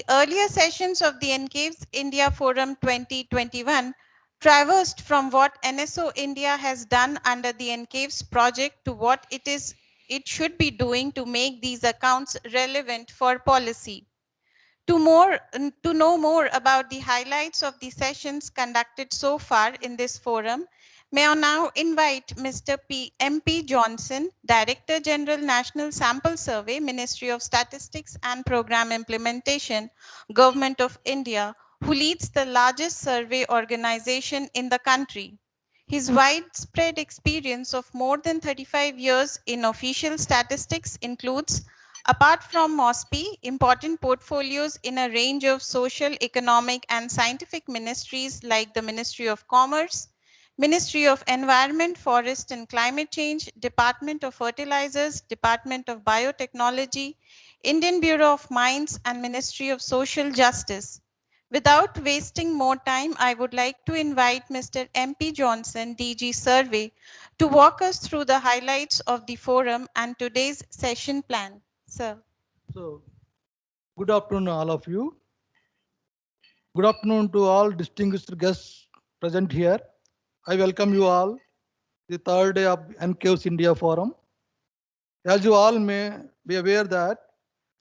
The earlier sessions of the NCAVES India Forum 2021 traversed from what NSO India has done under the NCAVES project to what it should be doing to make these accounts relevant for policy. To know more about the highlights of the sessions conducted so far in this forum, may I now invite Mr. M.P. Johnson, Director General National Sample Survey, Ministry of Statistics and Program Implementation, Government of India, who leads the largest survey organization in the country. His widespread experience of more than 35 years in official statistics includes, apart from MOSPI, important portfolios in a range of social, economic, and scientific ministries like the Ministry of Commerce, Ministry of Environment, Forest and Climate Change, Department of Fertilizers, Department of Biotechnology, Indian Bureau of Mines, and Ministry of Social Justice. Without wasting more time, I would like to invite Mr. M.P. Johnson, DG Survey, to walk us through the highlights of the forum and today's session plan. Sir. So, good afternoon, all of you. Good afternoon to all distinguished guests present here. I welcome you all the third day of NCAVES India Forum. As you all may be aware that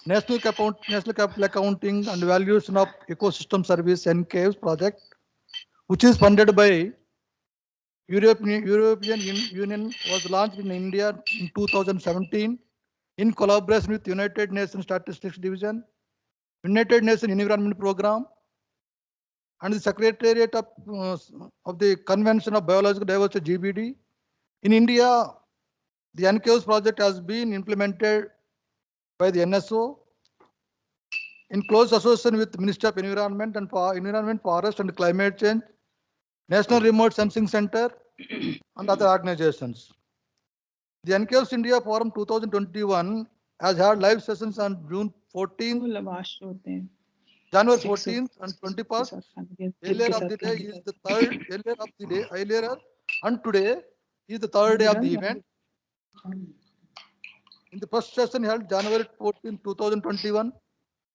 National Capital Accounting and Valuation of Ecosystem Service NCAVES project, which is funded by European Union, was launched in India in 2017 in collaboration with United Nations Statistics Division, United Nations Environment Program, and the Secretariat of the Convention of Biological Diversity GBD. In India, the NCAVES project has been implemented by the NSO in close association with the Ministry of Environment, Forest and Climate Change, National Remote Sensing Center, and other organizations. The NCAVES India Forum 2021 has had live sessions on June 14th, January 14th and 21st. Earlier of the day is the third, earlier and today is the third day of the event. In the first session held January 14, 2021,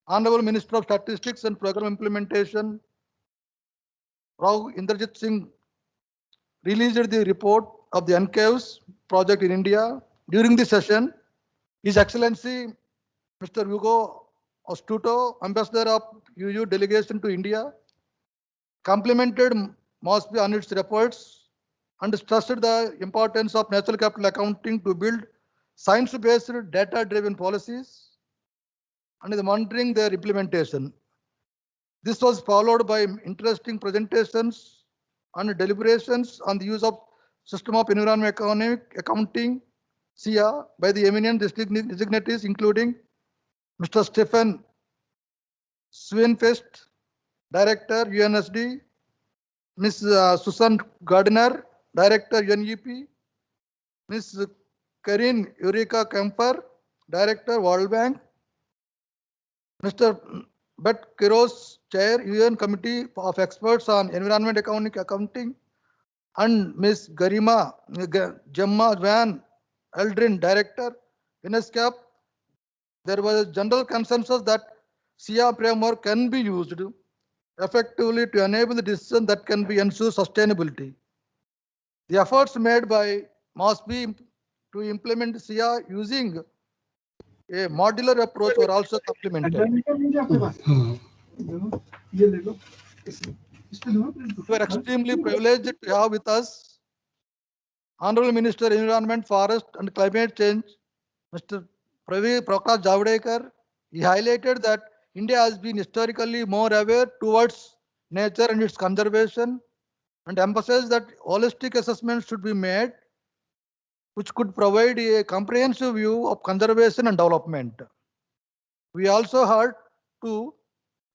Honorable Minister of Statistics and Program Implementation, Rao Inderjit Singh, released the report of the NCAVES project in India. During the session, His Excellency Mr. Hugo Ostuto, Ambassador of EU Delegation to India, complimented MOSPI on its efforts and stressed the importance of natural capital accounting to build science-based data-driven policies and the monitoring their implementation. This was followed by interesting presentations and deliberations on the use of System of Environment Economic Accounting SIA by the eminent dignitaries, including Mr. Stephen Swinfest, Director UNSD, Ms. Susan Gardner, Director UNEP, Ms. Karin Eureka Kemper, Director World Bank, Mr. Bet Kiros, Chair UN Committee of Experts on Environment Accounting, and Ms. Gemma Van Eldrin, Director UNESCAP. There was a general consensus that SIA framework can be used effectively to enable the decision that can be ensure sustainability. The efforts made by MOSPI to implement SIA using a modular approach were also complemented. We are extremely privileged to have with us Honorable Minister of Environment, Forest and Climate Change, Mr. Prakash Javadekar. He highlighted that India has been historically more aware towards nature and its conservation, and emphasized that holistic assessments should be made which could provide a comprehensive view of conservation and development. We also heard to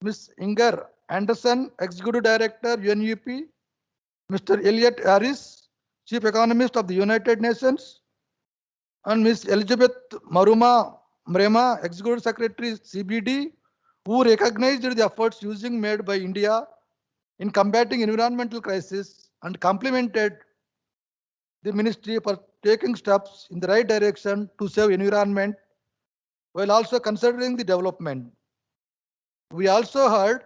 Ms. Inger Anderson, Executive Director, UNEP, Mr. Elliot Harris, Chief Economist of the United Nations, and Ms. Elizabeth Mrema, Executive Secretary, CBD, who recognized the efforts made by India in combating environmental crisis and complimented the ministry for taking steps in the right direction to save environment while also considering the development. We also heard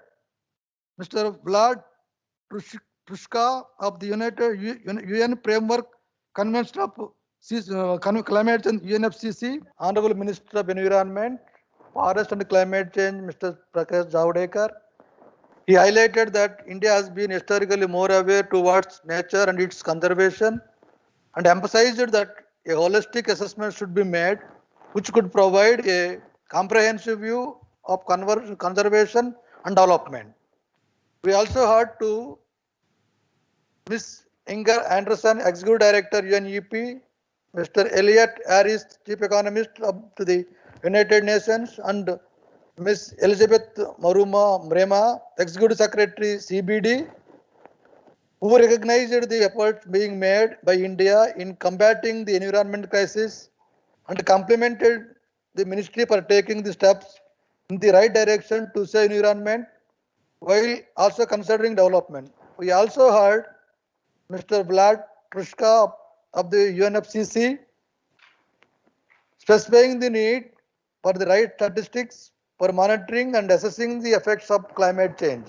Mr. Vlad Trushka of the United UN Framework Convention of Climate Change UNFCCC, Honorable Minister of Environment, Forest and Climate Change, Mr. Prakash Javadekar. He highlighted that India has been historically more aware towards nature and its conservation and emphasized that a holistic assessment should be made which could provide a comprehensive view of conservation and development. We also heard to Ms. Inger Anderson, Executive Director UNEP, Mr. Elliot Harris, Chief Economist of the United Nations, and Ms. Elizabeth Maruma Mrema, Executive Secretary CBD, who recognized the efforts being made by India in combating the environment crisis and complimented the ministry for taking the steps in the right direction to save environment while also considering development. We also heard Mr. Vlad Trushka of the UNFCCC specifying the need for the right statistics for monitoring and assessing the effects of climate change.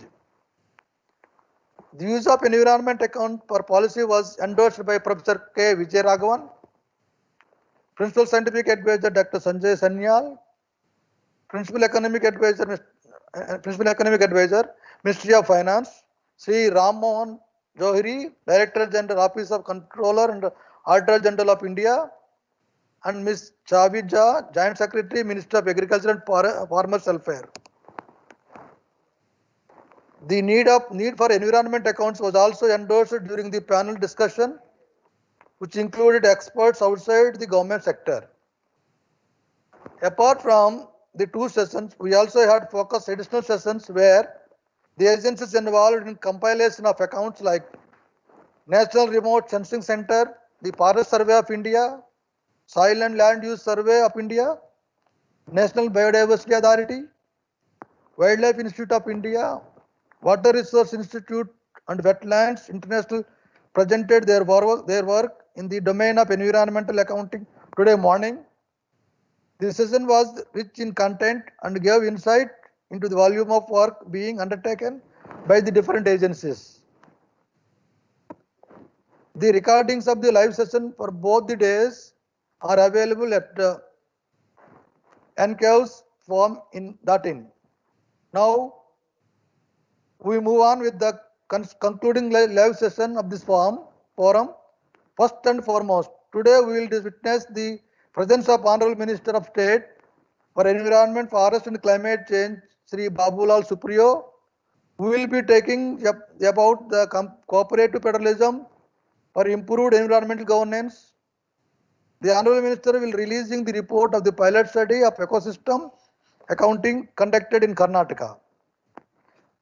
The use of environment account for policy was endorsed by Professor K. Vijayaraghavan, Principal Scientific Advisor Dr. Sanjay Sanyal, Principal Economic Advisor, Ministry of Finance, Sri Ram Mohan Johri, Director General Office of Controller and Auditor General of India, and Ms. Chavi Jha, Joint Secretary, Minister of Agriculture and Farmers Welfare. The need for environment accounts was also endorsed during the panel discussion, which included experts outside the government sector. Apart from the two sessions, we also had focused additional sessions where the agencies involved in compilation of accounts like National Remote Sensing Center, the Forest Survey of India, Soil and Land Use Survey of India, National Biodiversity Authority, Wildlife Institute of India, Water Resource Institute and Wetlands International presented their work in the domain of environmental accounting today morning. The session was rich in content and gave insight into the volume of work being undertaken by the different agencies. The recordings of the live session for both the days are available at NCAVES form in. Now we move on with the concluding live session of this forum. First and foremost, today we will witness the presence of Honorable Minister of State for Environment, Forest and Climate Change, Sri Babulal Supriyo, who will be taking up about the cooperative federalism for improved environmental governance. The Honorable Minister will releasing the report of the pilot study of ecosystem accounting conducted in Karnataka.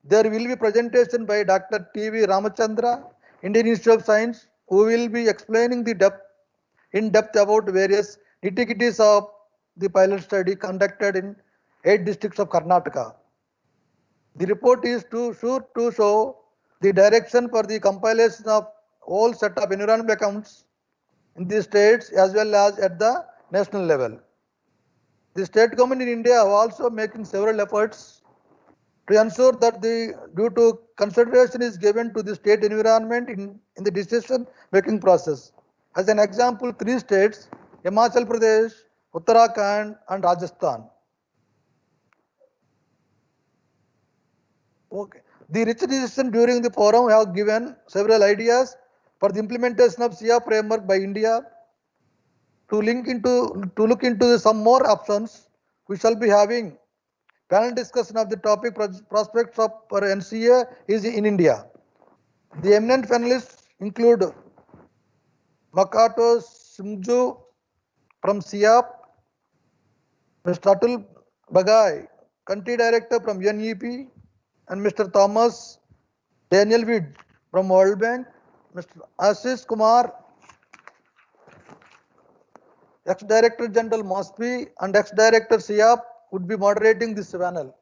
There will be presentation by Dr. T.V. Ramachandra, Indian Institute of Science, who will be explaining in depth about various nitty-gritties of the pilot study conducted in 8 districts of Karnataka. The report is sure to show the direction for the compilation of whole set of environmental accounts in the states as well as at the national level. The state government in India have also making several efforts to ensure that due to consideration is given to the state environment in the decision making process. As an example, 3 states, Himachal Pradesh, Uttarakhand and Rajasthan. Okay. The rich decision during the forum have given several ideas for the implementation of SIA framework by India. To look into some more options, we shall be having panel discussion of the topic prospects of for NCA is in India. The eminent panelists include Makato Simju from SIAP, Mr. Atul Bagai, Country Director from UNEP, and Mr. Thomas Daniel Widd from World Bank, Mr. Ashish Kumar, Ex-Director General MOSPI and Ex-Director SIAP would be moderating this panel.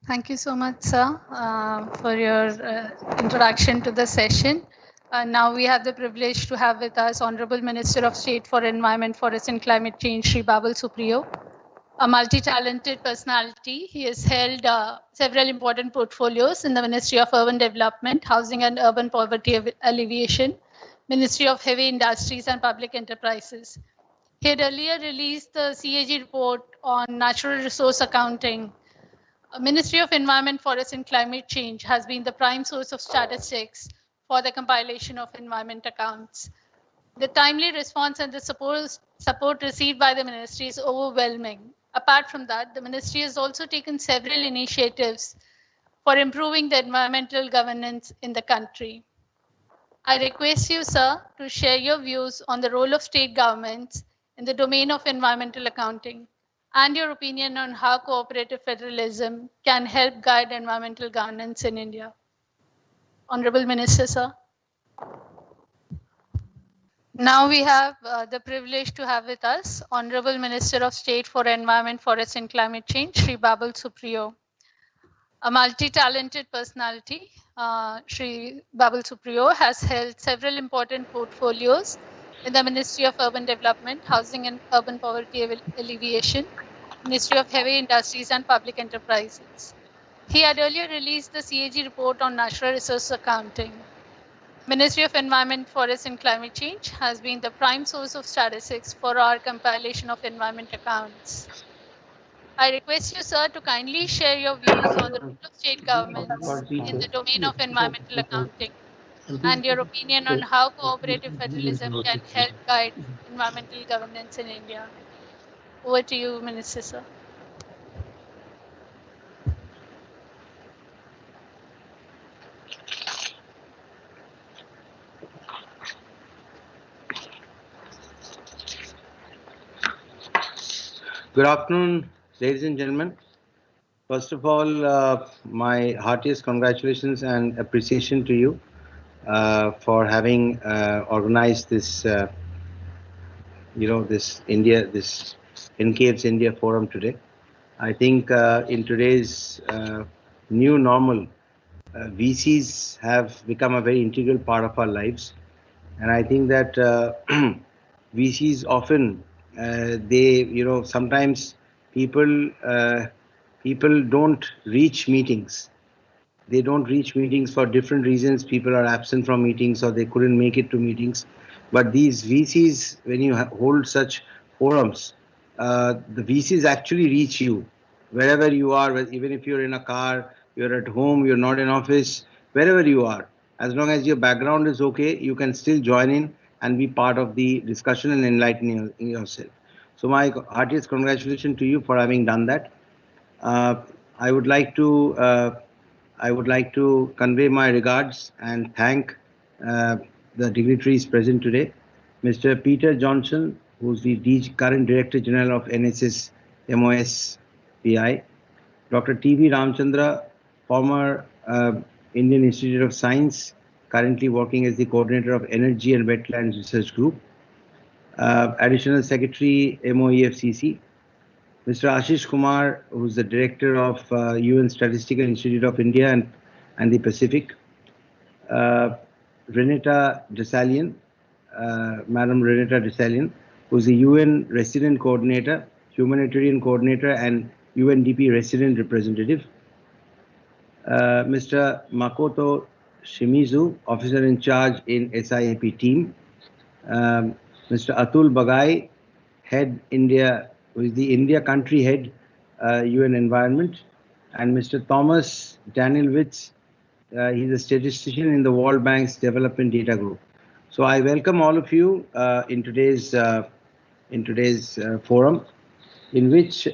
Thank you so much, sir, for your introduction to the session. Now we have the privilege to have with us Honorable Minister of State for Environment, Forest and Climate Change, Shri Babul Supriyo, a multi-talented personality. He has held several important portfolios in the Ministry of Urban Development, Housing and Urban Poverty Alleviation, Ministry of Heavy Industries and Public Enterprises. He had earlier released the CAG report on natural resource accounting. Ministry of Environment, Forest and Climate Change has been the prime source of statistics for the compilation of environment accounts. The timely response and the support received by the ministry is overwhelming. Apart from that, the ministry has also taken several initiatives for improving the environmental governance in the country. I request you, sir, to share your views on the role of state governments in the domain of environmental accounting and your opinion on how cooperative federalism can help guide environmental governance in India. Honorable Minister, sir. Now we have the privilege to have with us Honorable Minister of State for Environment, Forest and Climate Change, Shri Babul Supriyo. A multi-talented personality, Shri Babul Supriyo has held several important portfolios in the Ministry of Urban Development, Housing and Urban Poverty Alleviation, Ministry of Heavy Industries and Public Enterprises. He had earlier released the CAG report on natural resource accounting. Ministry of Environment, Forest and Climate Change has been the prime source of statistics for our compilation of environment accounts. I request you, sir, to kindly share your views on the role of state governments in the domain of environmental accounting and your opinion on how cooperative federalism can help guide environmental governance in India. Over to you, Minister, sir. Good afternoon, ladies and gentlemen. First of all, my heartiest congratulations and appreciation to you for having organized this, this NCAVES India Forum today. I think in today's new normal, VCs have become a very integral part of our lives, and I think that VCs often sometimes people people don't reach meetings. They don't reach meetings for different reasons. People are absent from meetings or they couldn't make it to meetings. But these VCs, when you hold such forums, the VCs actually reach you wherever you are, even if you're in a car, you're at home, you're not in office, wherever you are. As long as your background is okay, you can still join in and be part of the discussion and enlightening yourself. So my heartiest congratulations to you for having done that. Uh, I would like to convey my regards and thank the dignitaries present today. Mr. Peter Johnson, who's the current Director General of NSS MOS PI, Dr. T.V. Ramchandra, former Indian Institute of Science, currently working as the coordinator of Energy and Wetlands Research Group, Additional Secretary MOEFCC, Mr. Ashish Kumar, who's the director of UN Statistical Institute of India and the Pacific, uh, Renata Desalian, Madam Renata Desalian, who's the UN Resident Coordinator, Humanitarian Coordinator, and UNDP Resident Representative, Mr. Makoto Shimizu, Officer in Charge in SIAP team, Mr. Atul Bagai, Head India, who is the India Country Head, UN Environment, and Mr. Thomas Danielwitz, he's a statistician in the World Bank's Development Data Group. So I welcome all of you in today's forum, in which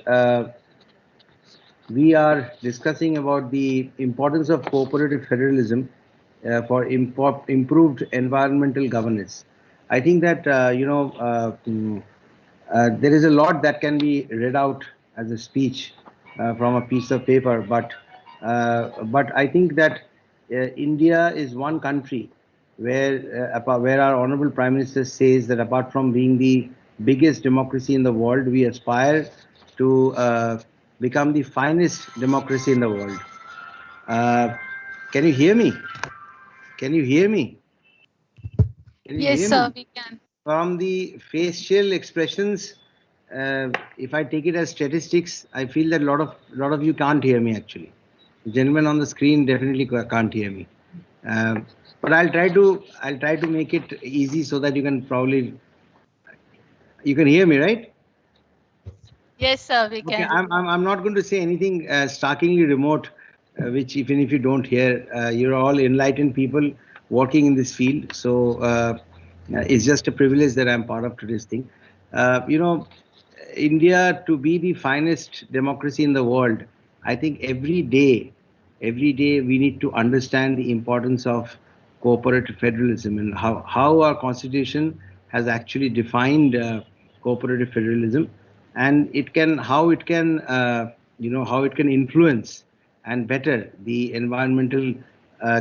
we are discussing about the importance of cooperative federalism for improved environmental governance. I think that there is a lot that can be read out as a speech from a piece of paper, but I think that India is one country where our honorable Prime Minister says that apart from being the biggest democracy in the world, we aspire to become the finest democracy in the world. Uh, can you hear me? Can you hear me? Can you Yes, hear sir, me? we can. From the facial expressions, if I take it as statistics, I feel that a lot of you can't hear me actually. The gentleman on the screen definitely can't hear me. Um, but I'll try to make it easy so that you can hear me, right? Yes, sir, we Okay, can. I'm not going to say anything starkingly remote, which even if you don't hear, you're all enlightened people working in this field. So it's just a privilege that I'm part of today's thing. You know, India to be the finest democracy in the world, I think every day we need to understand the importance of cooperative federalism and how our constitution has actually defined cooperative federalism, and how it can influence and better the environmental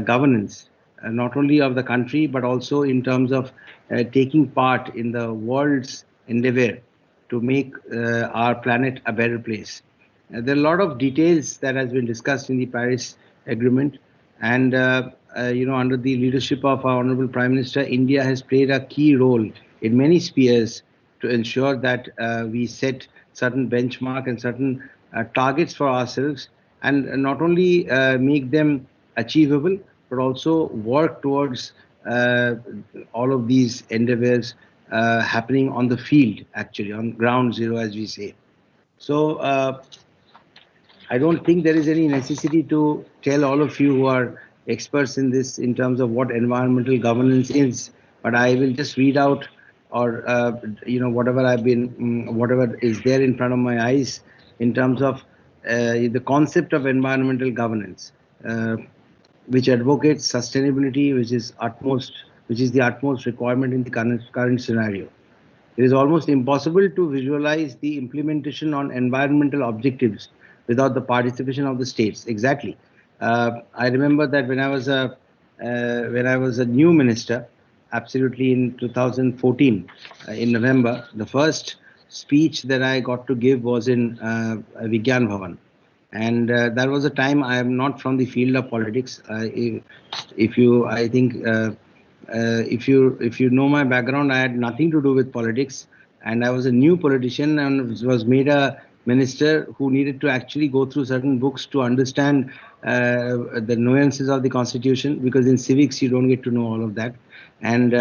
governance, not only of the country but also in terms of taking part in the world's endeavor to make our planet a better place. There are a lot of details that has been discussed in the Paris Agreement, and under the leadership of our Honorable Prime Minister, India has played a key role in many spheres to ensure that we set certain benchmark and certain targets for ourselves, and not only make them achievable, but also work towards uh, all of these endeavors happening on the field, actually on ground zero, as we say. So I don't think there is any necessity to tell all of you who are experts in this in terms of what environmental governance is, but I will just read out, or whatever is there in front of my eyes in terms of the concept of environmental governance, uh, which advocates sustainability, which is the utmost requirement in the current scenario. It is almost impossible to visualize the implementation on environmental objectives without the participation of the states. Exactly. I remember that when I was a new minister, absolutely in 2014, in November, the first speech that I got to give was in Vigyan Bhavan, and that was a time. I am not from the field of politics. If you, I think, if you know my background, I had nothing to do with politics, and I was a new politician and was made a minister who needed to actually go through certain books to understand the nuances of the constitution, because in civics you don't get to know all of that. And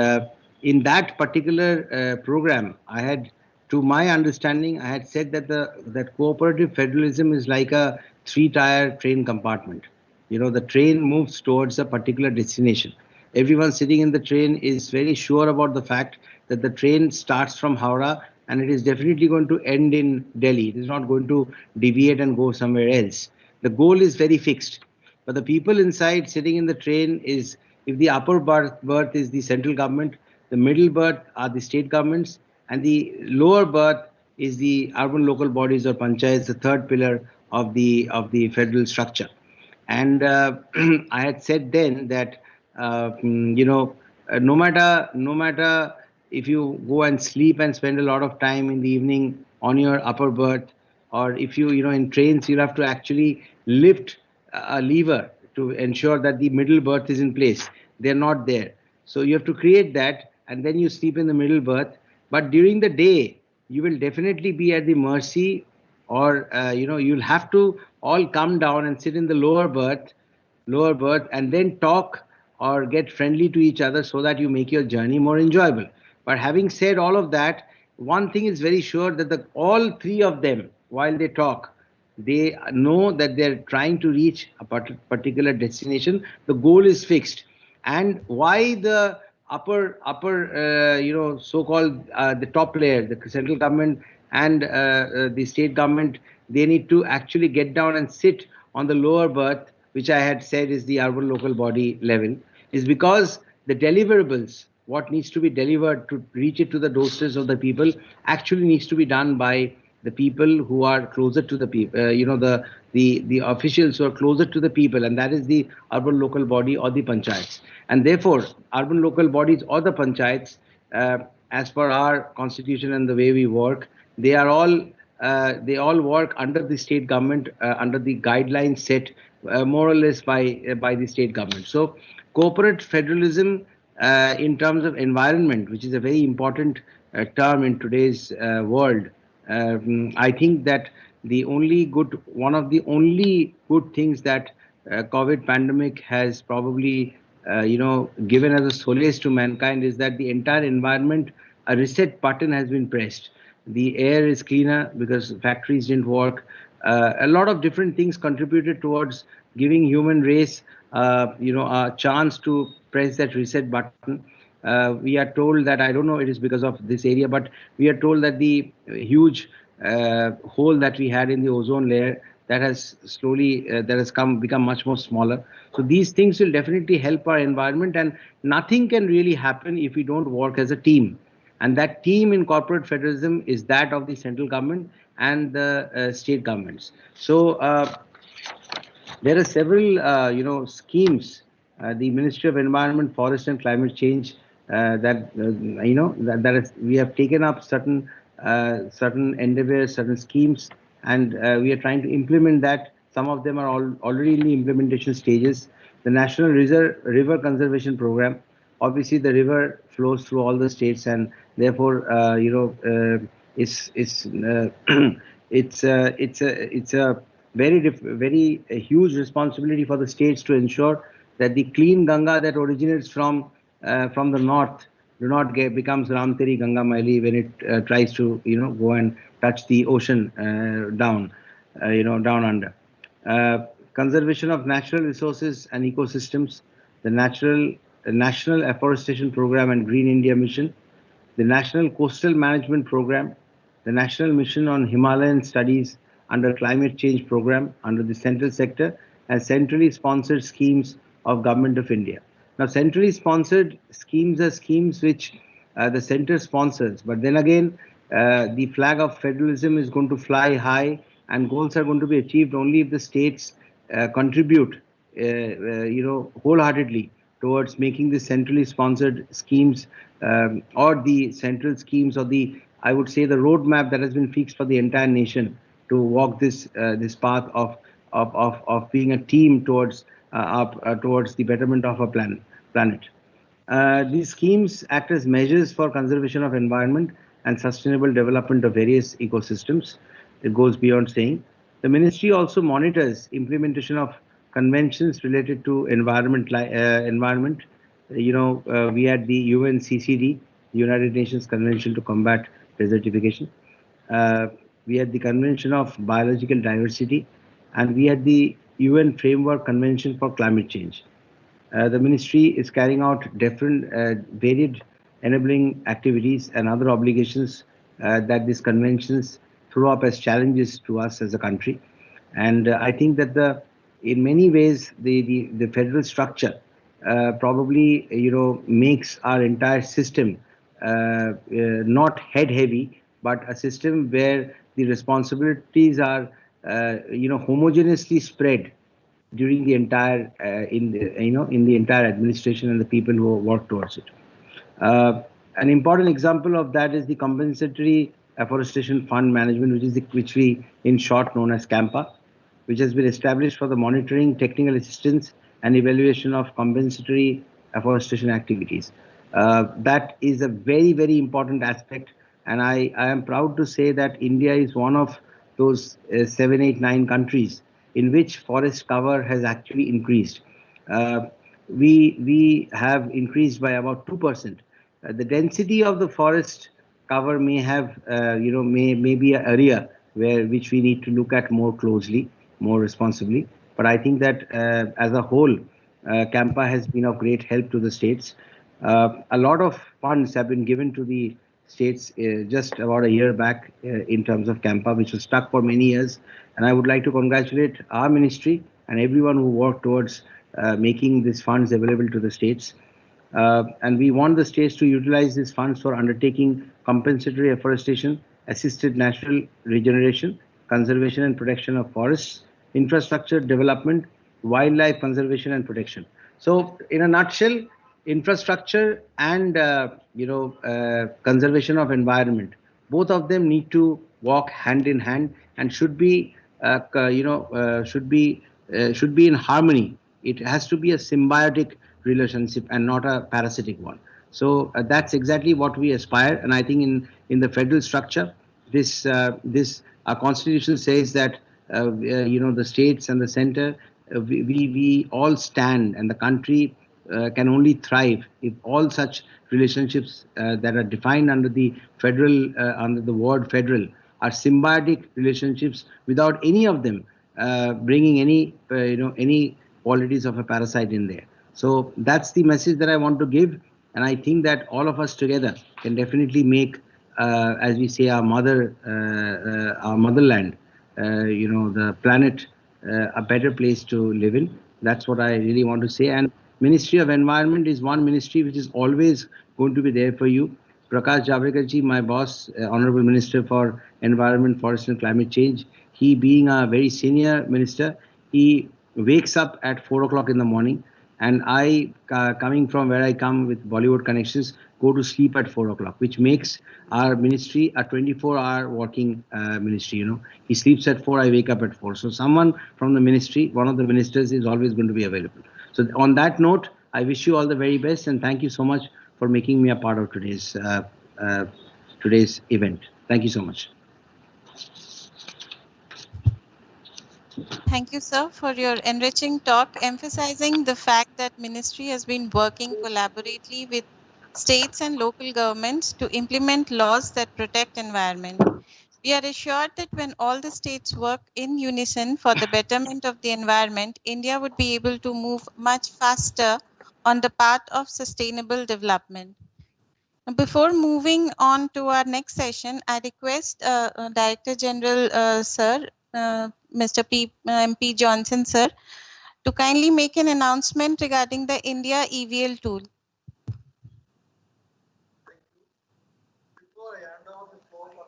in that particular program, I had, to my understanding, I had said that that cooperative federalism is like a three-tier train compartment. The train moves towards a particular destination. Everyone sitting in the train is very sure about the fact that the train starts from Howrah and it is definitely going to end in Delhi. It is not going to deviate and go somewhere else. The goal is very fixed. But the people inside sitting in the train is, if the upper berth is the central government, the middle berth are the state governments, and the lower berth is the urban local bodies or panchayats, the third pillar of the federal structure. And I had said then that no matter if you go and sleep and spend a lot of time in the evening on your upper berth, or if in trains you'll have to actually lift a lever to ensure that the middle berth is in place. They're not there, so you have to create that, and then you sleep in the middle berth. But during the day, you will definitely be at the mercy, or you'll have to all come down and sit in the lower berth and then talk or get friendly to each other so that you make your journey more enjoyable. But having said all of that, one thing is very sure, that all three of them, while they talk, they know that they're trying to reach a particular destination. The goal is fixed. And why the upper so-called the top layer, the central government and the state government, they need to actually get down and sit on the lower berth, which I had said is the urban local body level, is because the deliverables, what needs to be delivered to reach it to the doorsteps of the people, actually needs to be done by the people who are closer to the people, the officials who are closer to the people, and that is the urban local body or the panchayats. And therefore, urban local bodies or the panchayats, uh, as per our constitution and the way we work, they all work under the state government, under the guidelines set more or less by the state government. So corporate federalism in terms of environment, which is a very important term in today's world, I think that one of the only good things that COVID pandemic has probably, given as a solace to mankind is that the entire environment, a reset button has been pressed. The air is cleaner because factories didn't work. A lot of different things contributed towards giving human race, a chance to press that reset button. We are told that, I don't know, it is because of this area, but we are told that the huge hole that we had in the ozone layer, that has slowly that has come become much more smaller. So these things will definitely help our environment, and nothing can really happen if we don't work as a team. And that team in corporate federalism is that of the central government and the state governments. So there are several, schemes. The Ministry of Environment, Forest and Climate Change, we have taken up certain endeavors, certain schemes, and we are trying to implement that. Some of them are already in the implementation stages. The National River Conservation Program. Obviously, the river flows through all the states, and therefore, it's it's a very a huge responsibility for the states to ensure that the clean Ganga that originates from the north do not becomes Ramteri Ganga Maili when it tries to go and touch the ocean down under. Conservation of natural resources and ecosystems, the National Afforestation Program and Green India Mission, the National Coastal Management Program, the National Mission on Himalayan Studies under Climate Change Program under the central sector, and centrally sponsored schemes of Government of India. Now, centrally sponsored schemes are schemes which the center sponsors, but then again, the flag of federalism is going to fly high, and goals are going to be achieved only if the states contribute, wholeheartedly towards making the centrally sponsored schemes, or the central schemes, or the, I would say, the roadmap that has been fixed for the entire nation to walk this path of being a team towards the betterment of our planet. These schemes act as measures for conservation of environment and sustainable development of various ecosystems. It goes beyond saying. The ministry also monitors implementation of conventions related to environment. We had the UNCCD, United Nations Convention to Combat Desertification. Uh, we had the Convention of Biological Diversity, and we had the UN Framework Convention for Climate Change. The ministry is carrying out different varied enabling activities and other obligations that these conventions throw up as challenges to us as a country. And I think that in many ways, the federal structure probably makes our entire system not head heavy, but a system where the responsibilities are homogeneously spread during the entire in the entire administration and the people who work towards it. An important example of that is the compensatory afforestation fund management, which we in short known as CAMPA, which has been established for the monitoring, technical assistance, and evaluation of compensatory afforestation activities. That is a very important aspect, and I am proud to say that India is one of those 7, 8, 9 countries in which forest cover has actually increased. Uh, we have increased by about 2%. The density of the forest cover may have may be an area which we need to look at more closely, more responsibly. But I think that as a whole, Campa has been of great help to the states. A lot of funds have been given to the states just about a year back in terms of Campa, which was stuck for many years. And I would like to congratulate our ministry and everyone who worked towards making these funds available to the states. And we want the states to utilize these funds for undertaking compensatory afforestation, assisted natural regeneration, conservation and protection of forests, infrastructure development, wildlife conservation and protection. So, in a nutshell, infrastructure and conservation of environment, both of them need to walk hand in hand and should be in harmony. It has to be a symbiotic relationship and not a parasitic one. So that's exactly what we aspire, and I think in the federal structure, this our constitution says that the states and the center, we all stand, and the country can only thrive if all such relationships that are defined under the federal under the word federal are symbiotic relationships without any of them bringing any qualities of a parasite in there. So that's the message that I want to give, and I think that all of us together can definitely make, as we say, our motherland, the planet, a better place to live in. That's what I really want to say. And Ministry of Environment is one ministry which is always going to be there for you. Prakash Javadekar ji, my boss, Honorable Minister for Environment, Forest and Climate Change, he being a very senior minister, he wakes up at 4 o'clock in the morning, and I, coming from where I come with Bollywood connections, go to sleep at 4 o'clock, which makes our ministry a 24-hour working ministry. He sleeps at 4, I wake up at 4. So someone from the ministry, one of the ministers, is always going to be available. So on that note, I wish you all the very best, and thank you so much for making me a part of today's event. Thank you so much. Thank you, sir, for your enriching talk, emphasizing the fact that ministry has been working collaboratively with states and local governments to implement laws that protect environment. We are assured that when all the states work in unison for the betterment of the environment, India would be able to move much faster on the path of sustainable development. Before moving on to our next session, I request Director General Sir, Mr. MP Johnson Sir, to kindly make an announcement regarding the India EVL tool. Before I hand over the floor for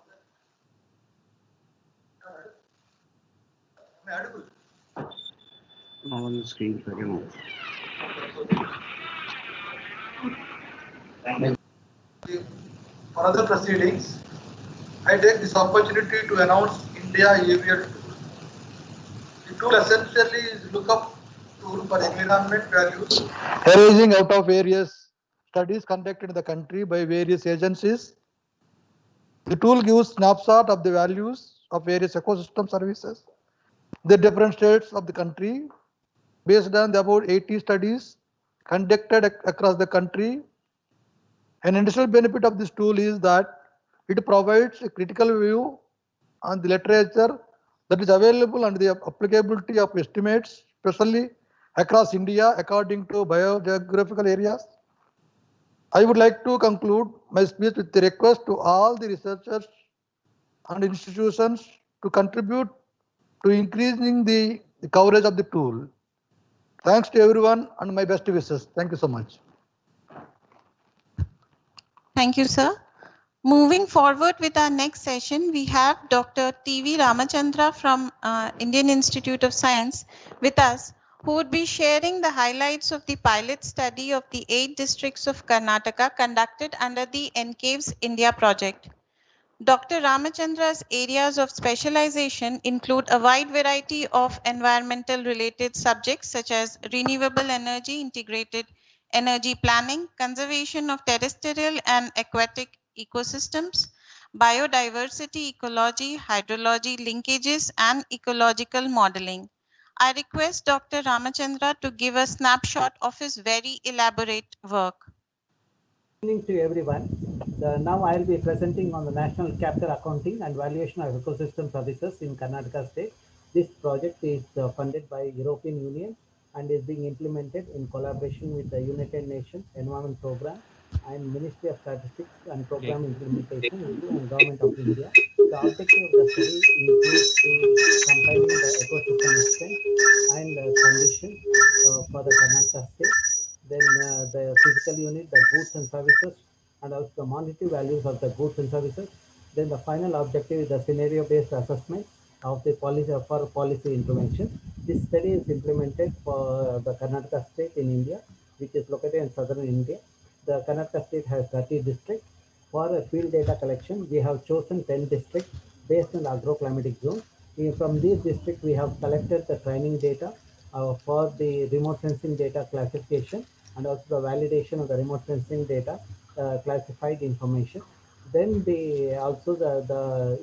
am I audible? On the screen for you. For other proceedings, I take this opportunity to announce India EVL tool. The tool essentially is lookup tool for environment values arising out of various studies conducted in the country by various agencies. The tool gives snapshot of the values of various ecosystem services, the different states of the country, based on the about 80 studies conducted across the country. An additional benefit of this tool is that it provides a critical view on the literature that is available and the applicability of estimates, especially across India according to biogeographical areas. I would like to conclude my speech with the request to all the researchers and institutions to contribute to increasing the coverage of the tool. Thanks to everyone and my best wishes. Thank you so much. Thank you, sir. Moving forward with our next session, we have Dr. T.V. Ramachandra from Indian Institute of Science with us, who would be sharing the highlights of the pilot study of the 8 districts of Karnataka conducted under the NCAVES India project. Dr. Ramachandra's areas of specialization include a wide variety of environmental related subjects such as renewable energy, integrated energy planning, conservation of terrestrial and aquatic ecosystems, biodiversity, ecology, hydrology linkages, and ecological modeling. I request Dr. Ramachandra to give a snapshot of his very elaborate work. Good evening to everyone. Now I will be presenting on the National Capital Accounting and Valuation of Ecosystem Services in Karnataka State. This project is funded by European Union and is being implemented in collaboration with the United Nations Environment Program and Ministry of Statistics and Program Implementation and Government of India. The objective of the study includes compiling the ecosystem extent and conditions for the Karnataka State, then the physical unit, the goods and services, and also the monetary values of the goods and services. Then the final objective is the scenario-based assessment of the policy for policy intervention. This study is implemented for the Karnataka state in India, which is located in southern India. The Karnataka state has 30 districts. For field data collection, we have chosen 10 districts based on agroclimatic zone. From these districts, we have collected the training data for the remote sensing data classification and also the validation of the remote sensing data, classified information. Then the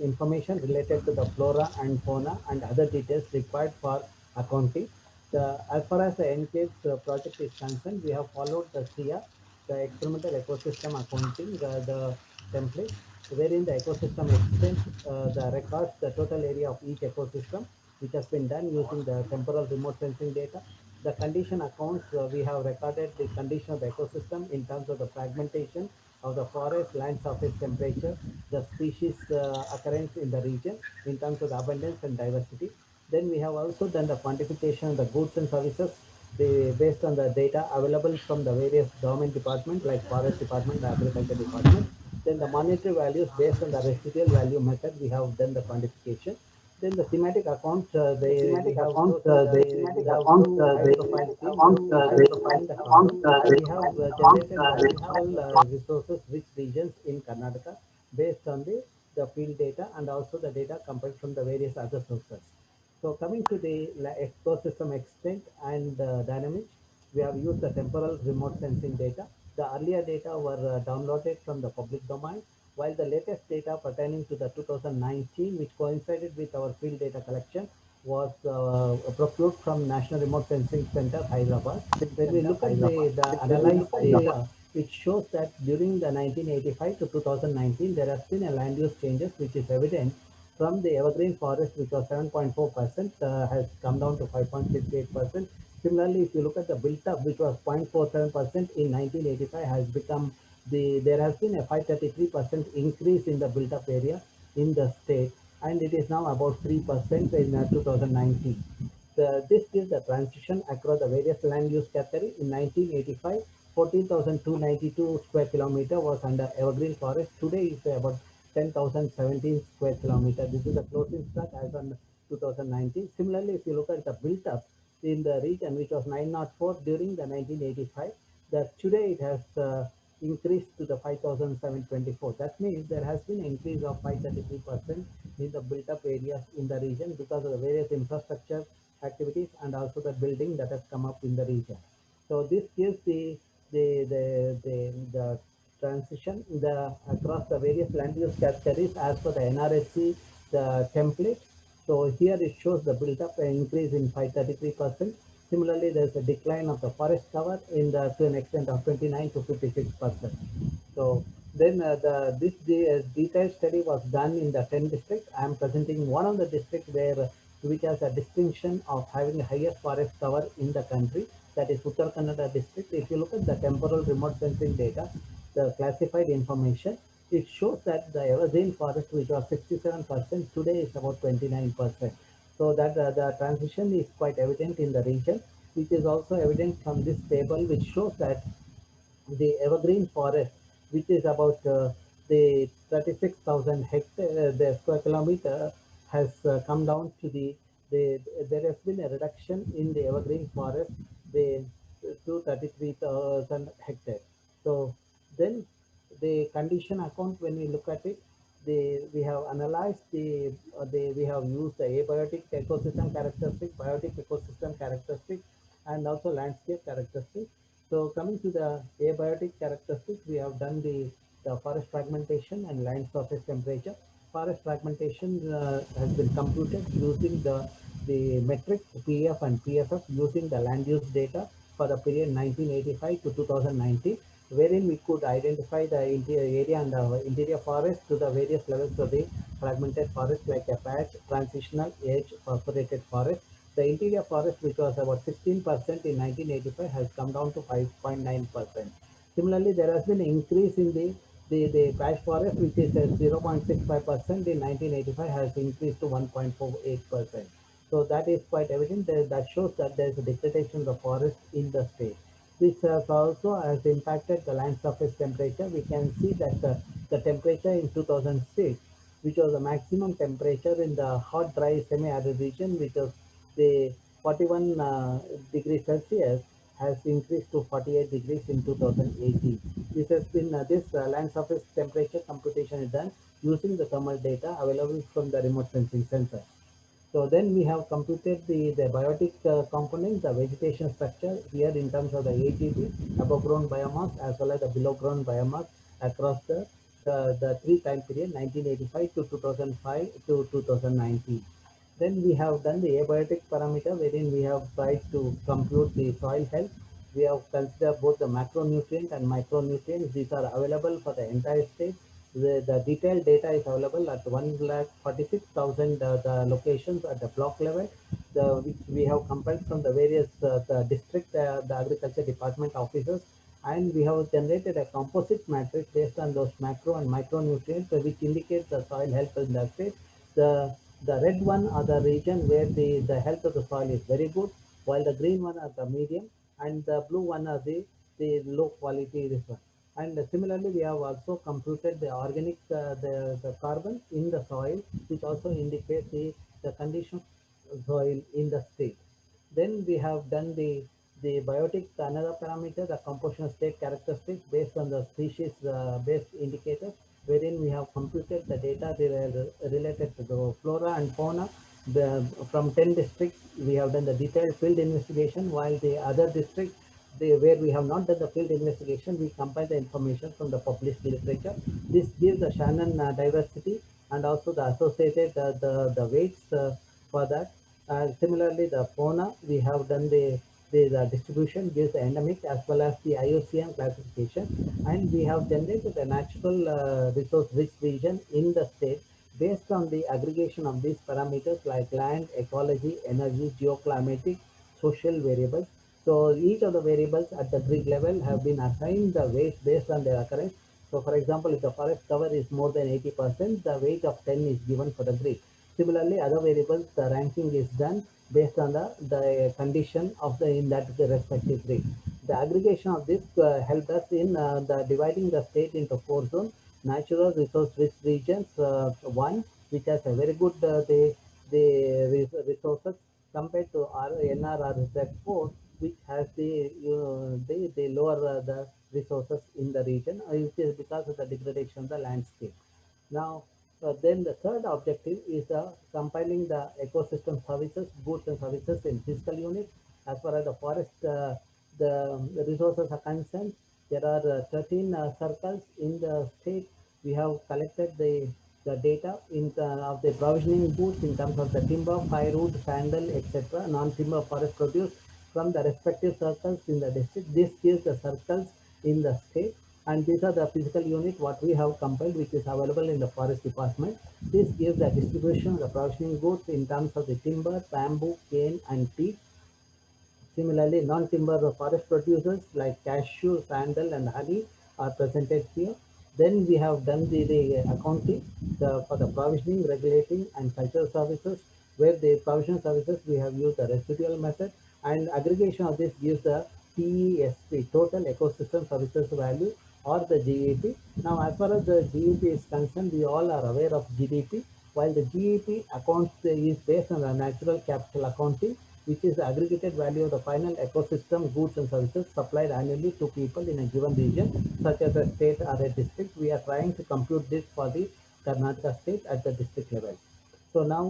information related to the flora and fauna and other details required for accounting. As far as the NCAVES project is concerned, we have followed the SIA, the experimental ecosystem accounting, the template, wherein the ecosystem extent, the records, the total area of each ecosystem, which has been done using the temporal remote sensing data. The condition accounts, we have recorded the condition of the ecosystem in terms of the fragmentation of the forest, land surface temperature, the species occurrence in the region in terms of the abundance and diversity. Then we have also done the quantification of the goods and services based on the data available from the various government departments like forest department, agriculture department. Then the monetary values based on the residual value method, we have done the quantification. Then the thematic accounts, we have chosen we have two high profile themes, ice and the carbon. We have generated the multiple resources rich regions in Karnataka based on the field data and also the data compiled from the various other sources. So coming to the ecosystem extent and dynamics, we have used the temporal remote sensing data. The earlier data were downloaded from the public domain, while the latest data pertaining to the 2019, which coincided with our field data collection, was procured from National Remote Sensing Center, Hyderabad. When we look at the analyzed data, it shows that during the 1985 to 2019, there has been a land use changes, which is evident from the evergreen forest, which was 7.4%, has come down to 5.68%. Similarly, if you look at the built up, which was 0.47% in 1985, has become there has been a 533% increase in the built up area in the state, and it is now about 3% in 2019. This is the transition across the various land use category. In 1985, 14,292 square kilometer was under evergreen forest. Today is about 10,017 square kilometer. This is the closing stock as on 2019. Similarly, if you look at the built up in the region, which was 904 during the 1985, that today it has increased to the 5,724. That means there has been an increase of 533% in the built up areas in the region because of the various infrastructure activities and also the building that has come up in the region. So this gives the transition across the various land use categories as per the NRSC the template. So here it shows the built up increase in 533%. Similarly, there's a decline of the forest cover to an extent of 29 to 56%. So then this detailed study was done in the 10 districts. I am presenting one of the districts which has a distinction of having the highest forest cover in the country, that is Uttar Kannada district. If you look at the temporal remote sensing data, the classified information, it shows that the evergreen forest, which was 67%, today is about 29%. So that the transition is quite evident in the region, which is also evident from this table, which shows that the evergreen forest, which is about the 36,000 hectare, the square kilometer, has come down to there has been a reduction in the evergreen forest, the to 33,000 hectares. So then the condition account, when we look at it, we have analyzed we have used the abiotic ecosystem characteristic, biotic ecosystem characteristic, and also landscape characteristics. So coming to the abiotic characteristics, we have done the forest fragmentation and land surface temperature. Forest fragmentation has been computed using the metrics PF and PFF using the land use data for the period 1985 to 2019, wherein we could identify the interior area and the interior forest to the various levels of the fragmented forest, like a patch, transitional, edge, perforated forest. The interior forest, which was about 16% in 1985, has come down to 5.9%. Similarly, there has been an increase in the patch forest, which is at 0.65% in 1985, has increased to 1.48%. So that is quite evident. That shows that there is a degradation of the forest in the state. This has impacted the land surface temperature. We can see that the temperature in 2006, which was the maximum temperature in the hot, dry, semi-arid region, which was the 41 degrees Celsius, has increased to 48 degrees in 2018. This has been land surface temperature computation is done using the thermal data available from the remote sensing sensor. So then we have computed the biotic component, the vegetation structure here in terms of the AGB, above ground biomass, as well as the below ground biomass across the three time period, 1985 to 2005 to 2019. Then we have done the abiotic parameter, wherein we have tried to compute the soil health. We have considered both the macronutrient and micronutrients. These are available for the entire state. The detailed data is available at 1,46,000 the locations at the block level, which we have compiled from the various the district, the agriculture department offices, and we have generated a composite matrix based on those macro and micronutrients, which indicate the soil health in the state. The the red one are the region where the health of the soil is very good, while the green one are the medium, and the blue one are the low quality this one. And similarly, we have also computed the organic the carbon in the soil, which also indicates the condition of soil in the state. Then we have done the biotic another parameter, the composition state characteristics based on the species based indicators, wherein we have computed the data related to the flora and fauna. From 10 districts, we have done the detailed field investigation, while the other districts, where we have not done the field investigation, we compile the information from the published literature. This gives the Shannon diversity and also the associated the weights for that. Similarly, the fauna, we have done the distribution, gives the endemic as well as the IUCN classification, and we have generated a natural resource rich region in the state based on the aggregation of these parameters like land, ecology, energy, geoclimatic, social variables. So each of the variables at the grid level have been assigned the weight based on their occurrence. So for example, if the forest cover is more than 80%, the weight of 10 is given for the grid. Similarly, other variables, the ranking is done based on the condition of the in that respective grid. The aggregation of this helped us in the dividing the state into four zones: natural resource rich regions, one which has a very good resources compared to our NRRZ4, which has the lower the resources in the region. It is because of the degradation of the landscape. Now, then the third objective is compiling the ecosystem services, goods and services in physical units. As far as the forest, the resources are concerned, there are 13 circles in the state. We have collected the data of the provisioning goods in terms of the timber, firewood, sandal, etc., non-timber forest produce from the respective circles in the district. This gives the circles in the state, and these are the physical unit what we have compiled, which is available in the forest department. This gives the distribution of the provisioning goods in terms of the timber, bamboo, cane, and teak. Similarly, non-timber forest producers like cashew, sandal, and honey are presented here. Then we have done the accounting for the provisioning, regulating, and cultural services, where the provision services we have used the residual method, and aggregation of this gives the TESP, total ecosystem services value, or the GEP. Now, as far as the GEP is concerned, we all are aware of GDP, while the GEP accounts is based on the natural capital accounting, which is the aggregated value of the final ecosystem goods and services supplied annually to people in a given region, such as a state or a district. We are trying to compute this for the Karnataka state at the district level. So now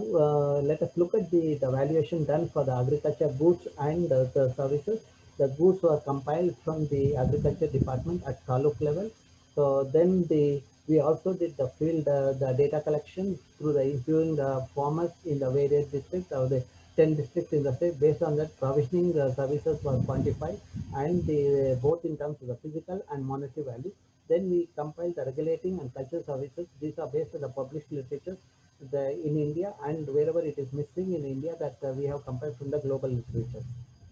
let us look at the valuation done for the agriculture goods and the services. The goods were compiled from the agriculture department at taluk level. So then we also did the field the data collection through the interviewing the farmers in the various districts or the 10 districts in the state. Based on that, provisioning services were quantified, and both in terms of the physical and monetary value. Then we compiled the regulating and cultural services. These are based on the published literature in India, and wherever it is missing in India, that we have compared from the global literature.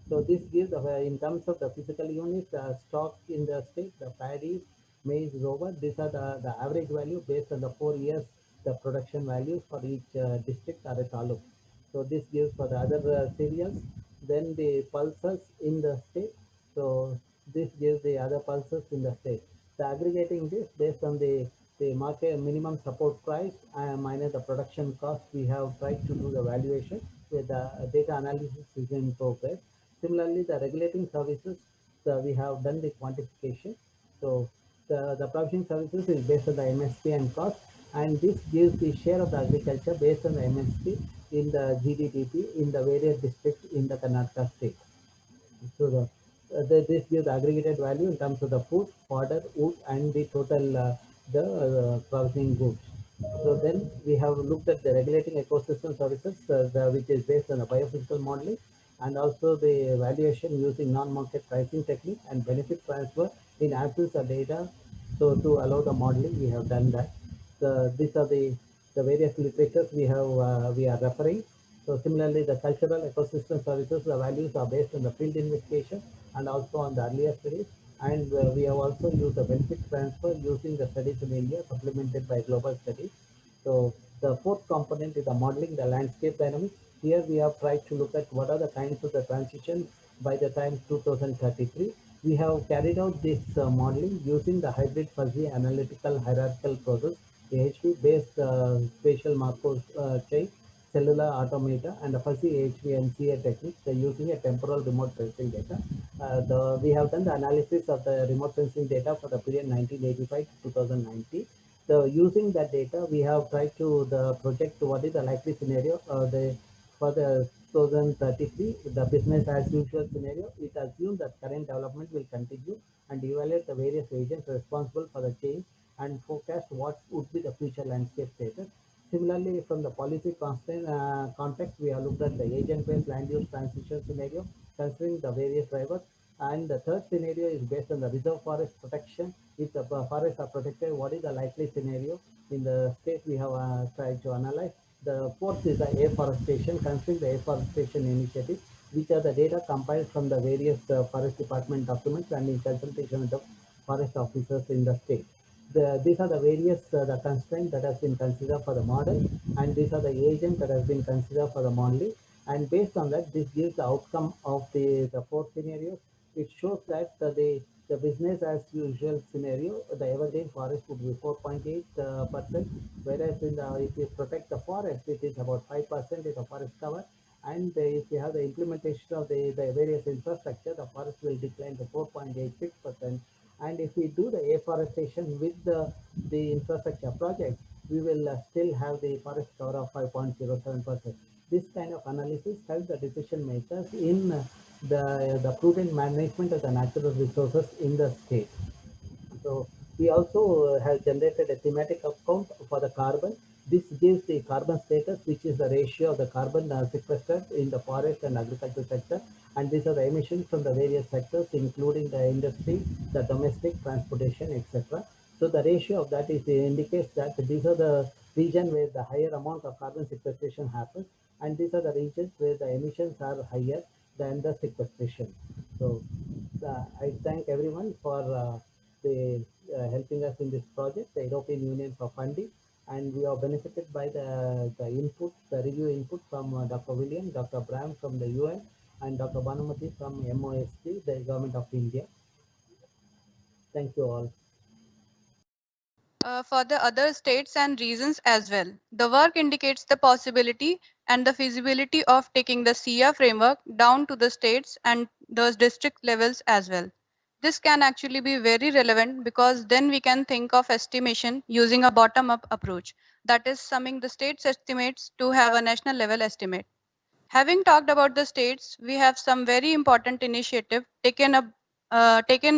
So this gives in terms of the physical units, stock in the state, the paddy, maize, rover. These are the average value based on the 4 years the production values for each district or a taluk. So this gives for the other cereals. Then the pulses in the state. So this gives the other pulses in the state. The aggregating this based on the market minimum support price minus the production cost, we have tried to do the valuation with the data analysis is in progress. Similarly, the regulating services, we have done the quantification. So the provisioning services is based on the MSP and cost, and this gives the share of the agriculture based on the MSP in the GDP in the various districts in the Karnataka state. So this gives aggregated value in terms of the food, fodder, wood, and the total the processing goods. So then we have looked at the regulating ecosystem services, which is based on the biophysical modeling, and also the valuation using non-market pricing technique and benefit transfer in absence of data. So to allow the modeling, we have done that. These are the various literatures we are referring. So similarly, the cultural ecosystem services, the values are based on the field investigation and also on the earlier studies. And we have also used the benefit transfer using the studies in India, supplemented by global studies. So the fourth component is the modeling the landscape dynamics. Here we have tried to look at what are the kinds of the transition by the time 2033. We have carried out this modeling using the hybrid fuzzy analytical hierarchical process, AHP based spatial Markov chain, cellular automata, and a fuzzy HVNCA technique using a temporal remote sensing data. We have done the analysis of the remote sensing data for the period 1985 to 2019. So using that data, we have tried to project what is the likely scenario for the 2033, the business as usual scenario. It assumes that current development will continue and evaluate the various agents responsible for the change and forecast what would be the future landscape status. Similarly, from the policy context, we have looked at the agent-based land use transition scenario, considering the various drivers. And the third scenario is based on the reserve forest protection. If the forests are protected, what is the likely scenario in the state we have tried to analyze? The fourth is the afforestation, considering the afforestation initiative, which are the data compiled from the various forest department documents and in consultation with the forest officers in the state. These are the various the constraints that has been considered for the model, and these are the agents that has been considered for the modeling. And based on that, this gives the outcome of the four scenarios. It shows that the business as usual scenario, the evergreen forest would be 4.8%, whereas if you protect the forest, it is about 5% is the forest cover. And if you have the implementation of the various infrastructure, the forest will decline to 4.86%. And if we do the afforestation with the infrastructure project, we will still have the forest cover of 5.07%. This kind of analysis helps the decision makers in the prudent management of the natural resources in the state. So we also have generated a thematic account for the carbon. This gives the carbon status, which is the ratio of the carbon sequestered in the forest and agriculture sector. And these are the emissions from the various sectors, including the industry, the domestic, transportation, etc. So the ratio of that is indicates that these are the region where the higher amount of carbon sequestration happens, and these are the regions where the emissions are higher than the sequestration. So I thank everyone for helping us in this project, the European Union for funding, and we are benefited by the input, the review input from Dr. William, Dr. Bram from the UN, and Dr. Banamati from MOSP, the Government of India. Thank you all. For the other states and regions as well. The work indicates the possibility and the feasibility of taking the SIA framework down to the states and those district levels as well. This can actually be very relevant because then we can think of estimation using a bottom-up approach, that is summing the state's estimates to have a national level estimate. Having talked about the states, we have some very important initiative taken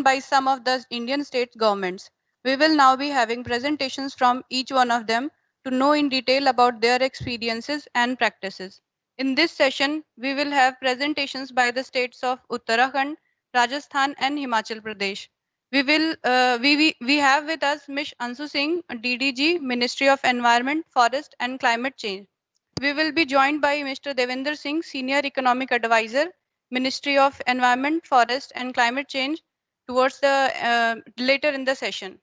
by some of the Indian state governments. We will now be having presentations from each one of them to know in detail about their experiences and practices. In this session, we will have presentations by the states of Uttarakhand, Rajasthan, and Himachal Pradesh. We have with us Ms. Ansu Singh, DDG, Ministry of Environment, Forest, and Climate Change. We will be joined by Mr. Devinder Singh, Senior Economic Advisor, Ministry of Environment, Forest and Climate Change towards the later in the session.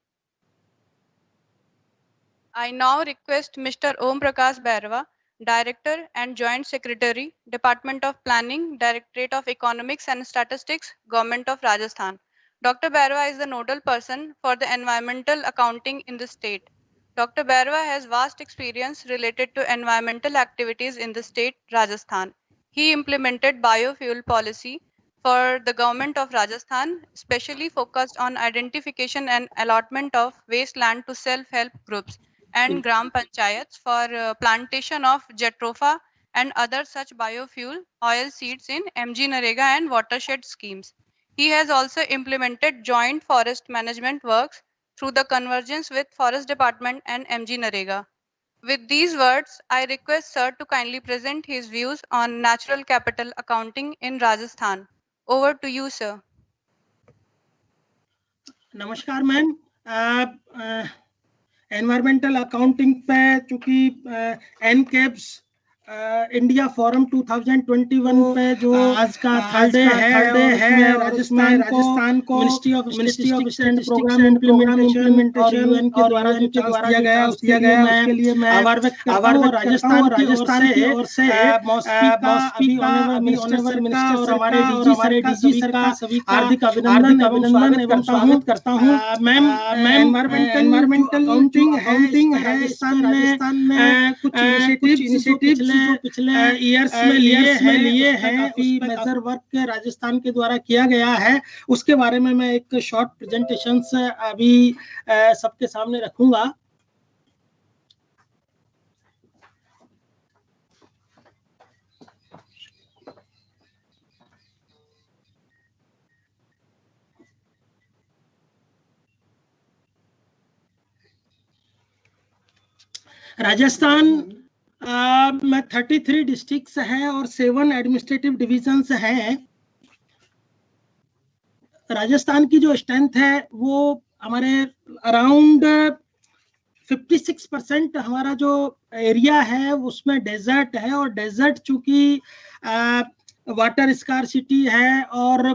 I now request Mr. Om Prakash Bhairava, Director and Joint Secretary, Department of Planning, Directorate of Economics and Statistics, Government of Rajasthan. Dr. Bhairava is the nodal person for the environmental accounting in the state. Dr. Bhairava has vast experience related to environmental activities in the state, Rajasthan. He implemented biofuel policy for the government of Rajasthan, especially focused on identification and allotment of waste land to self-help groups and gram panchayats for plantation of jatropha and other such biofuel oil seeds in MG-NREGA and watershed schemes. He has also implemented joint forest management works through the convergence with Forest Department and MG-NREGA. With these words, I request Sir to kindly present his views on natural capital accounting in Rajasthan. Over to you, Sir. नमस्कार ma'am. Environmental accounting पे चूंकि एनकेब्स India forum 2021 पे जो आज का third day है राजस्थान को ministry of statistics and programme implementation और यूएन के द्वारा जो चांस दिया गया उसके लिए मैं आभार व्यक्त करता हूं। राजस्थान की ओर से मॉस्पी का अभी ऑनरेबल मिनिस्टर और हमारे डीजी सर का हार्दिक अभिनंदन एवं स्वागत करता हूं। मैम एनवायरमेंटल अकाउंटिंग है राजस्थान में कुछ इनिशिएटिव्स जो पिछले ईयर्स में लिए हैं काफी मेजर वर्क राजस्थान के द्वारा किया गया है, उसके बारे में मैं एक शॉर्ट प्रेजेंटेशन अभी सबके सामने रखूंगा। राजस्थान में 33 डिस्ट्रिक्ट्स हैं और 7 एडमिनिस्ट्रेटिव डिविजन्स हैं। राजस्थान की जो स्ट्रेंथ है वो हमारे अराउंड 56% हमारा जो एरिया है उसमें डेजर्ट है और डेजर्ट चूंकि वाटर स्कार्सिटी है और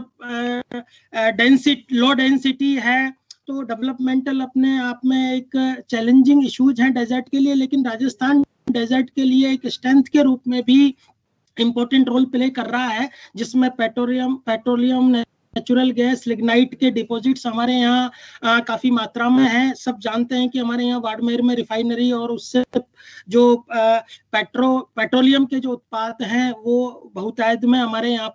लो डेंसिटी है तो डेवलपमेंटल अपने आप में एक चैलेंजिंग इश्यूज हैं डेजर्ट के लिए, लेकिन राजस्थान डेजर्ट के लिए एक स्ट्रेंथ के रूप में भी इम्पोर्टेंट रोल प्ले कर रहा है, जिसमें पेट्रोलियम नेचुरल गैस लिग्नाइट के डिपॉजिट्स हमारे यहाँ काफी मात्रा में है। सब जानते हैं कि हमारे यहाँ बाड़मेर में रिफाइनरी और उससे जो पेट्रोलियम के जो उत्पाद हैं वो बहुतायत में हमारे यहाँ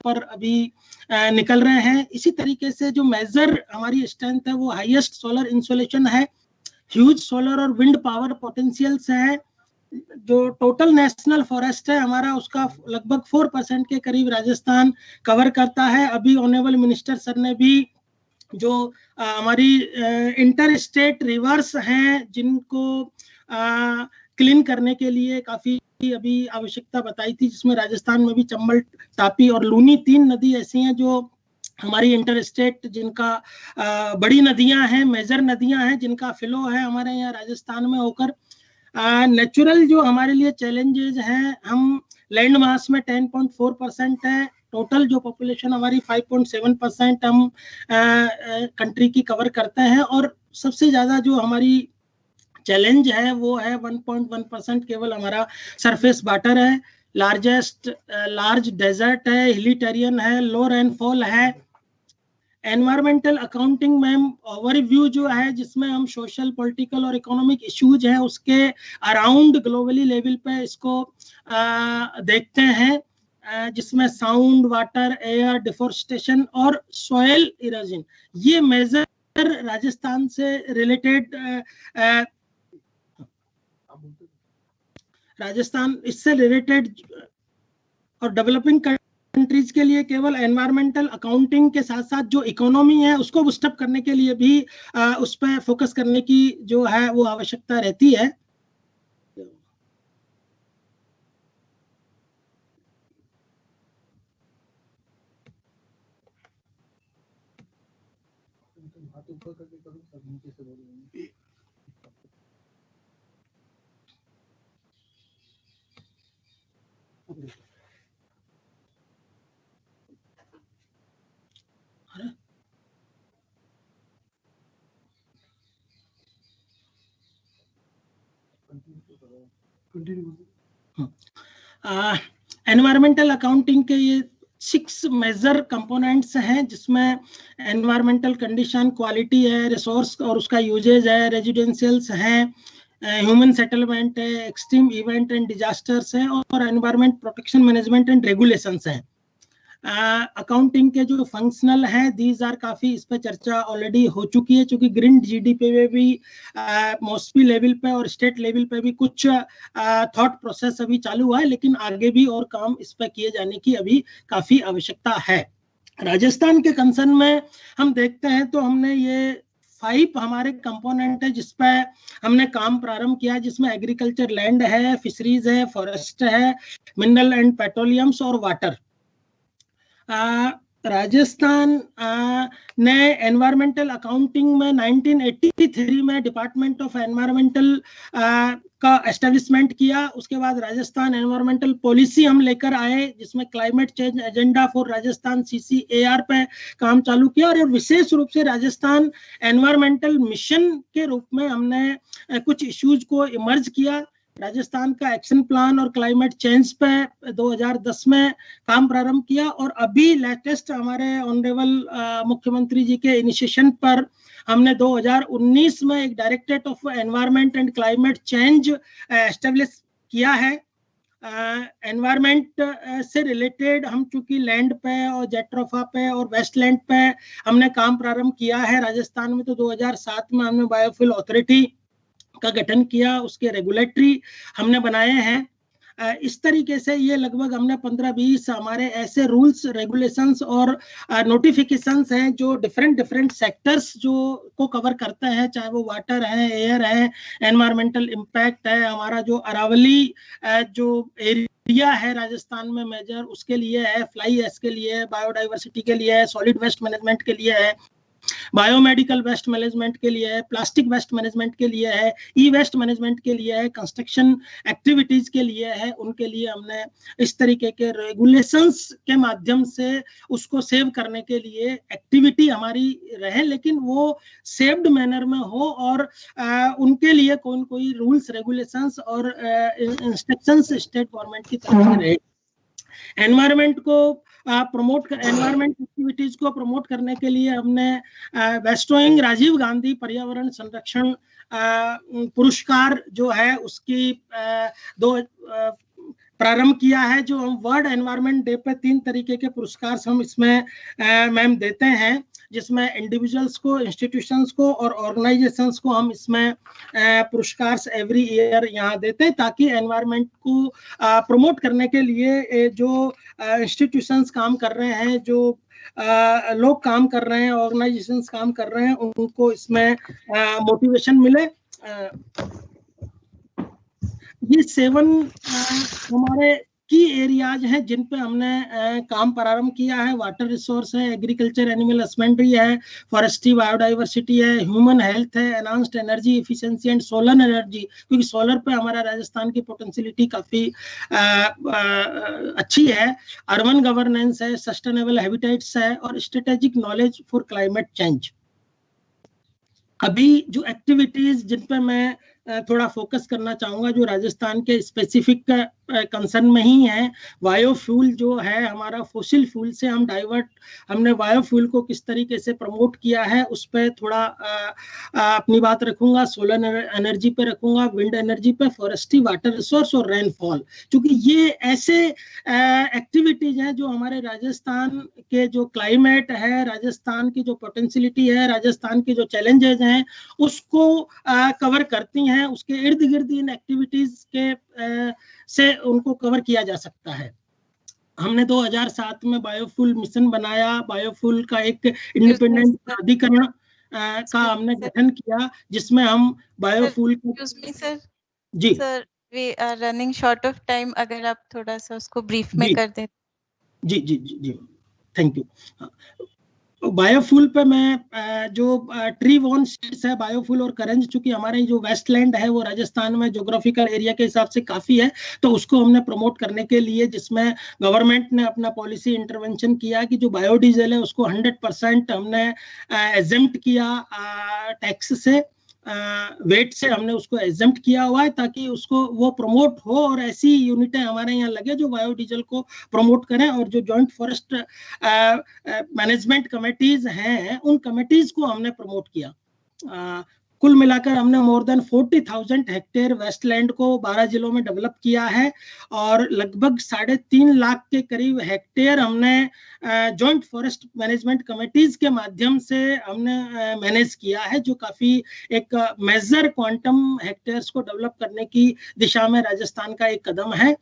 पर अभी निकल रहे हैं। इसी तरीके से जो मेजर हमारी स्ट्रेंथ है वो हाईएस्ट सोलर इंसोलेशन है, ह्यूज सोलर और विंड पावर पोटेंशियल्स है। जो टोटल नेशनल फॉरेस्ट है हमारा उसका लगभग 4% के करीब राजस्थान कवर करता है। अभी ऑनरेबल मिनिस्टर सर ने भी जो हमारी इंटर स्टेट रिवर्स हैं जिनको क्लीन करने के लिए काफी अभी आवश्यकता बताई थी, जिसमें राजस्थान में भी चंबल, तापी और लूनी 3 नदी ऐसी हैं जो हमारी इंटर स्टेट जिनका बड़ी नदियां हैं, मेजर नदियां हैं जिनका फ्लो है हमारे यहाँ राजस्थान में होकर। नेचुरल जो हमारे लिए चैलेंजेस हैं, हम लैंड मास में 10.4% है, टोटल जो पॉपुलेशन हमारी 5.7% हम कंट्री की कवर करते हैं और सबसे ज्यादा जो हमारी चैलेंज है वो है 1.1% केवल हमारा सरफेस वाटर है। लार्ज डेजर्ट है, हिली टेरियन है, लो रेनफॉल है। एनवायरमेंटल अकाउंटिंग में ओवरव्यू जो है जिसमें हम सोशल, पॉलिटिकल और इकोनॉमिक इश्यूज हैं उसके अराउंड ग्लोबली लेवल पे इसको देखते हैं, जिसमें साउंड, वाटर, एयर, डिफोरेस्टेशन और सॉइल इरोजन ये मेजर राजस्थान से रिलेटेड राजस्थान इससे रिलेटेड और डेवलपिंग कंट्रीज के लिए केवल एनवायरमेंटल अकाउंटिंग के साथ साथ जो इकोनॉमी है उसको बूस्टअप करने के लिए भी उस पर फोकस करने की जो है वो आवश्यकता रहती है। एनवायरमेंटल अकाउंटिंग के ये 6 मेजर कंपोनेंट्स हैं जिसमें एनवायरमेंटल कंडीशन, क्वालिटी है, रिसोर्स और उसका यूजेज है, रेजिडेंशियल्स हैं, ह्यूमन सेटलमेंट है, एक्सट्रीम इवेंट एंड डिजास्टर्स है और environment protection management and regulations हैं। अकाउंटिंग के जो फंक्शनल हैं दीज आर काफी, इस पे चर्चा ऑलरेडी हो चुकी है, क्योंकि ग्रीन जीडीपी में भी मॉस्पी लेवल पे और स्टेट लेवल पे भी कुछ थॉट प्रोसेस अभी चालू हुआ है, लेकिन आगे भी और काम इस पे किए जाने की अभी काफी आवश्यकता है। राजस्थान के कंसर्न में हम देखते हैं तो हमने ये 5 हमारे कंपोनेंट है जिसपे हमने काम प्रारंभ किया, जिसमें एग्रीकल्चर लैंड है, फिशरीज है, फॉरेस्ट है, मिनरल एंड पेट्रोलियम्स और वाटर। राजस्थान ने एनवायरमेंटल अकाउंटिंग में 1983 में डिपार्टमेंट ऑफ एनवायरमेंटल का एस्टेब्लिशमेंट किया। उसके बाद राजस्थान एनवायरमेंटल पॉलिसी हम लेकर आए, जिसमें climate change agenda for Rajasthan CCAR पे काम चालू किया, और विशेष रूप से राजस्थान एनवायरमेंटल मिशन के रूप में हमने कुछ इश्यूज को इमर्ज किया। राजस्थान का एक्शन प्लान और क्लाइमेट चेंज पे 2010 में काम प्रारंभ किया, और अभी लेटेस्ट हमारे ऑनरेबल मुख्यमंत्री जी के इनिशिएशन पर हमने 2019 में एक directorate of environment and climate change establish किया है। एनवायरनमेंट से रिलेटेड हम चूंकि लैंड पे और जेट्रोफा पे और वेस्टलैंड पे हमने काम प्रारंभ किया है। राजस्थान में तो 2007 में हमने बायोफ्यूल अथॉरिटी का गठन किया, उसके रेगुलेटरी हमने बनाए हैं। इस तरीके से ये लगभग हमने 15-20 हमारे ऐसे रूल्स, रेगुलेशंस और नोटिफिकेशंस हैं जो डिफरेंट सेक्टर्स जो को कवर करते हैं, चाहे वो वाटर है, एयर है, एनवायरमेंटल इम्पैक्ट है, हमारा जो अरावली जो एरिया है राजस्थान में मेजर, उसके लिए है, फ्लाई एश के लिए है, बायोडाइवर्सिटी के लिए है, सॉलिड वेस्ट मैनेजमेंट के लिए है, बायोमेडिकल वेस्ट मैनेजमेंट के लिए है, प्लास्टिक वेस्ट मैनेजमेंट के लिए है, ई वेस्ट मैनेजमेंट के लिए है, कंस्ट्रक्शन एक्टिविटीज के लिए है। उनके लिए हमने इस तरीके के रेगुलेशंस के माध्यम से उसको सेव करने के लिए एक्टिविटी हमारी रहे, लेकिन वो सेव्ड मैनर में हो, और उनके लिए कोई रूल्स, रेगुलेशंस और इंस्ट्रक्शंस स्टेट गवर्नमेंट की तरफ से रहे। एनवायरमेंट को एनवायरमेंट एक्टिविटीज को प्रमोट करने के लिए हमने वेस्टोइंग राजीव गांधी पर्यावरण संरक्षण पुरस्कार जो है उसकी प्रारंभ किया है, जो हम वर्ल्ड एनवायरमेंट डे पे 3 तरीके के पुरस्कार हम इसमें मैम देते हैं, जिसमें इंडिविजुअल्स को, इंस्टीट्यूशंस को और ऑर्गेनाइजेशंस को हम इसमें पुरस्कार एवरी ईयर यहाँ देते हैं, ताकि एनवायरनमेंट को प्रमोट करने के लिए जो इंस्टीट्यूशंस काम कर रहे हैं, जो लोग काम कर रहे हैं, ऑर्गेनाइजेशंस काम कर रहे हैं, उनको इसमें मोटिवेशन मिले। ये 7 हमारे की एरियाज हैं जिन पे हमने काम प्रारंभ किया है। वाटर रिसोर्स है, एग्रीकल्चर एनिमल हस्बेंड्री है, फॉरेस्ट्री, बायोडाइवर्सिटी है, ह्यूमन हेल्थ है, enhanced energy efficiency and solar energy, क्योंकि सोलर पे हमारा राजस्थान की पोटेंशियलिटी काफी अच्छी है, अर्बन गवर्नेंस है, सस्टेनेबल हैबिटेट्स है, और strategic knowledge for climate change. अभी जो एक्टिविटीज जिन पे मैं थोड़ा फोकस करना चाहूंगा, जो राजस्थान के स्पेसिफिक कंसर्न में ही है, बायोफ्यूल जो है हमारा, फोसिल फ्यूल से हम डाइवर्ट, हमने बायोफ्यूल को किस तरीके से प्रमोट किया है उस पर थोड़ा अपनी बात रखूंगा, सोलर एनर्जी पे रखूंगा, विंड एनर्जी पे, फॉरेस्ट्री, वाटर रिसोर्स और रेनफॉल, क्योंकि ये ऐसे एक्टिविटीज हैं जो हमारे राजस्थान के जो क्लाइमेट है, राजस्थान की जो पोटेंशियलिटी है, राजस्थान के जो चैलेंजेस हैं उसको कवर करती हैं। उसके इर्द गिर्द इन एक्टिविटीज के से उनको कवर किया जा सकता है। हमने 2007 में बायोफ्यूल मिशन बनाया, बायोफ्यूल का एक इंडिपेंडेंट प्राधिकरण का हमने गठन किया, जिसमें हम biofuel sir ji sir we are running short of time, अगर आप थोड़ा सा उसको ब्रीफ में कर दें। जी जी जी जी थैंक यू। बायोफ्यूल पे मैं जो ट्री वॉर्न सीड्स है, बायोफ्यूल और करंज, चूंकि हमारे जो वेस्टलैंड है वो राजस्थान में ज्योग्राफिकल एरिया के हिसाब से काफी है, तो उसको हमने प्रमोट करने के लिए, जिसमें गवर्नमेंट ने अपना पॉलिसी इंटरवेंशन किया कि जो बायोडीजल है उसको 100% हमने एग्जेम्प्ट किया टैक्स से, वेट से हमने उसको एग्जेम्प्ट किया हुआ है, ताकि उसको वो प्रमोट हो, और ऐसी यूनिटें हमारे यहाँ लगे जो बायोडीजल को प्रमोट करें। और जो जॉइंट फॉरेस्ट मैनेजमेंट कमेटीज हैं, उन कमेटीज को हमने प्रमोट किया। कुल मिलाकर हमने मोर देन 40,000 हेक्टेयर वेस्टलैंड को 12 जिलों में डेवलप किया है और लगभग 3.5 लाख के करीब हेक्टेयर हमने जॉइंट फॉरेस्ट मैनेजमेंट कमेटीज के माध्यम से हमने मैनेज किया है, जो काफी एक मेजर क्वांटम हेक्टेयर्स को डेवलप करने की दिशा में राजस्थान का एक कदम है।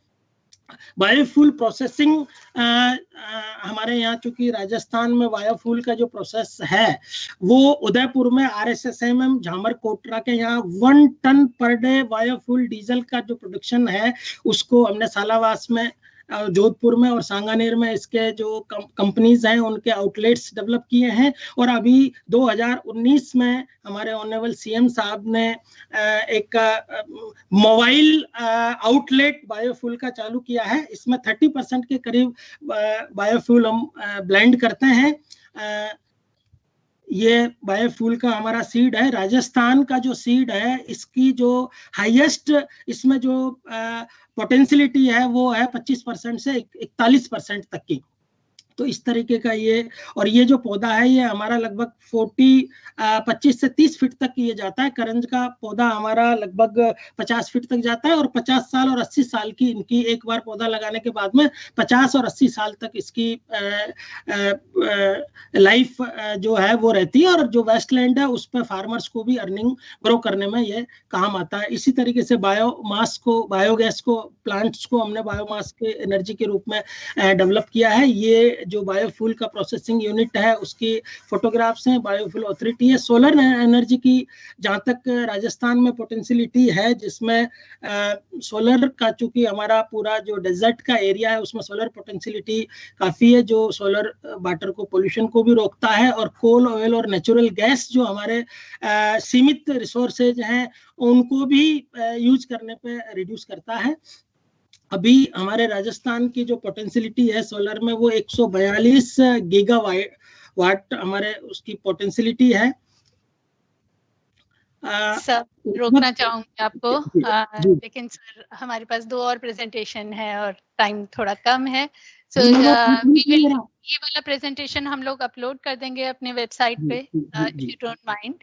बायोफ्यूल प्रोसेसिंग हमारे यहाँ, चूंकि राजस्थान में बायोफ्यूल का जो प्रोसेस है वो उदयपुर में RSSMM झामर कोटरा के यहाँ 1 ton per day biofuel diesel का जो प्रोडक्शन है उसको हमने सालावास में, जोधपुर में और सांगानेर में इसके जो कंपनीज हैं उनके आउटलेट्स डेवलप किए हैं। और अभी 2019 में हमारे ऑनरेबल CM साहब ने एक मोबाइल आउटलेट बायोफ्यूल का चालू किया है। इसमें 30% के करीब बायोफ्यूल हम ब्लेंड करते हैं। ये बायोफ्यूल का हमारा सीड है। राजस्थान का जो सीड है इसकी जो हाईएस्ट इसमें जो पोटेंशियलिटी है वो है 25% से 41% तक की। तो इस तरीके का ये, और ये जो पौधा है ये हमारा लगभग 25 से 30 फीट तक ये जाता है। करंज का पौधा हमारा लगभग 50 फीट तक जाता है और 50 साल और 80 साल की इनकी एक बार पौधा लगाने के बाद में 50 और 80 साल तक इसकी लाइफ जो है वो रहती है। और जो वेस्टलैंड है उस पर फार्मर्स को भी अर्निंग ग्रो करने में ये काम आता है। इसी तरीके से बायोमास को, बायोगैस को, प्लांट्स को हमने बायोमास के एनर्जी के रूप में डेवलप किया है। ये जो बायोफ्यूल का प्रोसेसिंग यूनिट है उसकी फोटोग्राफ्स हैं। बायोफ्यूल अथॉरिटी है। सोलर एनर्जी की जहां तक राजस्थान में पोटेंशियलिटी है, जिसमें सोलर का, चूंकि हमारा पूरा जो डेजर्ट का एरिया है उसमें सोलर पोटेंशियलिटी काफी है, जो सोलर वाटर को, पोल्यूशन को भी रोकता है और कोल, ऑयल और नेचुरल गैस जो हमारे सीमित रिसोर्सेज हैं उनको भी यूज करने पे रिड्यूस करता है। अभी हमारे राजस्थान की जो पोटेंशियलिटी है सोलर में वो 142 गीगावाट हमारे उसकी पोटेंशियलिटी है। सर रोकना चाहूंगी आपको, लेकिन सर हमारे पास 2 और प्रेजेंटेशन है और टाइम थोड़ा कम है। सो ये वाला प्रेजेंटेशन हम लोग अपलोड कर देंगे अपने वेबसाइट पे, if you don't mind.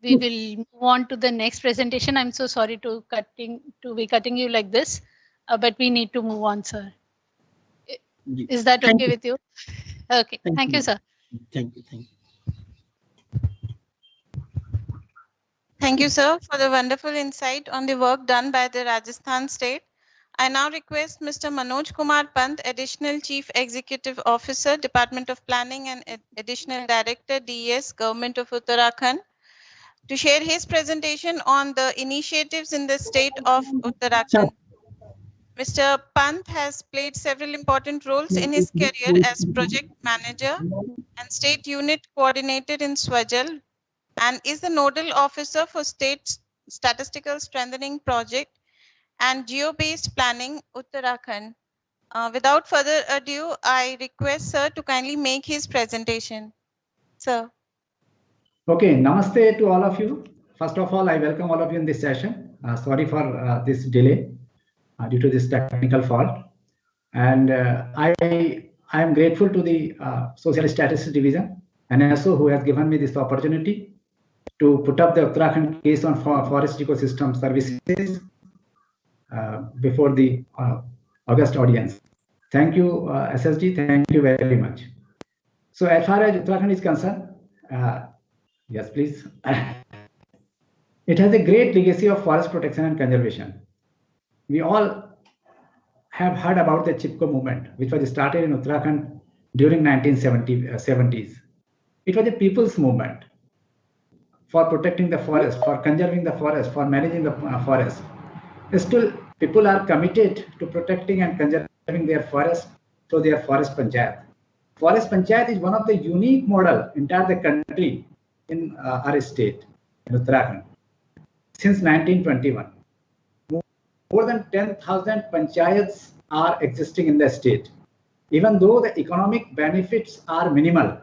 We will move on to the next presentation. I'm so sorry to be cutting you like this, but we need to move on, sir. Is that okay with you? Okay. Thank you, sir. Thank you. Thank you, sir, for the wonderful insight on the work done by the Rajasthan state. I now request Mr. Manoj Kumar Pant, Additional Chief Executive Officer, Department of Planning and Additional Director, DES, Government of Uttarakhand, to share his presentation on the initiatives in the state of Uttarakhand. Mr. Pant has played several important roles in his career as project manager and state unit coordinator in Swajal, and is the nodal officer for state statistical strengthening project and geo-based planning Uttarakhand. Without further ado, I request sir to kindly make his presentation. Sir. Okay, namaste to all of you. First of all, I welcome all of you in this session. Sorry for this delay due to this technical fault. And I am grateful to the Social Statistics Division, NSO, who has given me this opportunity to put up the Uttarakhand case on forest ecosystem services before the August audience. Thank you, SSG. Thank you very much. So as far as Uttarakhand is concerned, yes, please. It has a great legacy of forest protection and conservation. We all have heard about the Chipko movement, which was started in Uttarakhand during 1970s. It was a people's movement for protecting the forest, for conserving the forest, for managing the forest. Still, people are committed to protecting and conserving their forest through their forest panchayat. Forest panchayat is one of the unique model entire the country in our state, in Uttarakhand. Since 1921, more than 10,000 panchayats are existing in the state. Even though the economic benefits are minimal,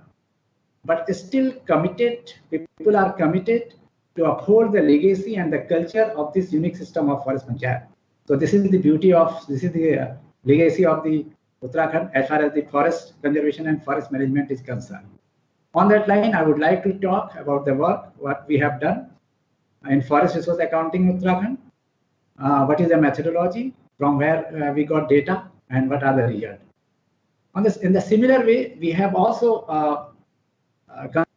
but still committed, people are committed to uphold the legacy and the culture of this unique system of forest panchayat. So this is the beauty of, this is the legacy of the Uttarakhand as far as the forest conservation and forest management is concerned. On that line, I would like to talk about the work, what we have done in forest resource accounting in Uttarakhand, what is the methodology, from where we got data, and what are the results. On this, in the similar way, we have also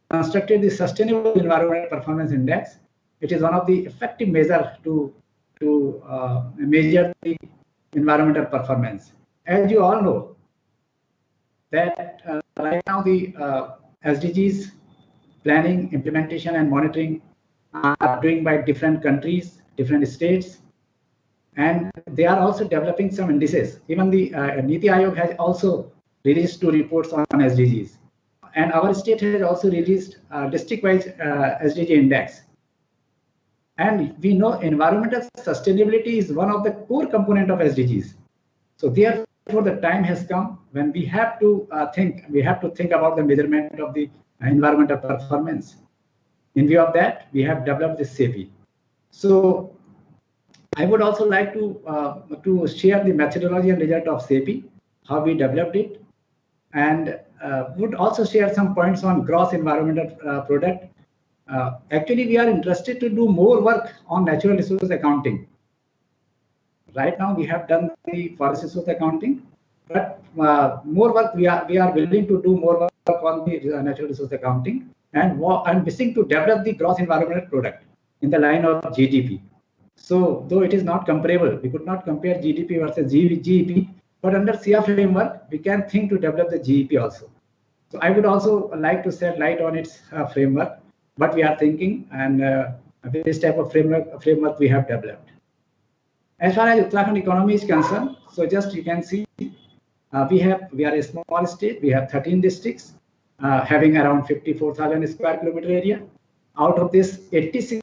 constructed the Sustainable Environmental Performance Index. It is one of the effective measures to measure the environmental performance. As you all know, that right now the SDGs planning, implementation, and monitoring are doing by different countries, different states, and they are also developing some indices. Even the Niti Aayog has also released 2 reports on SDGs, and our state has also released district-wise SDG index. And we know environmental sustainability is one of the core component of SDGs. So therefore, the time has come when we have to think about the measurement of the environmental performance. In view of that, we have developed this SEPI. So I would also like to share the methodology and result of SEPI, how we developed it, and would also share some points on gross environmental product. Actually, we are interested to do more work on natural resource accounting. Right now, we have done the forest resource accounting, but more work we are willing to do more work on the natural resource accounting, and wishing to develop the gross environmental product in the line of GDP. So, though it is not comparable, we could not compare GDP versus GEP, but under SIA framework, we can think to develop the GEP also. So, I would also like to shed light on its framework, what we are thinking, and this type of framework we have developed. As far as Uttarakhand economy is concerned, so just you can see, we are a small state. We have 13 districts, having around 54,000 square kilometer area. Out of this, 86%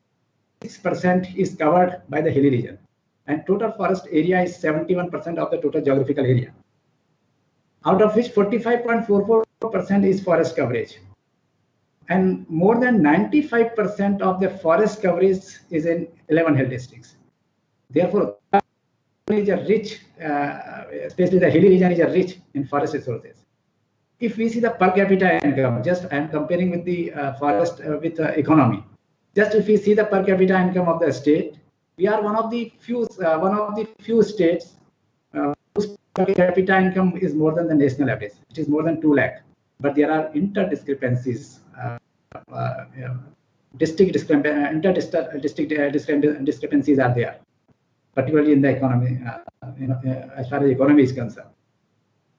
is covered by the hilly region, and total forest area is 71% of the total geographical area. Out of which 45.44% is forest coverage, and more than 95% of the forest coverage is in 11 hill districts. Therefore, is a rich, especially the hilly region is a rich in forest resources. If we see the per capita income, just I am comparing with the forest with economy. Just if we see the per capita income of the state, we are one of the few states whose per capita income is more than the national average. It is more than 2 lakh. But there are interdiscrepancies, discrepancies are there, particularly in the economy, as far as economy is concerned.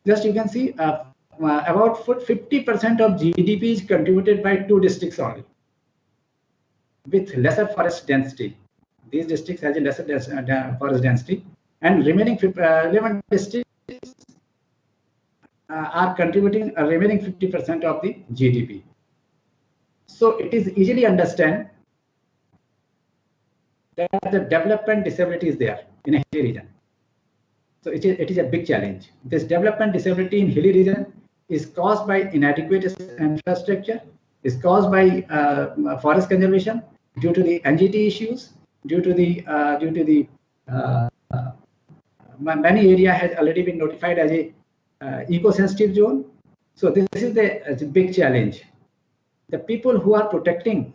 Just you can see about 50% of GDP is contributed by 2 districts only, with lesser forest density. These districts has a lesser forest density, and remaining 11 districts are contributing a remaining 50% of the GDP. So it is easily understand that the development disability is there in a hilly region. So it is a big challenge. This development disability in hilly region is caused by inadequate infrastructure, is caused by forest conservation, due to the NGT issues, due to the many area has already been notified as a eco-sensitive zone. So this is the big challenge. The people who are protecting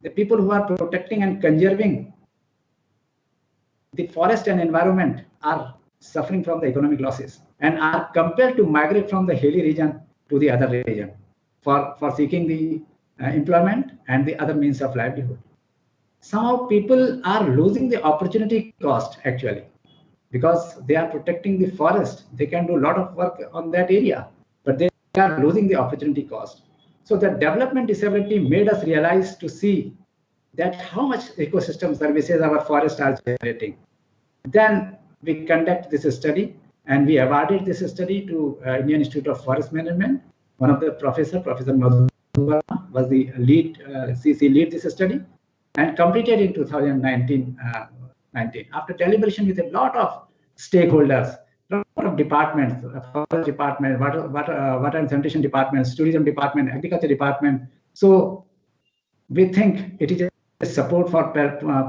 and conserving the forest and environment are suffering from the economic losses and are compelled to migrate from the hilly region to the other region for seeking the employment and the other means of livelihood. Somehow people are losing the opportunity cost actually, because they are protecting the forest. They can do a lot of work on that area, but they are losing the opportunity cost. So the development disability made us realize to see that how much ecosystem services our forests are generating. Then we conduct this study, and we awarded this study to Indian Institute of Forest Management. One of the Professor Madhu was the lead, CC lead this study, and completed in 2019. After deliberation with a lot of stakeholders, a lot of departments, forest department, water and sanitation departments, tourism department, agriculture department. So we think it is a support for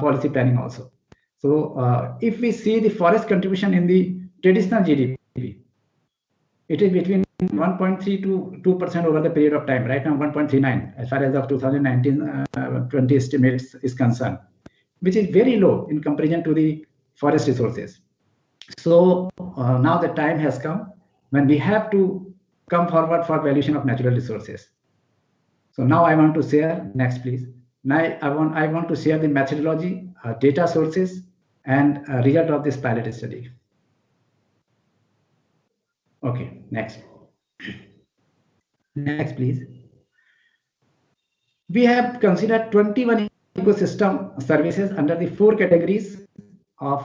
policy planning also. So if we see the forest contribution in the traditional GDP, it is between 1.3 to 2% over the period of time. Right now, 1.39 as far as of 2019-20 estimates is concerned, which is very low in comparison to the forest resources. So now the time has come when we have to come forward for valuation of natural resources. So now I want to share, next please. Now I want to share the methodology, data sources, and result of this pilot study. Okay, next. Next, please. We have considered 21 ecosystem services under the 4 categories of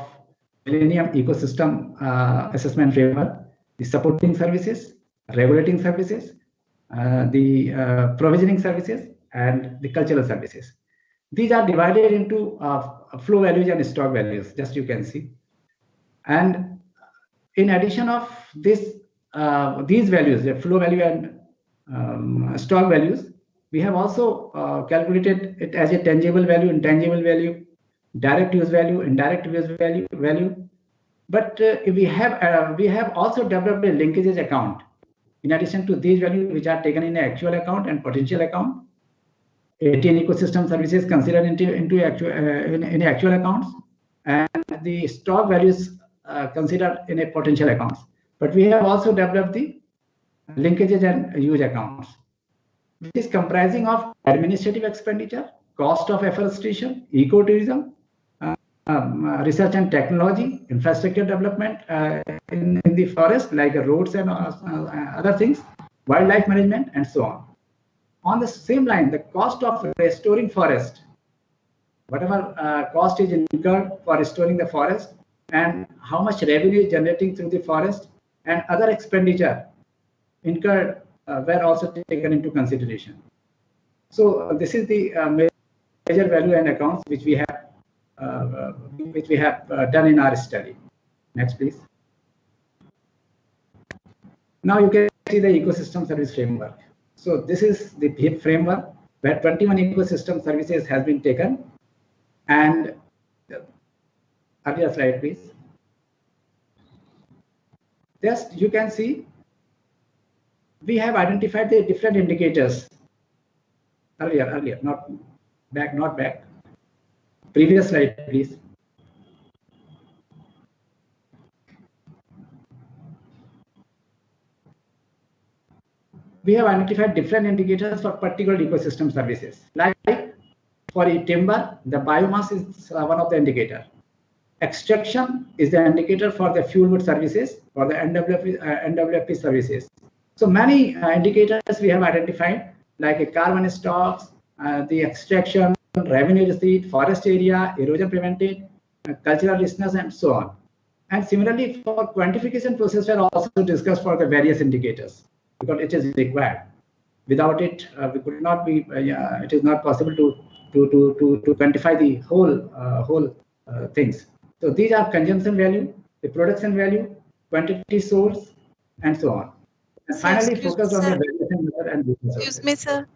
Millennium Ecosystem Assessment Framework: the supporting services, regulating services, the provisioning services, and the cultural services. These are divided into flow values and stock values, just you can see. And in addition of this, these values, the flow value and stock values, we have also calculated it as a tangible value, intangible value, direct use value, indirect use value. But we have also developed a linkages account in addition to these values, which are taken in an actual account and potential account. 18 ecosystem services considered into actual accounts, and the stock values considered in a potential accounts. But we have also developed the linkages and use accounts, which is comprising of administrative expenditure, cost of afforestation, ecotourism, research and technology, infrastructure development in the forest, like roads and other things, wildlife management, and so on. On the same line, the cost of restoring forest, whatever cost is incurred for restoring the forest, and how much revenue is generating through the forest, and other expenditure incurred were also taken into consideration. So this is the major value and accounts which we have done in our study. Next, please. Now you can see the ecosystem service framework. So this is the HIP framework where 21 ecosystem services has been taken. And earlier slide, please. Just you can see we have identified the different indicators. Earlier, not back. Previous slide, please. We have identified different indicators for particular ecosystem services. Like for a timber, the biomass is one of the indicator. Extraction is the indicator for the fuel wood services, for the NWFP services. So many indicators we have identified, like a carbon stocks, the extraction, revenue receipt, forest area, erosion prevented, cultural richness, and so on. And similarly, for quantification process, we are also discussed for the various indicators, because it is required. Without it, we could not be. It is not possible to quantify the whole things. So these are consumption value, the production value, quantity source, and so on. And finally, focus on the valuation method and business. Excuse me, sir.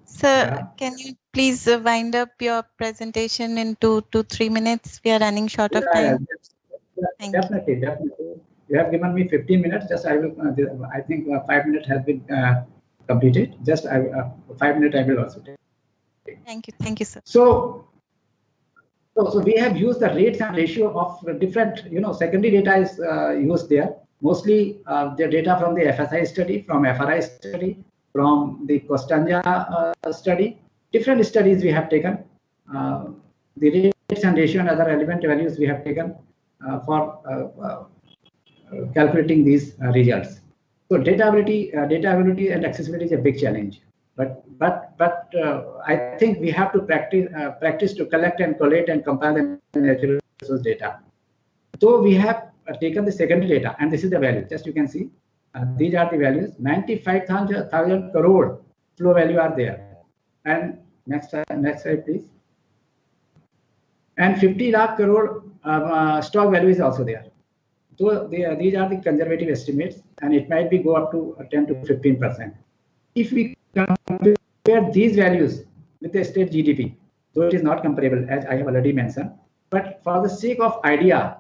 Sir, yeah. Can you please wind up your presentation in 2 to 3 minutes? We are running short of time. Definitely. You have given me 15 minutes. Just I will. I think 5 minutes has been completed. Just 5 minutes I will also take. Thank you, sir. So we have used the rates and ratio of different. Secondary data is used there. Mostly the data from the FSI study, from FRI study, from the Costanja study. Different studies we have taken. The rates and ratio and other relevant values we have taken for calculating these results. So data availability and accessibility is a big challenge. But I think we have to practice to collect and collate and compile the natural resource data. So we have taken the secondary data, and this is the value. Just you can see, these are the values. 95,000 crore flow value are there. And next slide, please. And 50 lakh crore stock value is also there. So these are the conservative estimates, and it might be go up to 10 to 15%. If we compare these values with the state GDP, though it is not comparable, as I have already mentioned, but for the sake of idea,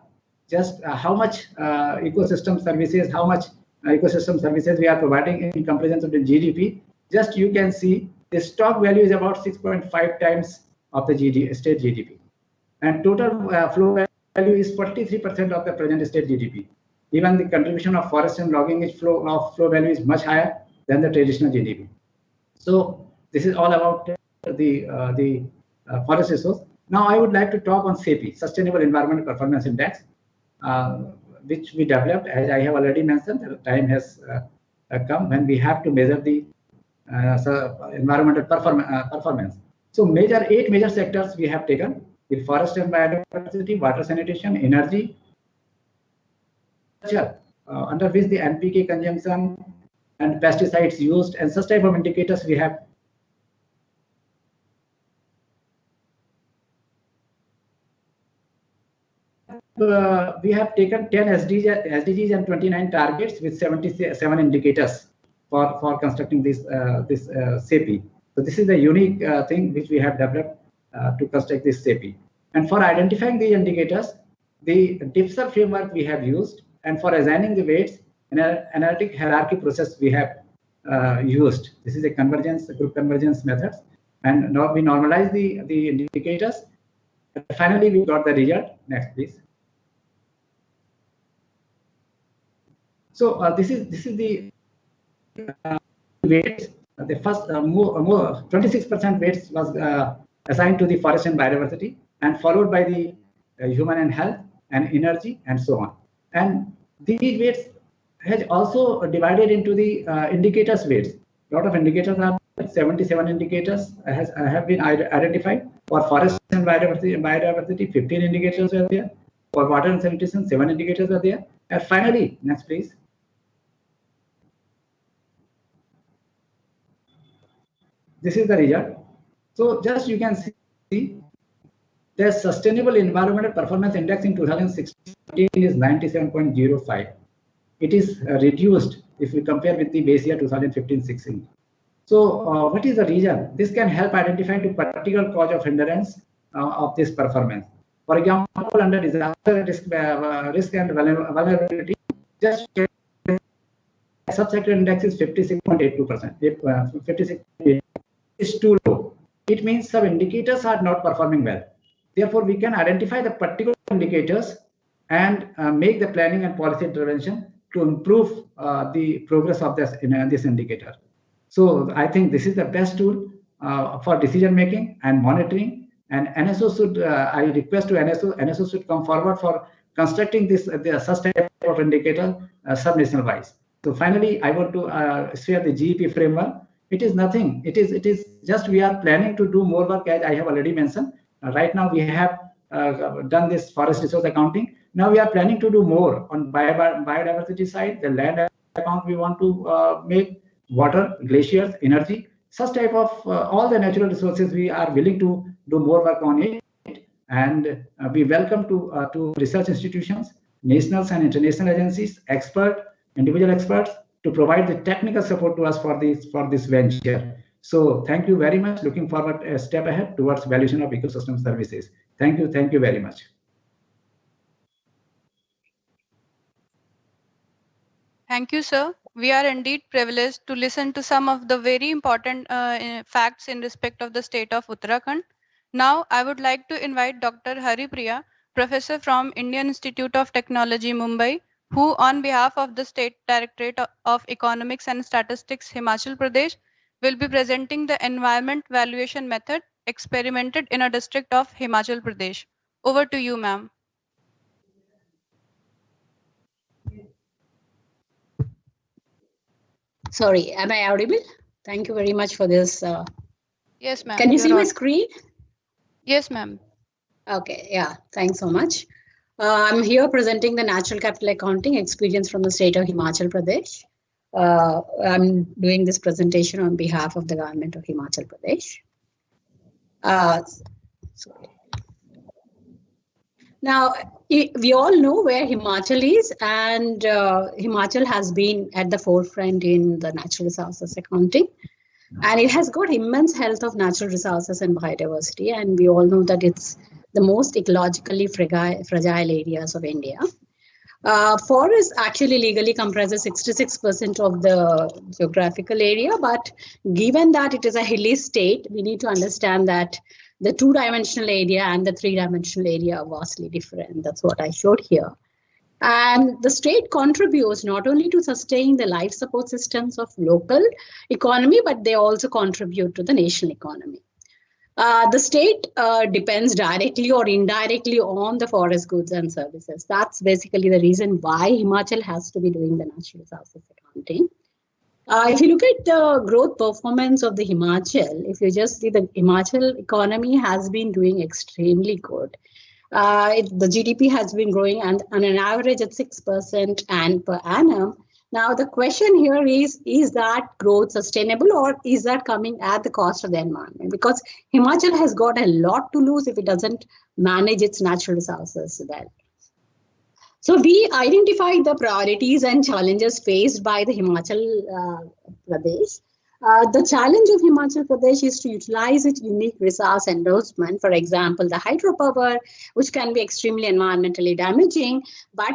just how much ecosystem services, how much ecosystem services we are providing in comparison to the GDP, just you can see the stock value is about 6.5 times of the state GDP. And total flow value is 43% of the present state GDP. Even the contribution of forest and logging flow value is much higher than the traditional GDP. So this is all about the forest resource. Now I would like to talk on SEPI, Sustainable Environmental Performance Index, which we developed. As I have already mentioned, the time has come when we have to measure the environmental performance. So 8 major sectors we have taken: the forest and biodiversity, water sanitation, energy, under which the NPK consumption and pesticides used, and such type of indicators we have. We have taken 10 SDGs and 29 targets with 77 indicators for constructing this SEPI. So this is the unique thing which we have developed to construct this SEPI. And for identifying the indicators, the DIPSR framework we have used, and for assigning the weights, an analytic hierarchy process we have used. This is a group convergence methods, and now we normalize the indicators. And finally, we got the result. Next, please. So this is the weights. The first 26% weights was assigned to the forest and biodiversity, and followed by the human and health and energy and so on. And these weights has also divided into the indicators weights. A lot of indicators are 77 indicators have been identified. For forest and biodiversity 15 indicators are there. For water and sanitation 7 indicators are there. And finally, next please. This is the result. So just you can see the Sustainable Environmental Performance Index in 2016 is 97.05. It is reduced if we compare with the base year 2015-16. So what is the reason? This can help identify the particular cause of hindrance of this performance. For example, under disaster risk and vulnerability, just subsector index is 56.82%. 56.8 is too low. It means some indicators are not performing well. Therefore, we can identify the particular indicators and make the planning and policy intervention to improve the progress of this indicator. So I think this is the best tool for decision making and monitoring. And NSO should, I request to NSO should come forward for constructing such type of indicator sub-national wise. So finally, I want to share the GEP framework. It is nothing. It is just we are planning to do more work, as I have already mentioned. Right now we have done this forest resource accounting. Now we are planning to do more on biodiversity side, the land account we want to make, water, glaciers, energy, such type of all the natural resources we are willing to do more work on it. And we welcome to research institutions, national and international agencies, individual experts to provide the technical support to us for this venture. So thank you very much. Looking forward a step ahead towards valuation of ecosystem services. Thank you very much. Thank you, sir. We are indeed privileged to listen to some of the very important facts in respect of the state of Uttarakhand. Now, I would like to invite Dr. Haripriya, professor from Indian Institute of Technology, Mumbai, who on behalf of the State Directorate of Economics and Statistics, Himachal Pradesh, will be presenting the environment valuation method experimented in a district of Himachal Pradesh. Over to you, ma'am. Sorry, am I audible? Thank you very much for this. Yes, ma'am. Can you see my screen? Yes, ma'am. Okay, yeah, thanks so much. I'm here presenting the natural capital accounting experience from the state of Himachal Pradesh. I'm doing this presentation on behalf of the government of Himachal Pradesh. Now, we all know where Himachal is, and Himachal has been at the forefront in the natural resources accounting. And it has got immense health of natural resources and biodiversity. And we all know that it's the most ecologically fragile areas of India. Forest actually legally comprises 66% of the geographical area, but given that it is a hilly state, we need to understand that the two-dimensional area and the three-dimensional area are vastly different. That's what I showed here. And the state contributes not only to sustain the life support systems of local economy, but they also contribute to the national economy. The state depends directly or indirectly on the forest goods and services. That's basically the reason why Himachal has to be doing the natural resources accounting. If you look at the growth performance of the Himachal, if you just see the Himachal economy has been doing extremely good. The GDP has been growing and on an average at 6% and per annum. Now, the question here is that growth sustainable or is that coming at the cost of the environment? Because Himachal has got a lot to lose if it doesn't manage its natural resources well. So we identified the priorities and challenges faced by the Himachal Pradesh. The challenge of Himachal Pradesh is to utilize its unique resource endorsement, for example, the hydropower, which can be extremely environmentally damaging, but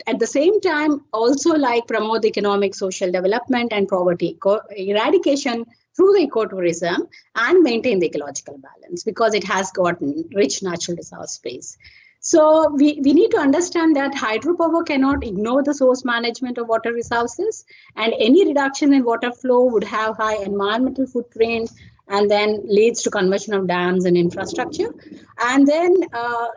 at the same time, also like promote economic, social development and poverty eradication through the ecotourism and maintain the ecological balance because it has got rich natural resource space. So we need to understand that hydropower cannot ignore the source management of water resources, and any reduction in water flow would have high environmental footprint and then leads to conversion of dams and infrastructure. And then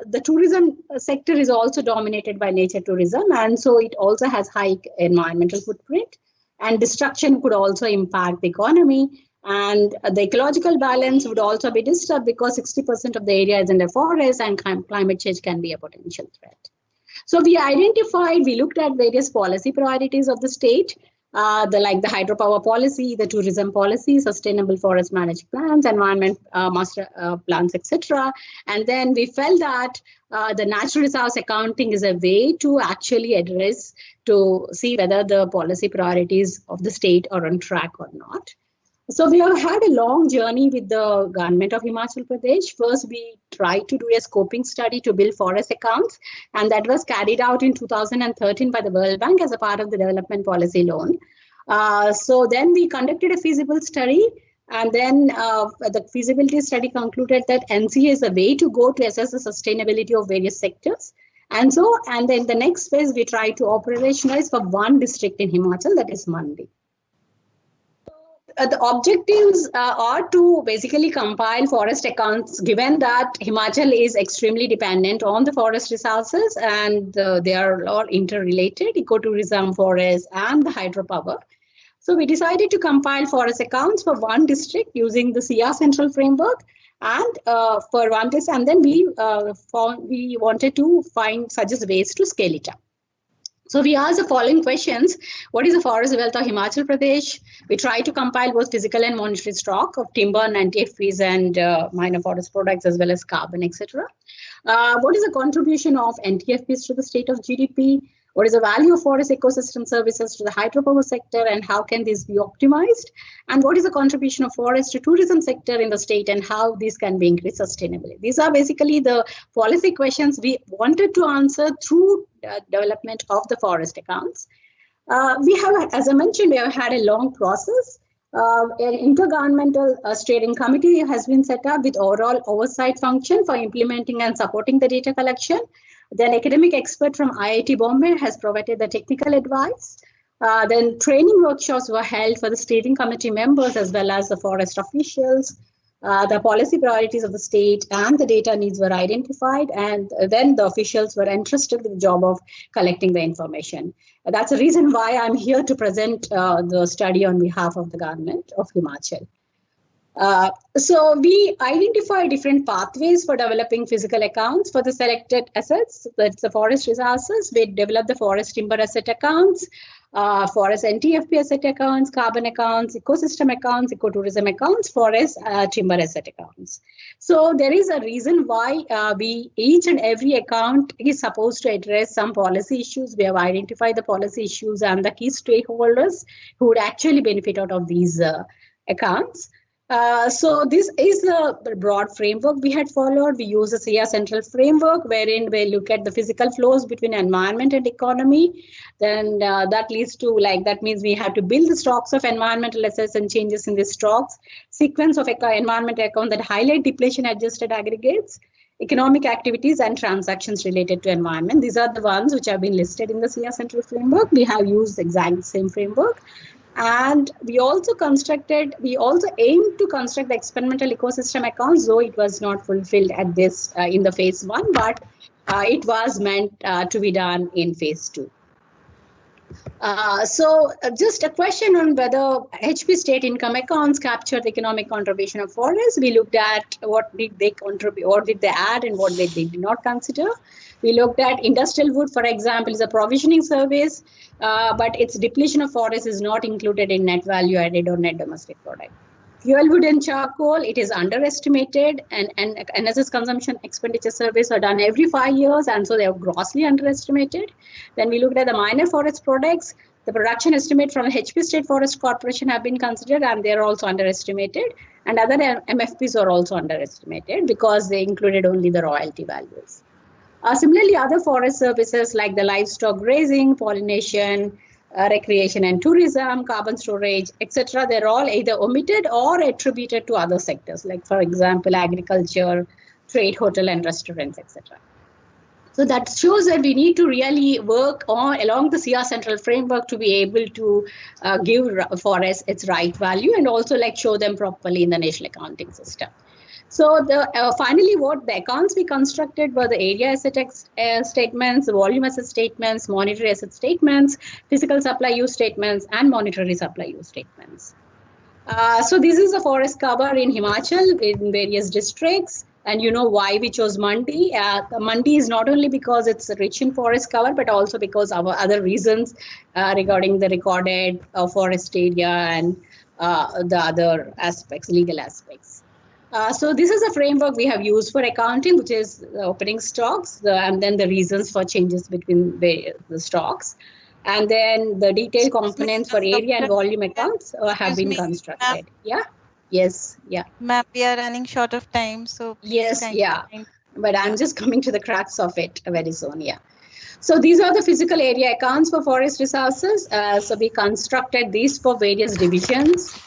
the tourism sector is also dominated by nature tourism, and so it also has high environmental footprint, and destruction could also impact the economy. And the ecological balance would also be disturbed because 60% of the area is in the forest and climate change can be a potential threat. So we looked at various policy priorities of the state, like the hydropower policy, the tourism policy, sustainable forest management plans, environment master plans, etc. And then we felt that the natural resource accounting is a way to actually address, to see whether the policy priorities of the state are on track or not. So we have had a long journey with the government of Himachal Pradesh. First, we tried to do a scoping study to build forest accounts, and that was carried out in 2013 by the World Bank as a part of the development policy loan. So then we conducted a feasible study, and then the feasibility study concluded that NCA is a way to go to assess the sustainability of various sectors. And then the next phase, we tried to operationalize for one district in Himachal, that is Mandi. The objectives are to basically compile forest accounts, given that Himachal is extremely dependent on the forest resources and they are all interrelated, ecotourism, forest, and the hydropower. So we decided to compile forest accounts for one district using the SIA central framework and for one district, and then we wanted to suggest ways to scale it up. So we asked the following questions. What is the forest wealth of Himachal Pradesh? We try to compile both physical and monetary stock of timber and NCAVES and minor forest products as well as carbon, etc. What is the contribution of NCAVES to the state of GDP? What is the value of forest ecosystem services to the hydropower sector and how can these be optimized? And what is the contribution of forest to tourism sector in the state and how these can be increased sustainably? These are basically the policy questions we wanted to answer through development of the forest accounts. We have, as I mentioned, we have had a long process. An intergovernmental steering committee has been set up with overall oversight function for implementing and supporting the data collection. Then academic expert from IIT Bombay has provided the technical advice. Then training workshops were held for the steering committee members as well as the forest officials. The policy priorities of the state and the data needs were identified, and then the officials were entrusted with the job of collecting the information. That's the reason why I'm here to present the study on behalf of the government of Himachal. So we identify different pathways for developing physical accounts for the selected assets. That's the forest resources. We develop the forest timber asset accounts, forest NTFP asset accounts, carbon accounts, ecosystem accounts, ecotourism accounts, forest timber asset accounts. So there is a reason why each and every account is supposed to address some policy issues. We have identified the policy issues and the key stakeholders who would actually benefit out of these accounts. So this is the broad framework we had followed. We use the SIA Central framework, wherein we look at the physical flows between environment and economy. Then that leads to, like, that means we have to build the stocks of environmental assets and changes in the stocks, sequence of environmental account that highlight depletion adjusted aggregates, economic activities and transactions related to environment. These are the ones which have been listed in the SIA Central framework. We have used the exact same framework. And we also aimed to construct the experimental ecosystem accounts, though it was not fulfilled at this in the phase 1, but it was meant to be done in phase 2. So just a question on whether HP state income accounts capture the economic contribution of forests. We looked at what did they contribute, what did they add, and what they did not consider. We looked at industrial wood, for example, is a provisioning service, but its depletion of forests is not included in net value added or net domestic product. Fuel wood and charcoal, it is underestimated, and NSS consumption expenditure surveys are done every 5 years, and so they are grossly underestimated. Then we looked at the minor forest products. The production estimate from the HP State Forest Corporation have been considered, and they are also underestimated. And other MFPs are also underestimated because they included only the royalty values. Similarly, other forest services like the livestock grazing, pollination, recreation and tourism, carbon storage, etc., they're all either omitted or attributed to other sectors, like, for example, agriculture, trade, hotel and restaurants, etc. So that shows that we need to really work on along the SIA Central framework to be able to give forests its right value and also show them properly in the national accounting system. So finally, what the accounts we constructed were the area asset statements, the volume asset statements, monetary asset statements, physical supply use statements, and monetary supply use statements. So this is a forest cover in Himachal in various districts. And you know why we chose Mandi. Mandi is not only because it's rich in forest cover, but also because of other reasons regarding the recorded forest area and the other aspects, legal aspects. So this is a framework we have used for accounting, which is the opening stocks, and then the reasons for changes between the stocks. And then the detailed components for area and volume accounts have been constructed. Yeah. Yes. Yeah. Ma'am, we are running short of time. So yes. Yeah. But I'm just coming to the crux of it very soon. Yeah. So these are the physical area accounts for forest resources. So we constructed these for various divisions.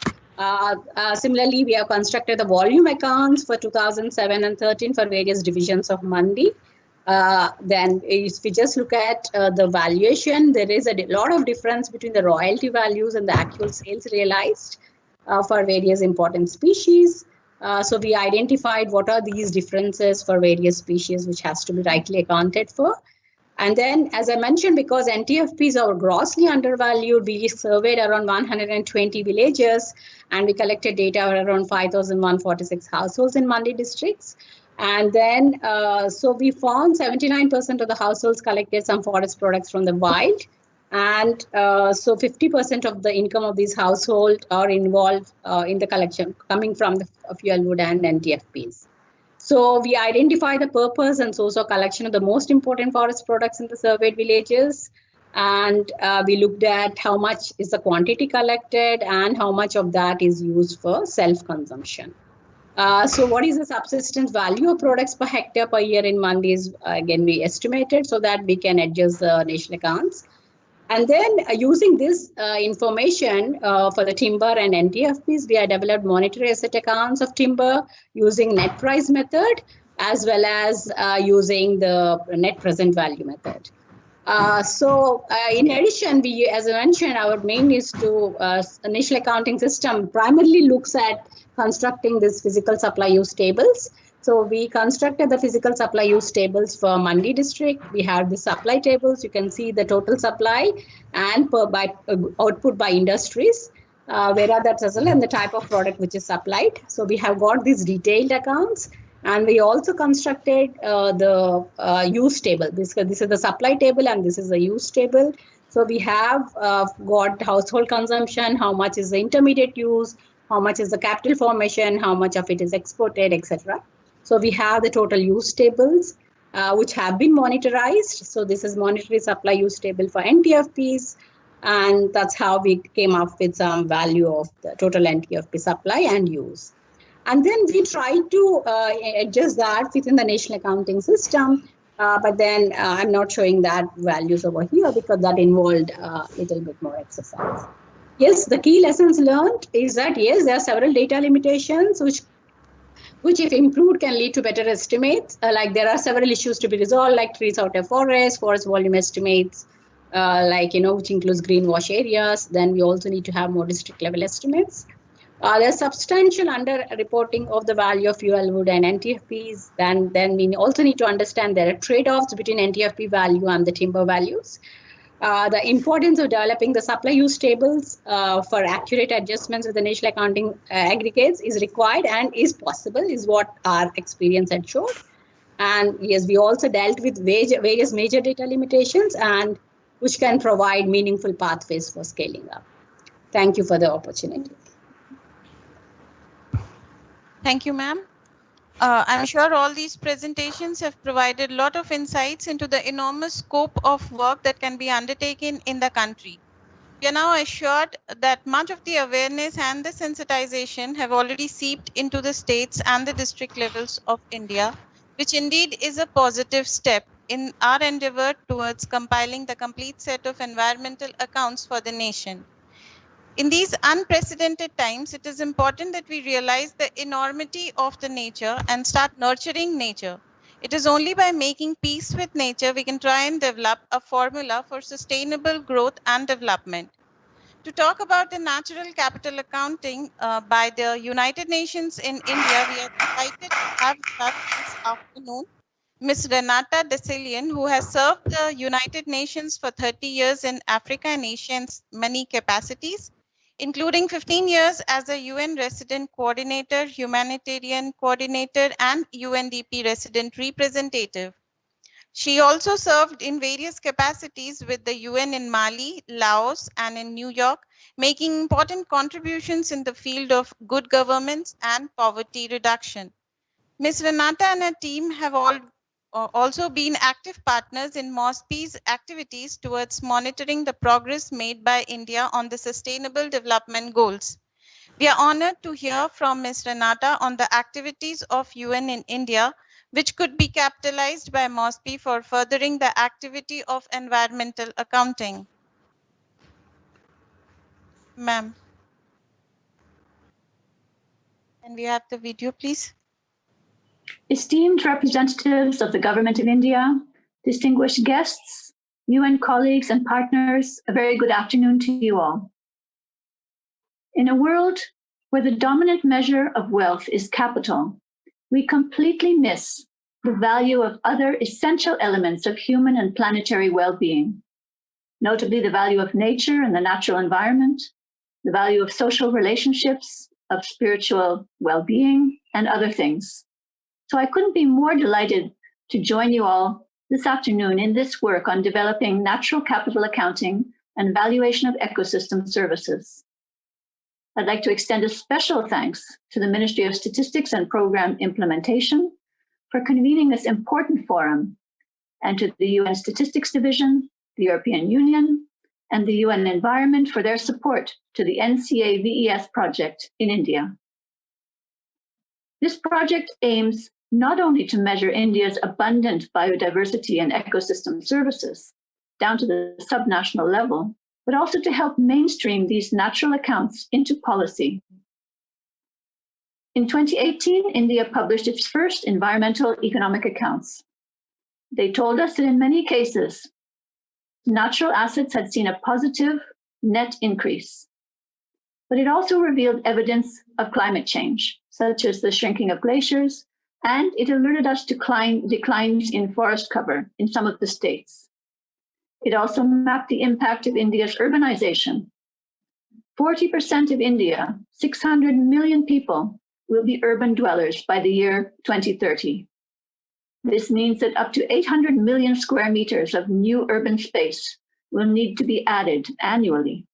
Similarly, we have constructed the volume accounts for 2007 and 13 for various divisions of Mandi. Then if we just look at the valuation, there is a lot of difference between the royalty values and the actual sales realized for various important species. So we identified what are these differences for various species, which has to be rightly accounted for. And then, as I mentioned, because NTFPs are grossly undervalued, we surveyed around 120 villages and we collected data around 5,146 households in Mandi districts. And then, so we found 79% of the households collected some forest products from the wild. And so 50% of the income of these households are involved in the collection coming from the fuel wood and NTFPs. So we identify the purpose and source of collection of the most important forest products in the surveyed villages. And we looked at how much is the quantity collected and how much of that is used for self-consumption. So what is the subsistence value of products per hectare per year in Mandi is, again, we estimated so that we can adjust the national accounts. And then using this information for the timber and NTFPs, we have developed monetary asset accounts of timber using net price method, as well as using the net present value method. So in addition, we, as I mentioned, our main is to initial accounting system primarily looks at constructing this physical supply use tables. So we constructed the physical supply use tables for Mandi district. We have the supply tables. You can see the total supply and output by industries, where are that's and the type of product which is supplied. So we have got these detailed accounts. And we also constructed the use table. This is the supply table and this is the use table. So we have got household consumption, how much is the intermediate use, how much is the capital formation, how much of it is exported, etc. So we have the total use tables, which have been monetarized. So this is monetary supply use table for NTFPs. And that's how we came up with some value of the total NTFP supply and use. And then we tried to adjust that within the national accounting system. But then I'm not showing that values over here because that involved a little bit more exercise. Yes, the key lessons learned is that, yes, there are several data limitations which if improved can lead to better estimates. Like there are several issues to be resolved, like trees out of forest volume estimates, which includes greenwash areas. Then we also need to have more district level estimates. There's substantial under-reporting of the value of fuel wood and NTFPs. Then we also need to understand there are trade-offs between NTFP value and the timber values. The importance of developing the supply use tables for accurate adjustments with the national accounting aggregates is required and is possible, is what our experience had showed. And yes, we also dealt with various major data limitations and which can provide meaningful pathways for scaling up. Thank you for the opportunity. Thank you, ma'am. I'm sure all these presentations have provided a lot of insights into the enormous scope of work that can be undertaken in the country. We are now assured that much of the awareness and the sensitization have already seeped into the states and the district levels of India, which indeed is a positive step in our endeavor towards compiling the complete set of environmental accounts for the nation. In these unprecedented times, it is important that we realize the enormity of the nature and start nurturing nature. It is only by making peace with nature we can try and develop a formula for sustainable growth and development. To talk about the natural capital accounting by the United Nations in India, we are excited to have with us this afternoon Ms. Renata Desillian, who has served the United Nations for 30 years in Africa and Asia in many capacities, including 15 years as a UN resident coordinator, humanitarian coordinator, and UNDP resident representative. She also served in various capacities with the UN in Mali, Laos, and in New York, making important contributions in the field of good governance and poverty reduction. Ms. Renata and her team have also been active partners in MOSPE's activities towards monitoring the progress made by India on the Sustainable Development Goals. We are honored to hear from Ms. Renata on the activities of UN in India, which could be capitalized by MOSPE for furthering the activity of environmental accounting. Ma'am. Can we have the video, please? Esteemed representatives of the Government of India, distinguished guests, UN colleagues and partners, a very good afternoon to you all. In a world where the dominant measure of wealth is capital, we completely miss the value of other essential elements of human and planetary well-being, notably the value of nature and the natural environment, the value of social relationships, of spiritual well-being, and other things. So I couldn't be more delighted to join you all this afternoon in this work on developing natural capital accounting and valuation of ecosystem services. I'd like to extend a special thanks to the Ministry of Statistics and Program Implementation for convening this important forum, and to the UN Statistics Division, the European Union, and the UN Environment for their support to the NCAVES project in India. This project aims not only to measure India's abundant biodiversity and ecosystem services down to the subnational level, but also to help mainstream these natural accounts into policy. In 2018, India published its first environmental economic accounts. They told us that in many cases, natural assets had seen a positive net increase. But it also revealed evidence of climate change, such as the shrinking of glaciers, and it alerted us to declines in forest cover in some of the states. It also mapped the impact of India's urbanization. 40% of India, 600 million people, will be urban dwellers by the year 2030. This means that up to 800 million square meters of new urban space will need to be added annually.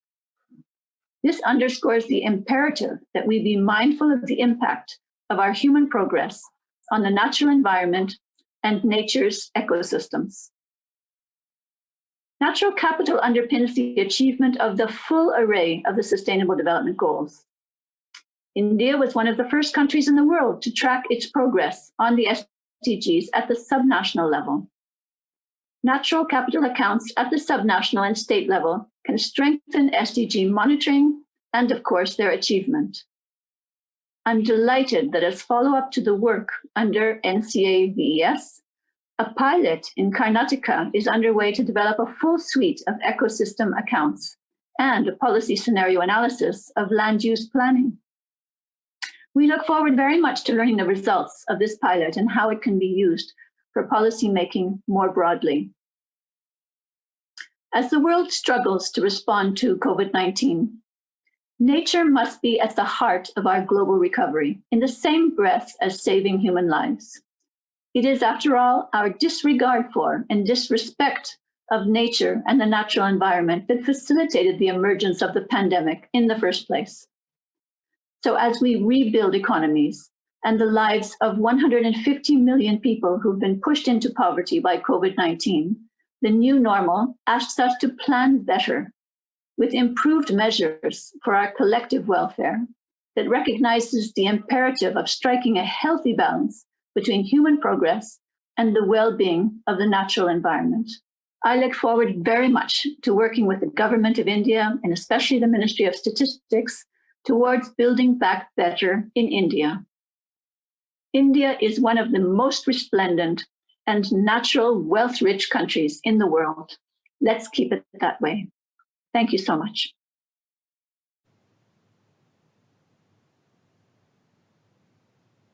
This underscores the imperative that we be mindful of the impact of our human progress on the natural environment and nature's ecosystems. Natural capital underpins the achievement of the full array of the Sustainable Development Goals. India was one of the first countries in the world to track its progress on the SDGs at the subnational level. Natural capital accounts at the subnational and state level can strengthen SDG monitoring and, of course, their achievement. I'm delighted that as follow-up to the work under NCAVES, a pilot in Karnataka is underway to develop a full suite of ecosystem accounts and a policy scenario analysis of land use planning. We look forward very much to learning the results of this pilot and how it can be used for policymaking more broadly. As the world struggles to respond to COVID-19, nature must be at the heart of our global recovery, in the same breath as saving human lives. It is, after all, our disregard for and disrespect of nature and the natural environment that facilitated the emergence of the pandemic in the first place. So as we rebuild economies and the lives of 150 million people who've been pushed into poverty by COVID-19, the new normal asks us to plan better with improved measures for our collective welfare that recognizes the imperative of striking a healthy balance between human progress and the well-being of the natural environment. I look forward very much to working with the Government of India and especially the Ministry of Statistics towards building back better in India. India is one of the most resplendent and natural wealth-rich countries in the world. Let's keep it that way. Thank you so much.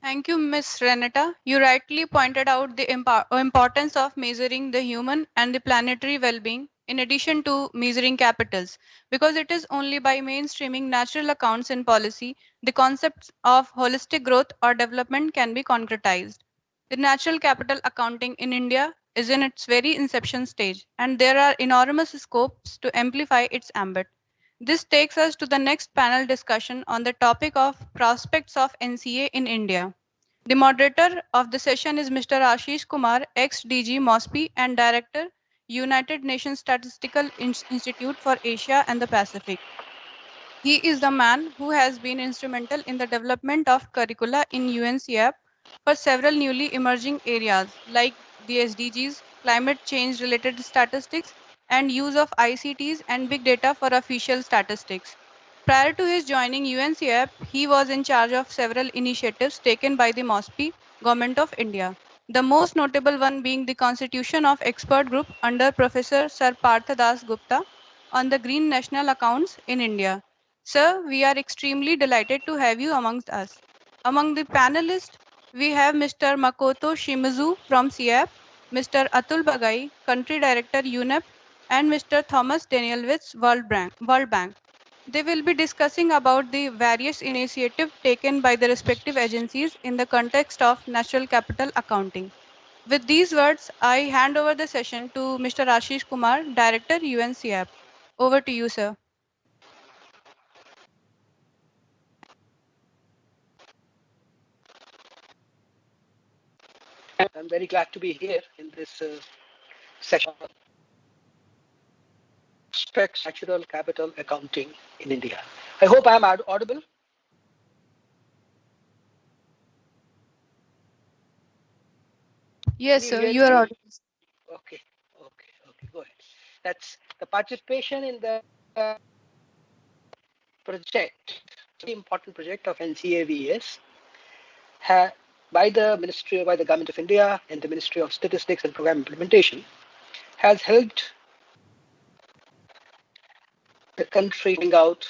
Thank you, Ms. Renata. You rightly pointed out the importance of measuring the human and the planetary well-being in addition to measuring capitals, because it is only by mainstreaming natural accounts in policy the concepts of holistic growth or development can be concretized. The natural capital accounting in India is in its very inception stage, and there are enormous scopes to amplify its ambit. This takes us to the next panel discussion on the topic of prospects of NCA in India. The moderator of the session is Mr. Ashish Kumar, ex-DG MOSPI and Director, United Nations Statistical Institute for Asia and the Pacific. He is the man who has been instrumental in the development of curricula in UNCAP for several newly emerging areas like the SDGs, climate change related statistics, and use of ICTs and big data for official statistics. Prior to his joining UNCAP, he was in charge of several initiatives taken by the MOSPI, Government of India. The most notable one being the constitution of expert group under Professor Sir Partha Das Gupta on the green national accounts in India. Sir, we are extremely delighted to have you amongst us. Among the panelists, we have Mr. Makoto Shimizu from CIAP, Mr. Atul Bagai, Country Director UNEP, and Mr. Thomas Danielewicz, World Bank. They will be discussing about the various initiatives taken by the respective agencies in the context of natural capital accounting. With these words, I hand over the session to Mr. Ashish Kumar, Director UNCAP. Over to you, sir. I'm very glad to be here in this session on prospects natural capital accounting in India. I hope I am audible. Yes, sir, you are audible. Okay, go ahead. That's the participation in the project, very important project of NCAVES, by the Government of India and the Ministry of Statistics and Program Implementation, has helped the country bring out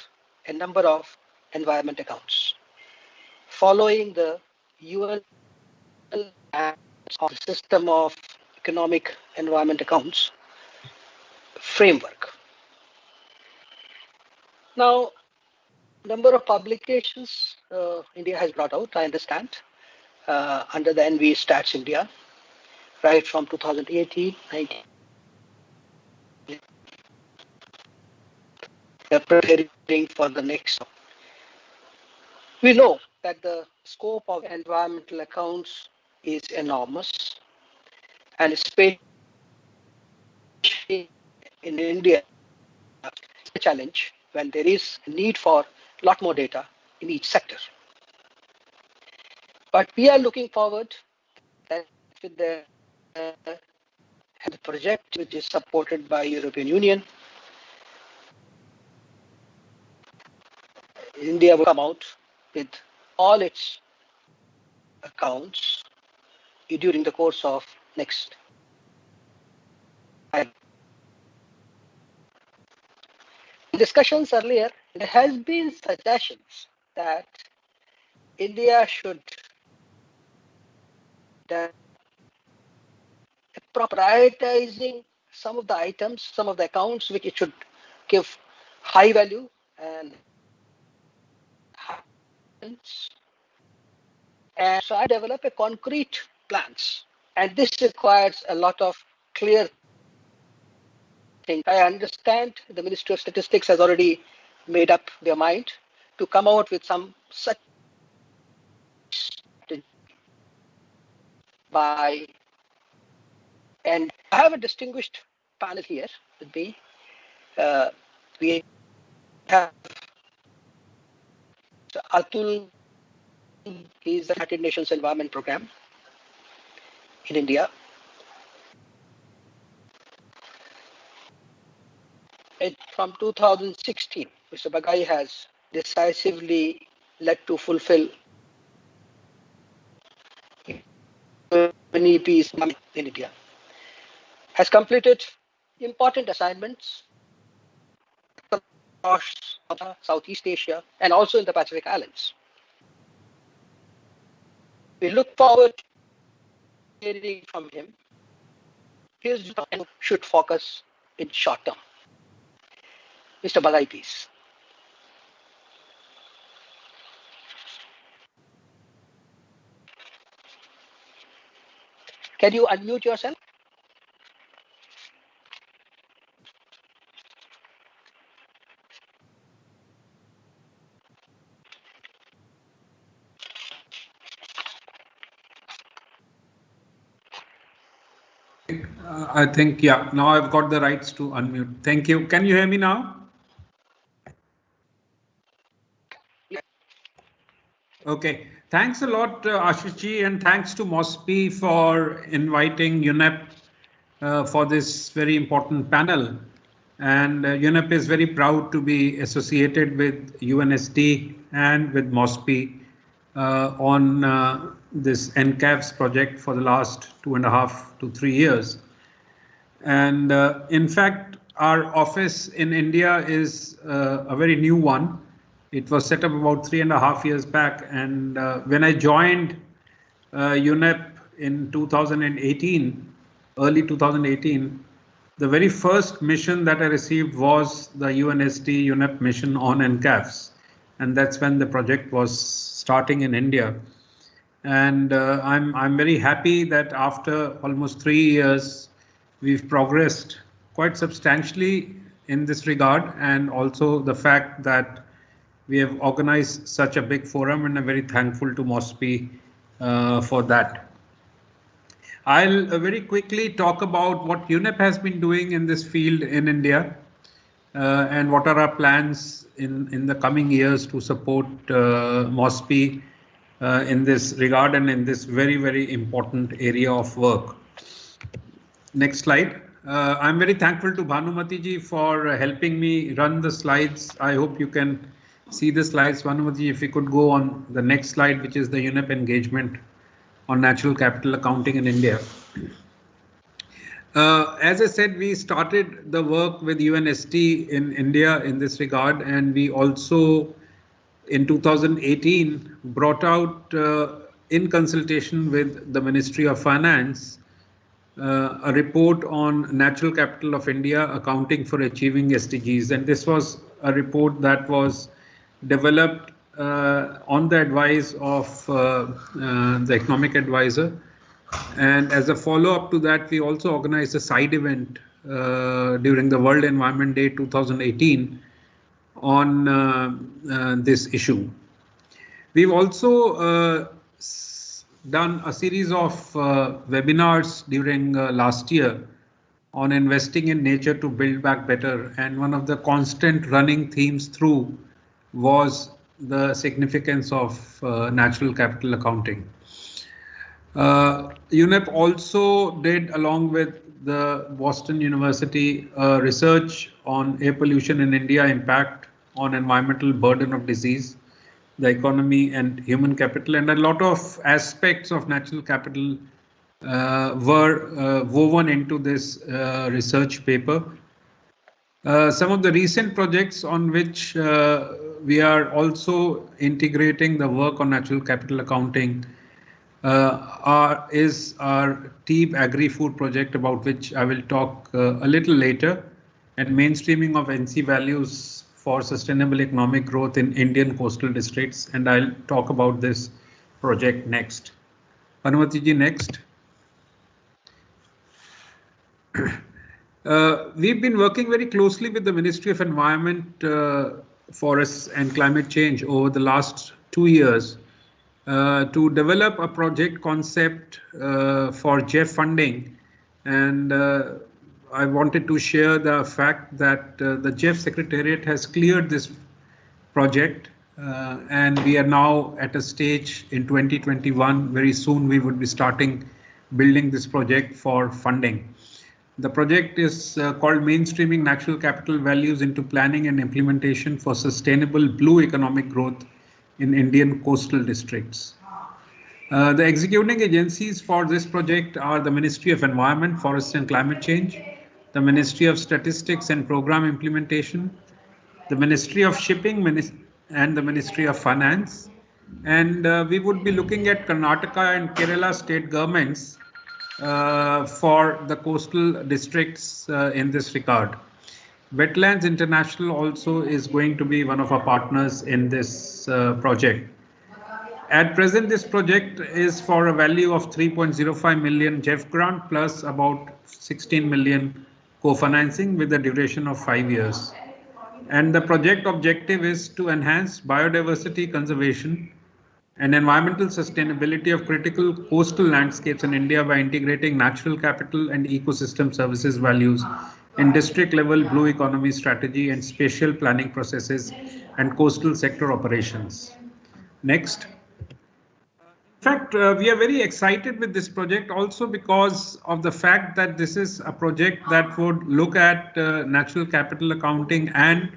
a number of environment accounts. Following the UN of the system of economic environment accounts framework. Now, number of publications India has brought out, I understand, under the NV Stats India, right from 2018, 19. They're preparing for the next. We know that the scope of environmental accounts is enormous, and especially in India a challenge when there is a need for a lot more data in each sector. But we are looking forward that with the project which is supported by European Union, India will come out with all its accounts during the course of next 5 discussions earlier. There has been suggestions that India should prioritizing some of the items, some of the accounts which it should give high value and so I develop a concrete plans, and this requires a lot of clear things. I understand the Ministry of Statistics has already made up their mind to come out with some such by, and I have a distinguished panel here with me. We have Atul. He is the United Nations Environment Program in India. From 2016, Mr. Bagai has decisively led to fulfill many peace in India. Has completed important assignments across Southeast Asia and also in the Pacific Islands. We look forward to hearing from him. His should focus in short term. Mr. Bagai, please. Can you unmute yourself? I think, yeah, now I've got the rights to unmute. Thank you. Can you hear me now? Okay. Thanks a lot, Ashishji, and thanks to MOSPI for inviting UNEP for this very important panel. And UNEP is very proud to be associated with UNST and with MOSPI on this NCAVES project for the last 2.5 to 3 years. And in fact, our office in India is a very new one. It was set up about 3.5 years back. And when I joined UNEP in 2018, early 2018, the very first mission that I received was the UNST UNEP mission on NCAVES. And that's when the project was starting in India. And I'm very happy that after almost 3 years, we've progressed quite substantially in this regard, and also the fact that we have organized such a big forum, and I'm very thankful to MOSPI for that. I'll very quickly talk about what UNEP has been doing in this field in India and what are our plans in the coming years to support MOSPI in this regard and in this very, very important area of work. Next slide. I'm very thankful to Bhanumati ji for helping me run the slides. I hope you can see the slides. Bhanumati ji, if you could go on the next slide, which is the UNEP engagement on natural capital accounting in India. As I said, we started the work with UNST in India in this regard, and we also in 2018 brought out in consultation with the Ministry of Finance a report on natural capital of India accounting for achieving SDGs, and this was a report that was developed on the advice of the economic advisor. And as a follow-up to that, we also organized a side event during the World Environment Day 2018 on this issue. We've also done a series of webinars during last year on investing in nature to build back better. And one of the constant running themes through was the significance of natural capital accounting. UNEP also did, along with the Boston University, research on air pollution in India, impact on environmental burden of disease, the economy and human capital, and a lot of aspects of natural capital were woven into this research paper. Some of the recent projects on which we are also integrating the work on natural capital accounting is our TEEB Agri-Food project, about which I will talk a little later, and mainstreaming of NC values for sustainable economic growth in Indian coastal districts, and I'll talk about this project next. Anumati ji, next. We've been working very closely with the Ministry of Environment, Forests and Climate Change over the last 2 years to develop a project concept for JEF funding. And I wanted to share the fact that the JEF Secretariat has cleared this project and we are now at a stage in 2021. Very soon we would be starting building this project for funding. The project is called Mainstreaming Natural Capital Values into Planning and Implementation for Sustainable Blue Economic Growth in Indian Coastal Districts. The executing agencies for this project are the Ministry of Environment, Forest and Climate Change, the Ministry of Statistics and Program Implementation, the Ministry of Shipping and the Ministry of Finance. And we would be looking at Karnataka and Kerala state governments for the coastal districts in this regard. Wetlands International also is going to be one of our partners in this project. At present, this project is for a value of 3.05 million JEF grant plus about 16 million co-financing with a duration of 5 years. And the project objective is to enhance biodiversity conservation and environmental sustainability of critical coastal landscapes in India by integrating natural capital and ecosystem services values in district level blue economy strategy and spatial planning processes and coastal sector operations. Next. In fact, we are very excited with this project also because of the fact that this is a project that would look at natural capital accounting and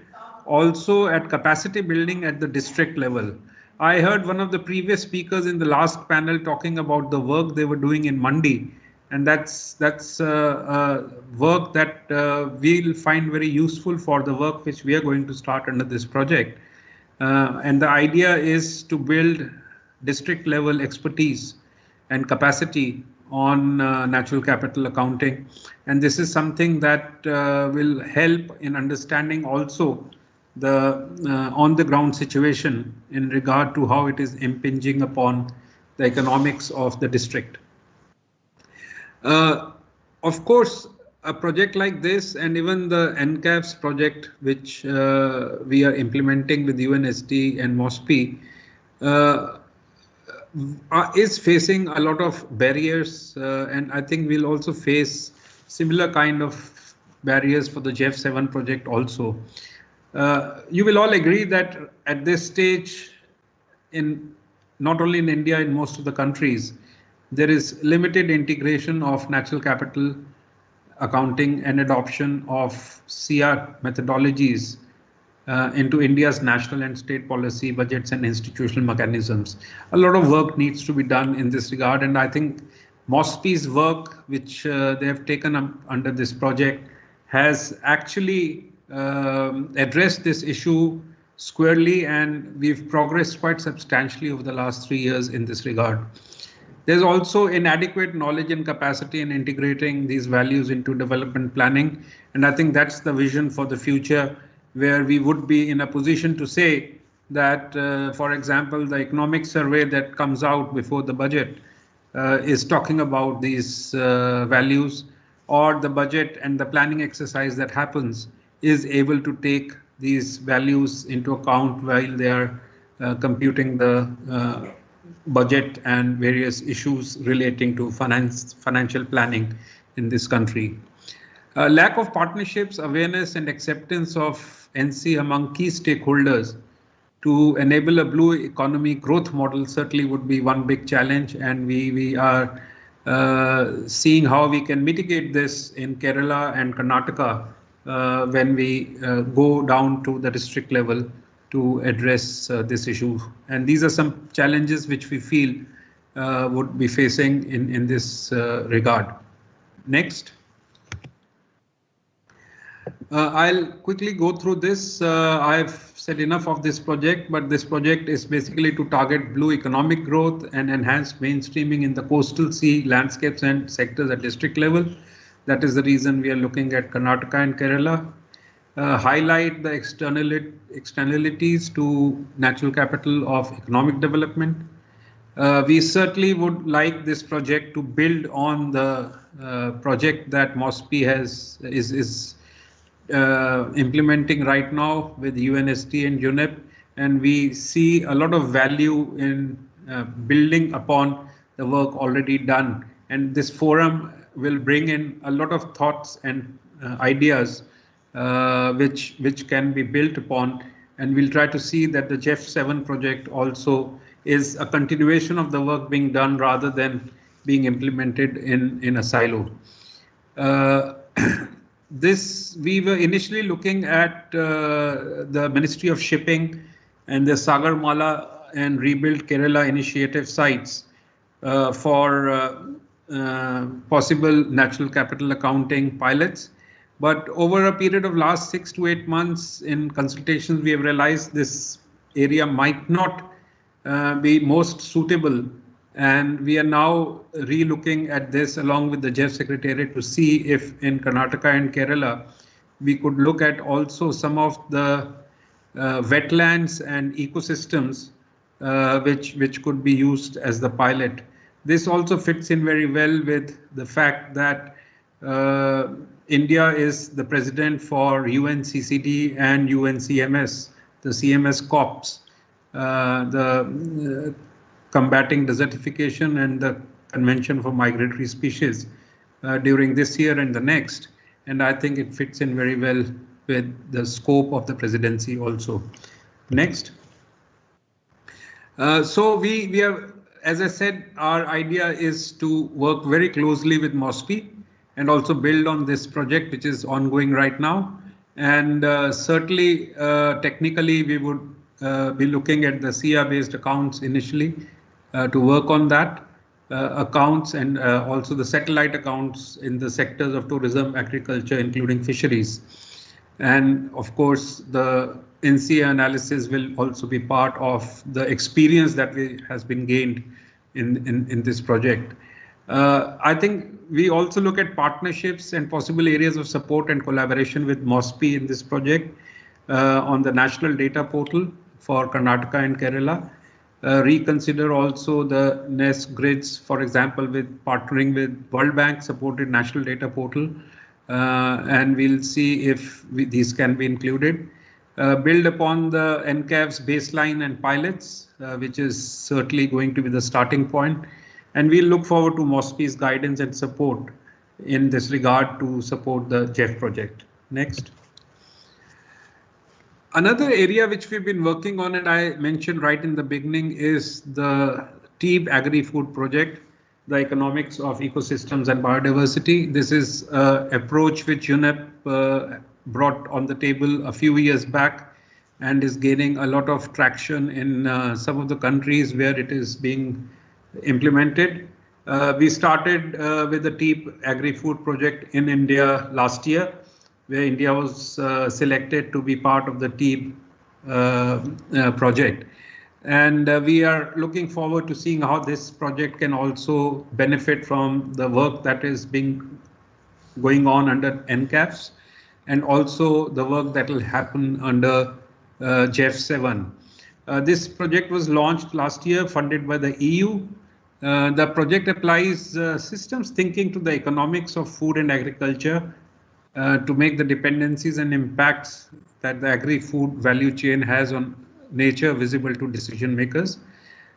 also at capacity building at the district level. I heard one of the previous speakers in the last panel talking about the work they were doing in Mandi, and that's work that we'll find very useful for the work which we are going to start under this project. And the idea is to build district level expertise and capacity on natural capital accounting. And this is something that will help in understanding also the on the ground situation in regard to how it is impinging upon the economics of the district. Of course, a project like this and even the NCAVES project, which we are implementing with UNSD and MOSPI, is facing a lot of barriers, and I think we'll also face similar kind of barriers for the JEF 7 project also. You will all agree that at this stage, in not only in India, in most of the countries, there is limited integration of natural capital accounting and adoption of CR methodologies into India's national and state policy, budgets and institutional mechanisms. A lot of work needs to be done in this regard, and I think MOSPI's work, which they have taken up under this project, has actually addressed this issue squarely, and we've progressed quite substantially over the last 3 years in this regard. There's also inadequate knowledge and capacity in integrating these values into development planning, and I think that's the vision for the future, where we would be in a position to say that, for example, the economic survey that comes out before the budget is talking about these values, or the budget and the planning exercise that happens is able to take these values into account while they are computing the budget and various issues relating to financial planning in this country. Lack of partnerships, awareness and acceptance of NC among key stakeholders to enable a blue economy growth model certainly would be one big challenge, and we are seeing how we can mitigate this in Kerala and Karnataka when we go down to the district level to address this issue. And these are some challenges which we feel would be facing in this regard. Next. I'll quickly go through this. I've said enough of this project, but this project is basically to target blue economic growth and enhance mainstreaming in the coastal sea landscapes and sectors at district level. That is the reason we are looking at Karnataka and Kerala. Highlight the externalities to natural capital of economic development. We certainly would like this project to build on the project that MOSPI is implementing right now with UNST and UNEP, and we see a lot of value in building upon the work already done. And this forum will bring in a lot of thoughts and ideas which can be built upon, and we'll try to see that the GEF 7 project also is a continuation of the work being done rather than being implemented in a silo. This we were initially looking at the Ministry of Shipping and the Sagarmala and Rebuild Kerala initiative sites for possible natural capital accounting pilots. But over a period of last 6 to 8 months in consultations, we have realized this area might not be most suitable. And we are now re-looking at this along with the GEF Secretariat to see if in Karnataka and Kerala, we could look at also some of the wetlands and ecosystems which could be used as the pilot. This also fits in very well with the fact that India is the president for UNCCD and UNCMS, the CMS COPs, the Combating Desertification and the Convention for Migratory Species during this year and the next. And I think it fits in very well with the scope of the presidency also. Next. So we are, as I said, our idea is to work very closely with MOSPI and also build on this project which is ongoing right now. And certainly technically we would be looking at the CR-based accounts initially to work on that accounts and also the satellite accounts in the sectors of tourism, agriculture, including fisheries. And of course, the NCA analysis will also be part of the experience that has been gained in this project. I think we also look at partnerships and possible areas of support and collaboration with MOSPI in this project on the national data portal for Karnataka and Kerala. Reconsider also the NES grids, for example, with partnering with World Bank supported national data portal, and we'll see if these can be included. Build upon the NCAVES baseline and pilots, which is certainly going to be the starting point. And we'll look forward to MOSPI's guidance and support in this regard to support the GEF project. Next. Another area which we've been working on, and I mentioned right in the beginning, is the TEEB Agri-Food project, the economics of ecosystems and biodiversity. This is an approach which UNEP brought on the table a few years back and is gaining a lot of traction in some of the countries where it is being implemented. We started with the TEEB Agri-Food project in India last year, where India was selected to be part of the TEEB project. And we are looking forward to seeing how this project can also benefit from the work that is going on under NCAVES and also the work that will happen under GEF 7. This project was launched last year, funded by the EU. The project applies systems thinking to the economics of food and agriculture to make the dependencies and impacts that the agri-food value chain has on nature visible to decision makers.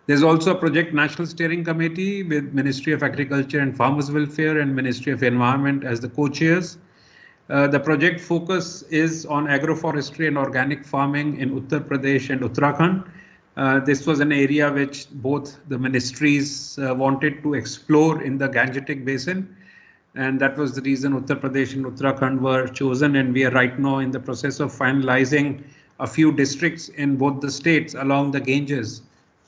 There's also a project national steering committee with Ministry of Agriculture and Farmers Welfare and Ministry of Environment as the co-chairs. The project focus is on agroforestry and organic farming in Uttar Pradesh and Uttarakhand. This was an area which both the ministries wanted to explore in the Gangetic Basin, and that was the reason Uttar Pradesh and Uttarakhand were chosen, and we are right now in the process of finalizing a few districts in both the states along the Ganges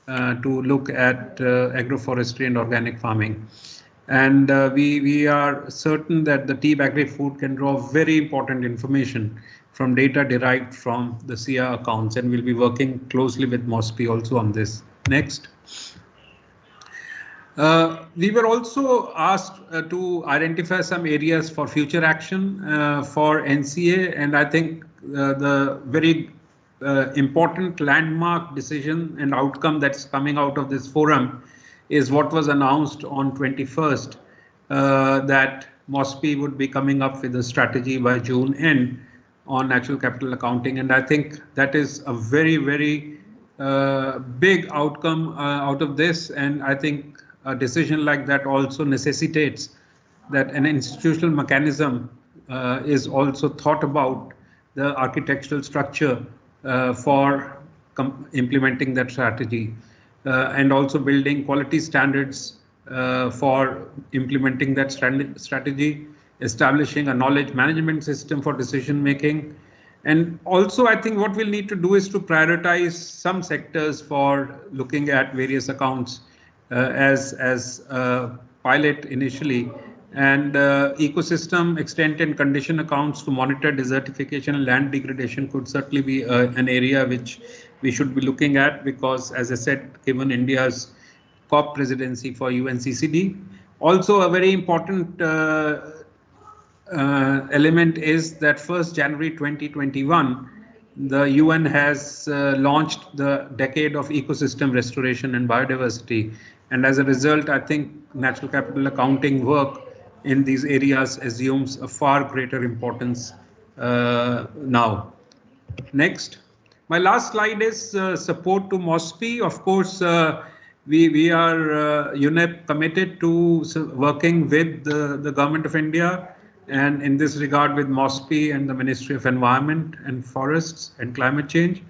to look at agroforestry and organic farming. And we are certain that the Team Agri-Food can draw very important information from data derived from the SIA accounts, and we'll be working closely with MOSPI also on this. Next. We were also asked to identify some areas for future action for NCA, and I think the very important landmark decision and outcome that's coming out of this forum is what was announced on 21st, that MOSPI would be coming up with a strategy by June end on natural capital accounting, and I think that is a very, very big outcome out of this, and I think a decision like that also necessitates that an institutional mechanism is also thought about, the architectural structure for implementing that strategy, and also building quality standards for implementing that strategy, establishing a knowledge management system for decision making. And also, I think what we'll need to do is to prioritize some sectors for looking at various accounts as a pilot initially, and ecosystem extent and condition accounts to monitor desertification and land degradation could certainly be an area which we should be looking at, because as I said, given India's COP presidency for UNCCD, also a very important element is that 1st January 2021, the UN has launched the Decade of Ecosystem Restoration and Biodiversity. And as a result, I think natural capital accounting work in these areas assumes a far greater importance now. Next. My last slide is support to MOSPI. Of course, we are UNEP committed to working with the Government of India, and in this regard with MOSPI and the Ministry of Environment and Forests and Climate Change.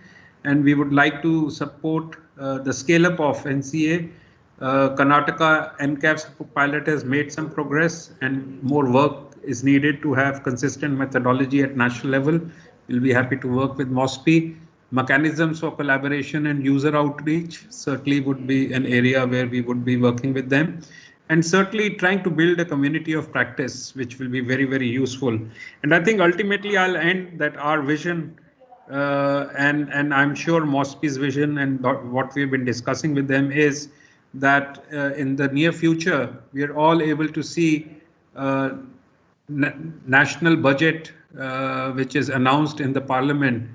And we would like to support the scale up of NCA. Karnataka NCAVES pilot has made some progress, and more work is needed to have consistent methodology at national level. We'll be happy to work with MOSPI. Mechanisms for collaboration and user outreach certainly would be an area where we would be working with them. And certainly trying to build a community of practice, which will be very, very useful. And I think ultimately I'll end that our vision, and I'm sure MOSPI's vision and what we've been discussing with them is that in the near future, we are all able to see national budget, which is announced in the parliament,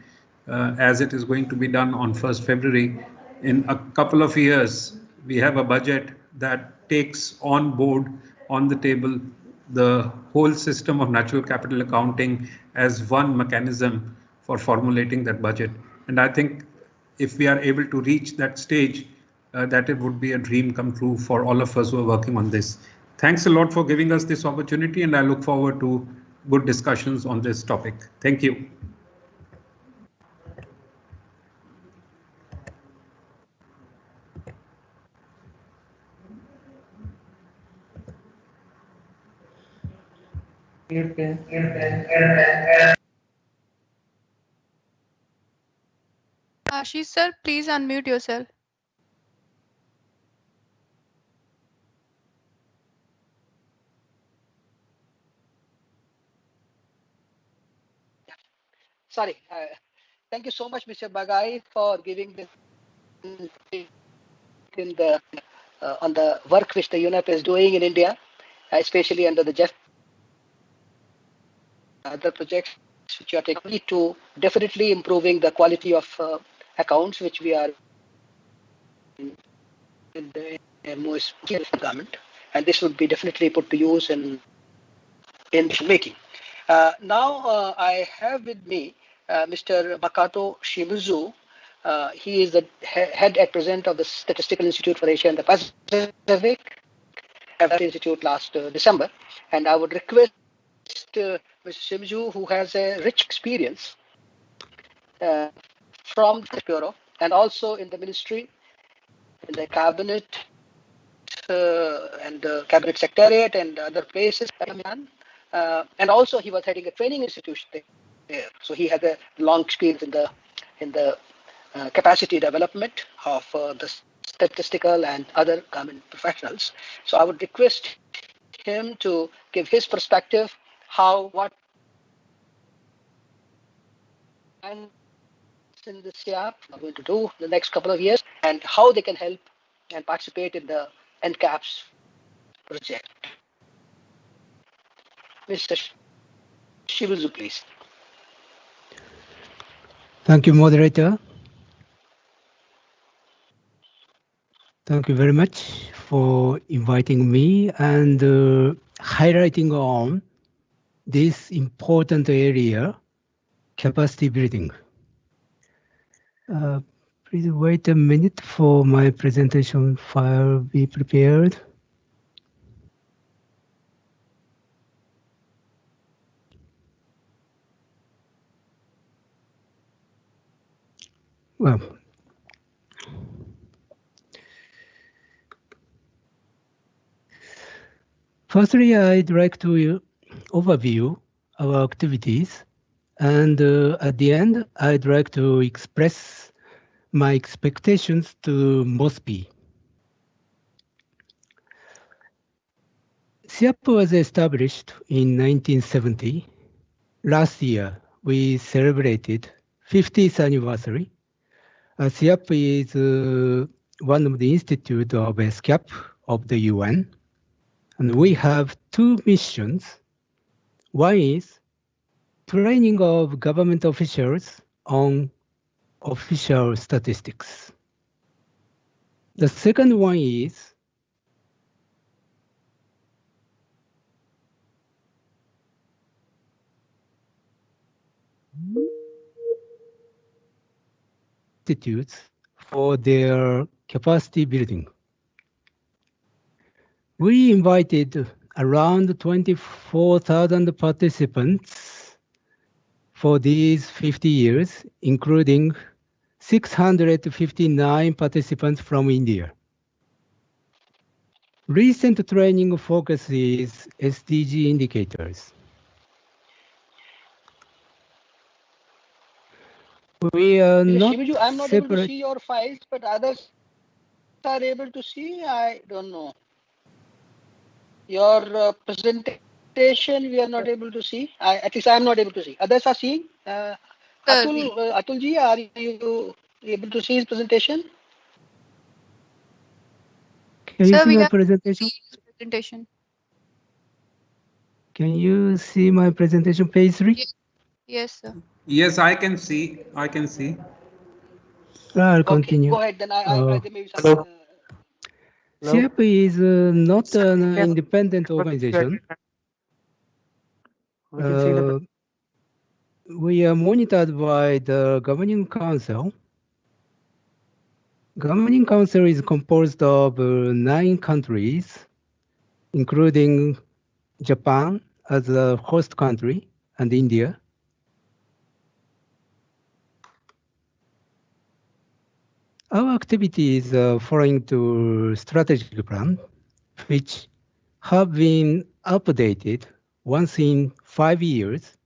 as it is going to be done on 1st February. In a couple of years, we have a budget that takes on board, on the table, the whole system of natural capital accounting as one mechanism for formulating that budget. And I think if we are able to reach that stage, that it would be a dream come true for all of us who are working on this. Thanks a lot for giving us this opportunity, and I look forward to good discussions on this topic. Thank you. Ashish sir, please unmute yourself. Sorry. Thank you so much, Mr. Bagai, for giving this in the on the work which the UNEP is doing in India, especially under the JEF other projects which are taking to definitely improving the quality of accounts which we are in the MOS government, and this would be definitely put to use in making. Now I have with me Mr. Makoto Shimizu. He is the head at present of the Statistical Institute for Asia and the Pacific, at the institute last December, and I would request Mr. Shimju, who has a rich experience from the Bureau and also in the ministry, in the cabinet, and the cabinet secretariat and other places. And also he was heading a training institution there. So he had a long experience in the capacity development of the statistical and other government professionals. So I would request him to give his perspective, what in the SIAP are going to do the next couple of years and how they can help and participate in the NCAVES project. Mr. Shivuzu, please. Thank you, moderator. Thank you very much for inviting me and highlighting on this important area, capacity building. Please wait a minute for my presentation file be prepared. Well, firstly, I'd like to overview our activities, and at the end, I'd like to express my expectations to MOSPI. SIAP was established in 1970. Last year, we celebrated 50th anniversary. SIAP is one of the institutes of SCAP of the UN. And we have two missions. One is training of government officials on official statistics. The second one is institutes for their capacity building. We invited around 24,000 participants for these 50 years, including 659 participants from India. Recent training focuses SDG indicators. We are not Shivuju, I'm not able to see your files, but others are able to see. I don't know. Your presentation, we are not able to see. At least I'm not able to see. Others are seeing. Atulji, are you able to see his presentation? Can you Sir, see we my have presentation? presentation. Can you see my presentation, page 3? Yes, sir. Yes, I can see. I can see. I'll continue. Go ahead, then there may be some. SIAP is not an independent organization. We are monitored by the Governing Council. Governing Council is composed of 9 countries, including Japan as a host country and India. Our activities are following to strategic plan, which have been updated once in 5 years.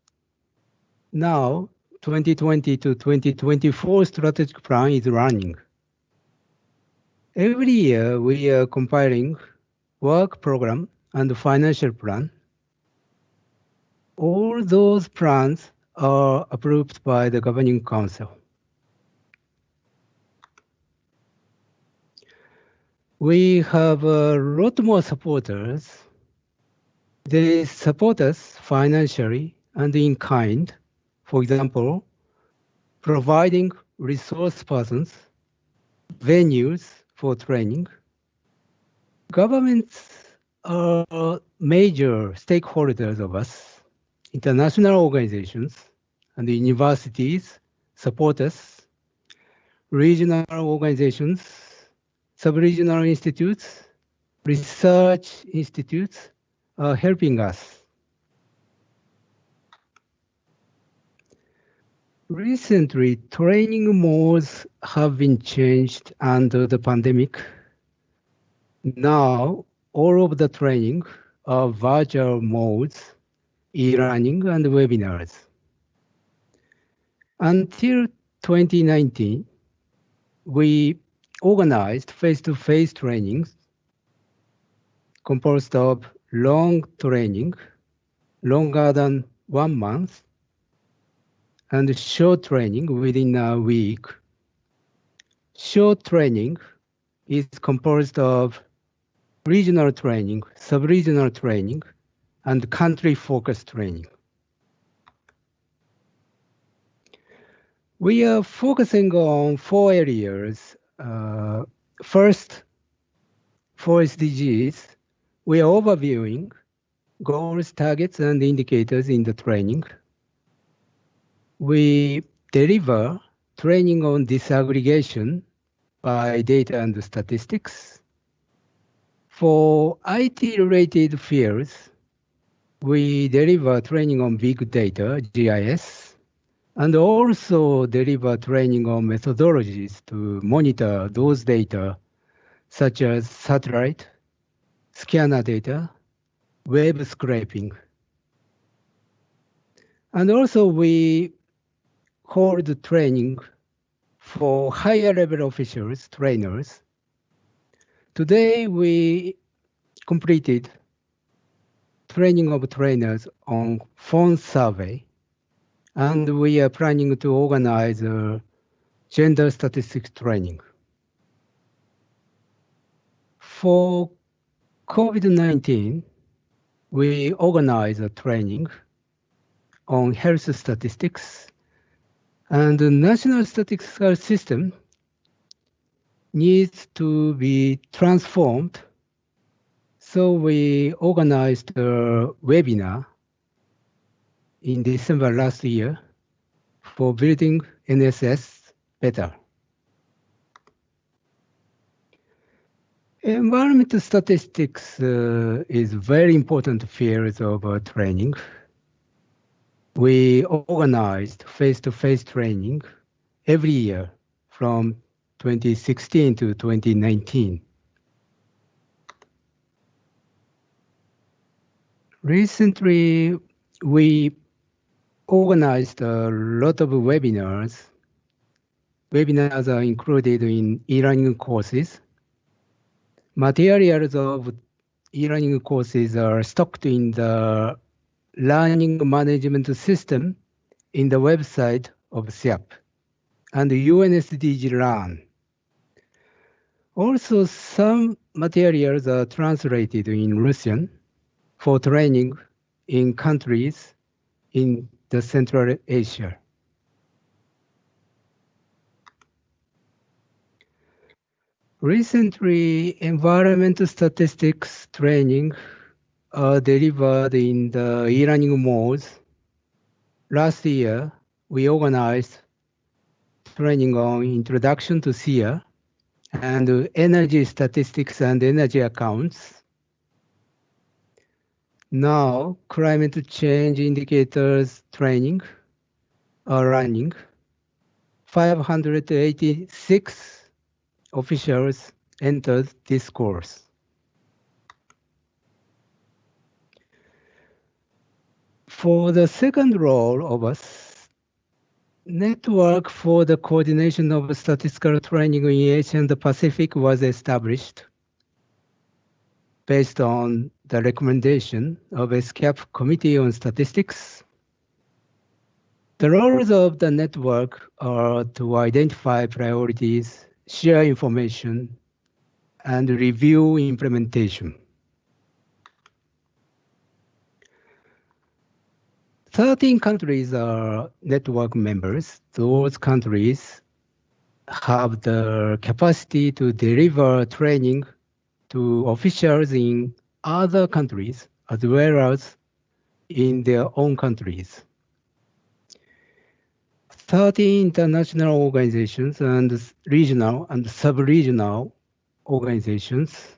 Now, 2020 to 2024 strategic plan is running. Every year, we are compiling work program and financial plan. All those plans are approved by the Governing Council. We have a lot more supporters. They support us financially and in kind. For example, providing resource persons, venues for training. Governments are major stakeholders of us. International organizations and universities support us. Regional organizations, sub-regional institutes, research institutes are helping us. Recently, training modes have been changed under the pandemic. Now, all of the training are virtual modes, e-learning and webinars. Until 2019, we organized face-to-face trainings composed of long training, longer than 1 month, and short training within a week. Short training is composed of regional training, sub-regional training, and country-focused training. We are focusing on 4 areas. First, for SDGs, we are overviewing goals, targets, and indicators in the training. We deliver training on disaggregation by data and statistics. For IT-related fields, we deliver training on big data, GIS, and also deliver training on methodologies to monitor those data, such as satellite, scanner data, web scraping. And also we hold training for higher level officials, trainers. Today we completed training of trainers on phone survey, and we are planning to organize a gender statistics training. For COVID-19, we organize a training on health statistics, and the national statistical system needs to be transformed. So we organized a webinar in December last year for building NSS better. Environmental statistics is very important field of training. We organized face-to-face training every year from 2016 to 2019. Recently, we organized a lot of webinars. Webinars are included in e-learning courses. Materials of e-learning courses are stocked in the learning management system in the website of SIAP and UNSDG Learn. Also, some materials are translated in Russian for training in countries in the Central Asia. Recently, environmental statistics training are delivered in the e-learning modes. Last year, we organized training on introduction to SIA and energy statistics and energy accounts. Now, climate change indicators training are running. 586 officials entered this course. For the second role of us, Network for the Coordination of Statistical Training in Asia and the Pacific was established based on the recommendation of SCAP Committee on Statistics. The roles of the network are to identify priorities, share information, and review implementation. 13 countries are network members. Those countries have the capacity to deliver training to officials in other countries as well as in their own countries. 13 international organizations and regional and sub-regional organizations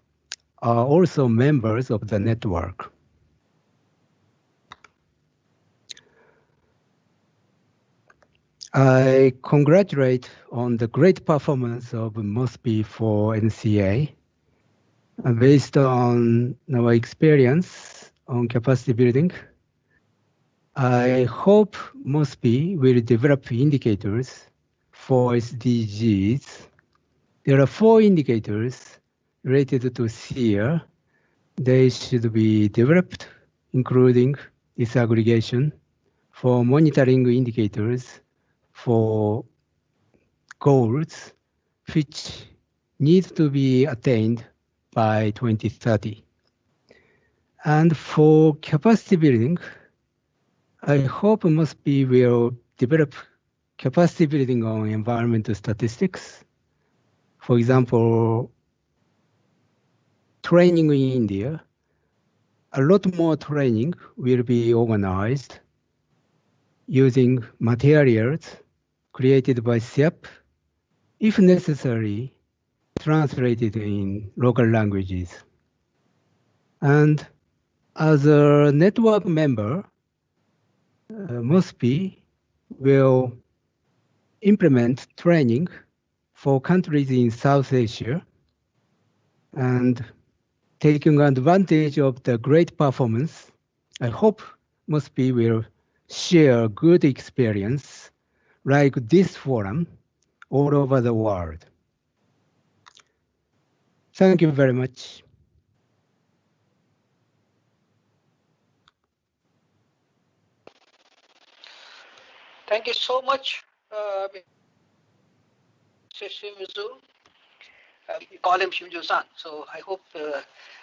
are also members of the network. I congratulate on the great performance of MOSPI for NCA. Based on our experience on capacity building, I hope MOSPI will develop indicators for SDGs. There are 4 indicators related to SEER. They should be developed, including disaggregation for monitoring indicators for goals which need to be attained by 2030. And for capacity building, I hope MOSPI will develop capacity building on environmental statistics. For example, training in India, a lot more training will be organized using materials created by SIAP, if necessary, translated in local languages. And as a network member, MOSPI will implement training for countries in South Asia and taking advantage of the great performance. I hope MOSPI will share good experience like this forum all over the world. Thank you very much. Thank you so much, Mr. Shimizu. We call him Shimizu-san. So I hope,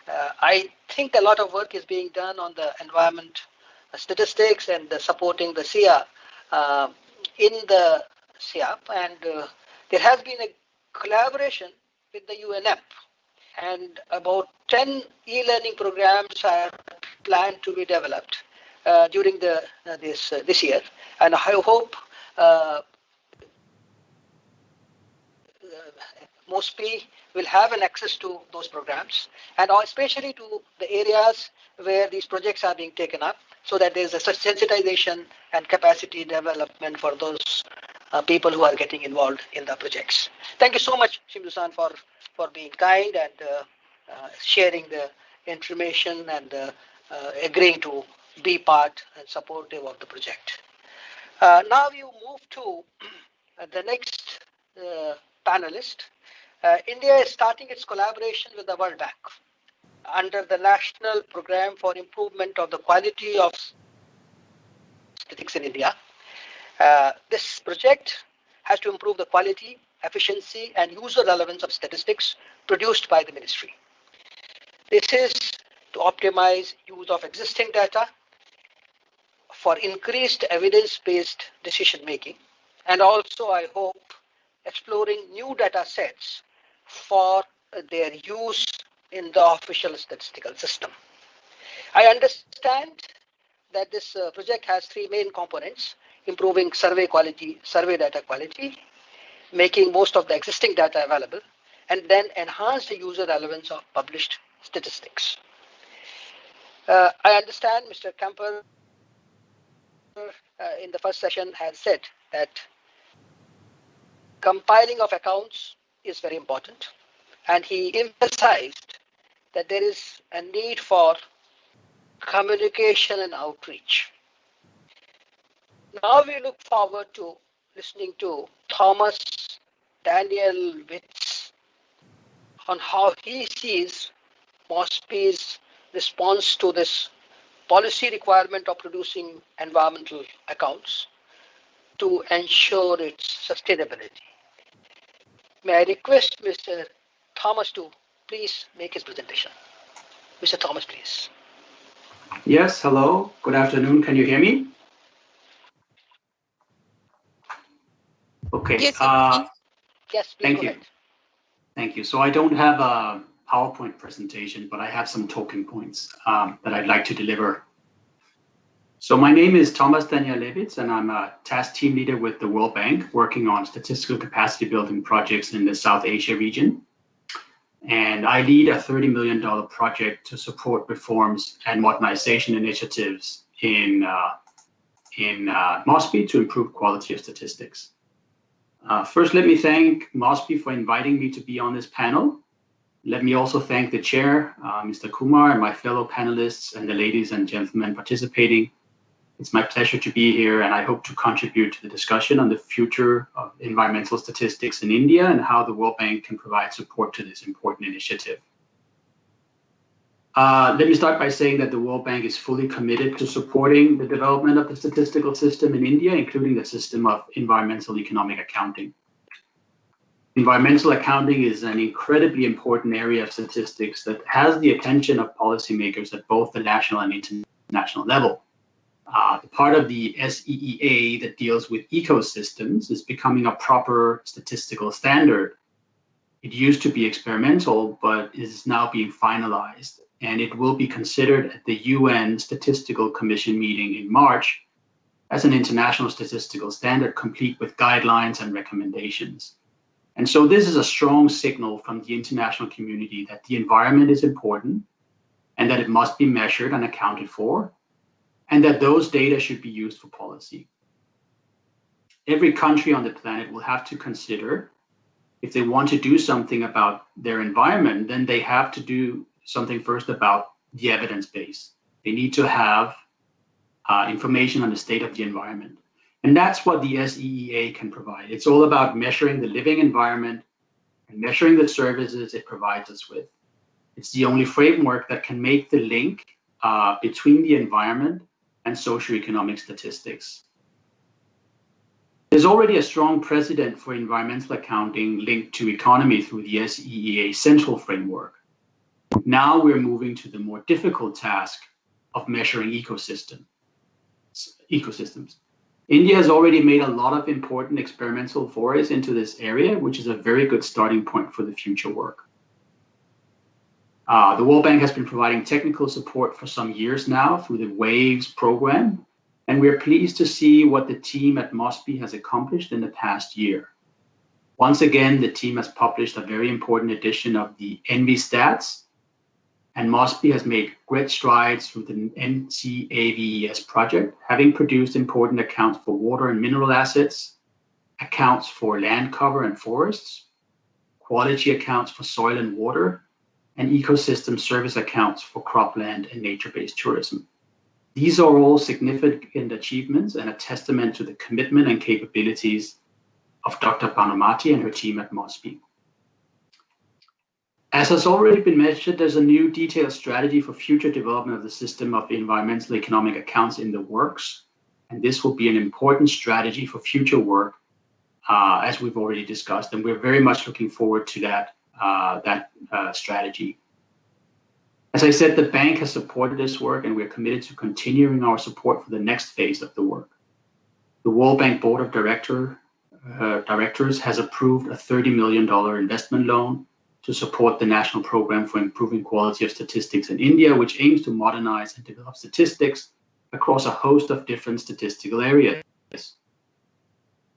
I think a lot of work is being done on the environment statistics and supporting the SIA in the SIAP. And there has been a collaboration with the UNEP. And about 10 e-learning programs are planned to be developed during this year. And I hope MOSPI will have an access to those programs, and especially to the areas where these projects are being taken up, so that there's a sensitization and capacity development for those people who are getting involved in the projects. Thank you so much, Shimizu-san, for being kind and sharing the information and agreeing to be part and supportive of the project. Now you move to the next panelist. India is starting its collaboration with the World Bank under the National Program for Improvement of the Quality of Statistics in India. This project has to improve the quality, efficiency, and user relevance of statistics produced by the ministry. This is to optimize use of existing data for increased evidence-based decision-making, and also, I hope, exploring new data sets for their use in the official statistical system. I understand that this project has 3 main components: improving survey quality, survey data quality, making most of the existing data available, and then enhance the user relevance of published statistics. I understand Mr. Kemper in the first session has said that compiling of accounts is very important, and he emphasized that there is a need for communication and outreach. Now we look forward to listening to Thomas Daniel Witz on how he sees MOSPI's response to this policy requirement of producing environmental accounts to ensure its sustainability. May I request Mr. Thomas to please make his presentation. Mr. Thomas, please. Yes, hello. Good afternoon. Can you hear me? Okay. Yes, yes, please thank go you. ahead. Thank you. So I don't have a PowerPoint presentation, but I have some talking points that I'd like to deliver. So my name is Thomas Danielewicz, and I'm a task team leader with the World Bank working on statistical capacity building projects in the South Asia region. And I lead a $30 million project to support reforms and modernization initiatives in in MOSPI to improve quality of statistics. First, let me thank MOSPI for inviting me to be on this panel. Let me also thank the chair, Mr. Kumar, and my fellow panelists and the ladies and gentlemen participating. It's my pleasure to be here, and I hope to contribute to the discussion on the future of environmental statistics in India and how the World Bank can provide support to this important initiative. Let me start by saying that the World Bank is fully committed to supporting the development of the statistical system in India, including the system of environmental economic accounting. Environmental accounting is an incredibly important area of statistics that has the attention of policymakers at both the national and international level. The part of the SEEA that deals with ecosystems is becoming a proper statistical standard. It used to be experimental, but is now being finalized, and it will be considered at the UN Statistical Commission meeting in March as an international statistical standard complete with guidelines and recommendations. And so this is a strong signal from the international community that the environment is important and that it must be measured and accounted for, and that those data should be used for policy. Every country on the planet will have to consider, if they want to do something about their environment, then they have to do something first about the evidence base. They need to have information on the state of the environment. And that's what the SEEA can provide. It's all about measuring the living environment and measuring the services it provides us with. It's the only framework that can make the link between the environment and socioeconomic statistics. There's already a strong precedent for environmental accounting linked to economy through the SEEA central framework. Now we're moving to the more difficult task of measuring ecosystems. India has already made a lot of important experimental forays into this area, which is a very good starting point for the future work. The World Bank has been providing technical support for some years now through the WAVES program, and we're pleased to see what the team at MOSPI has accomplished in the past year. Once again, the team has published a very important edition of the NCAVES, and MOSPI has made great strides through the NCAVES project, having produced important accounts for water and mineral assets, accounts for land cover and forests, quality accounts for soil and water, and ecosystem service accounts for cropland and nature-based tourism. These are all significant achievements and a testament to the commitment and capabilities of Dr. Bhanumati and her team at MOSPI. As has already been mentioned, there's a new detailed strategy for future development of the system of environmental economic accounts in the works, and this will be an important strategy for future work, as we've already discussed, and we're very much looking forward to that strategy. As I said, the bank has supported this work, and we're committed to continuing our support for the next phase of the work. The World Bank Board of Directors has approved a $30 million investment loan to support the National Program for Improving Quality of Statistics in India, which aims to modernize and develop statistics across a host of different statistical areas.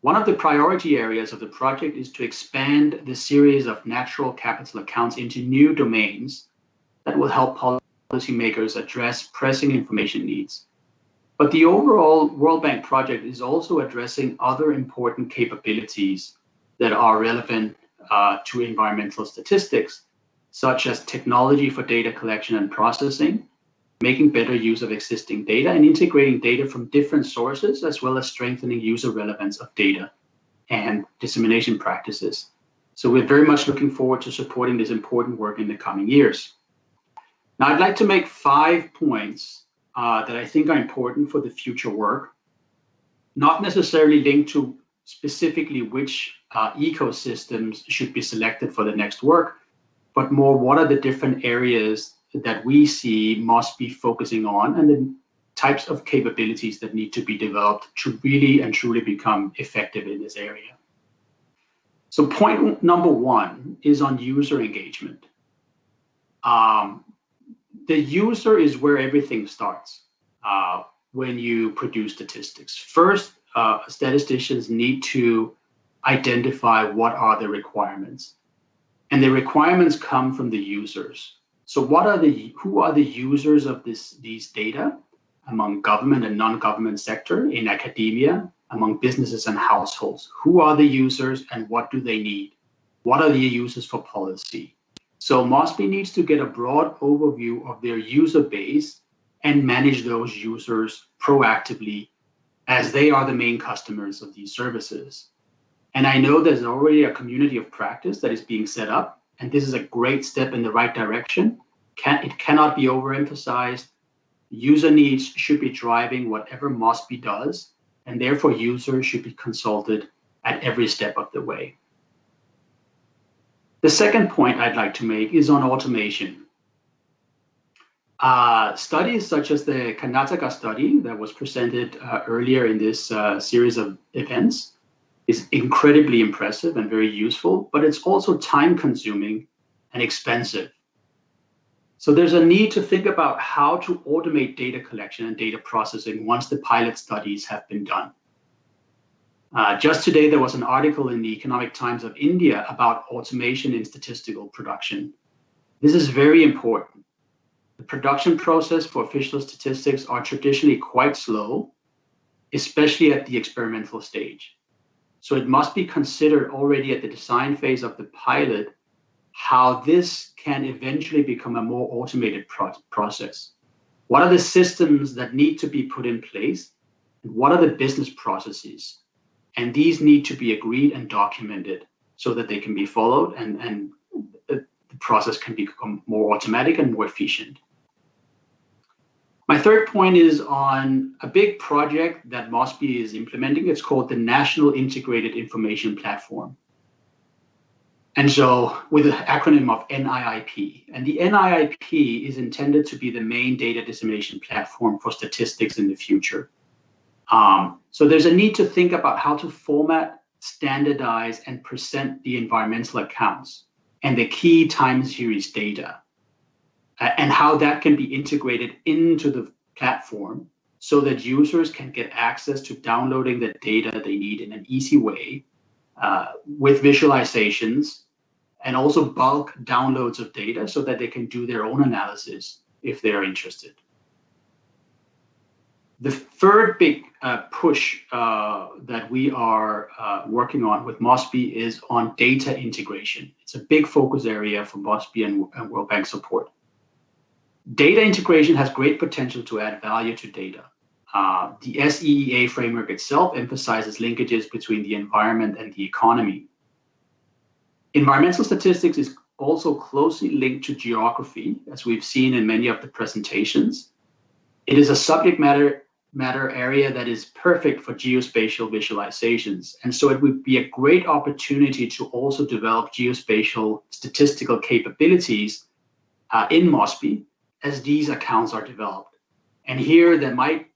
One of the priority areas of the project is to expand the series of natural capital accounts into new domains that will help policymakers address pressing information needs. But the overall World Bank project is also addressing other important capabilities that are relevant to environmental statistics, such as technology for data collection and processing, making better use of existing data, and integrating data from different sources, as well as strengthening user relevance of data and dissemination practices. So we're very much looking forward to supporting this important work in the coming years. Now, I'd like to make 5 points that I think are important for the future work, not necessarily linked to specifically which ecosystems should be selected for the next work, but more what are the different areas that we see must be focusing on and the types of capabilities that need to be developed to really and truly become effective in this area. So point number 1 is on user engagement. The user is where everything starts when you produce statistics. First, statisticians need to identify what are the requirements. And the requirements come from the users. So who are the users of these data? among government and non-government sector, in academia, among businesses and households. Who are the users and what do they need? What are the users for policy? So MOSPI needs to get a broad overview of their user base and manage those users proactively, as they are the main customers of these services. And I know there's already a community of practice that is being set up, and this is a great step in the right direction. It cannot be overemphasized. User needs should be driving whatever MOSPI does, and therefore users should be consulted at every step of the way. The second point I'd like to make is on automation. Studies such as the Karnataka study that was presented earlier in this series of events is incredibly impressive and very useful, but it's also time-consuming and expensive. So there's a need to think about how to automate data collection and data processing once the pilot studies have been done. Just today, there was an article in the Economic Times of India about automation in statistical production. This is very important. The production process for official statistics are traditionally quite slow, especially at the experimental stage. So it must be considered already at the design phase of the pilot how this can eventually become a more automated process. What are the systems that need to be put in place? And what are the business processes? And these need to be agreed and documented so that they can be followed and the process can become more automatic and more efficient. My third point is on a big project that MOSPI is implementing. It's called the National Integrated Information Platform. And so with the acronym of NIIP. And the NIIP is intended to be the main data dissemination platform for statistics in the future. So there's a need to think about how to format, standardize, and present the environmental accounts and the key time series data, and how that can be integrated into the platform so that users can get access to downloading the data they need in an easy way, with visualizations and also bulk downloads of data so that they can do their own analysis if they're interested. The third big push that we are working on with MOSPI is on data integration. It's a big focus area for MOSPI and World Bank support. Data integration has great potential to add value to data. The SEEA framework itself emphasizes linkages between the environment and the economy. Environmental statistics is also closely linked to geography, as we've seen in many of the presentations. It is a subject matter area that is perfect for geospatial visualizations. And so it would be a great opportunity to also develop geospatial statistical capabilities in MOSPI as these accounts are developed. And here there might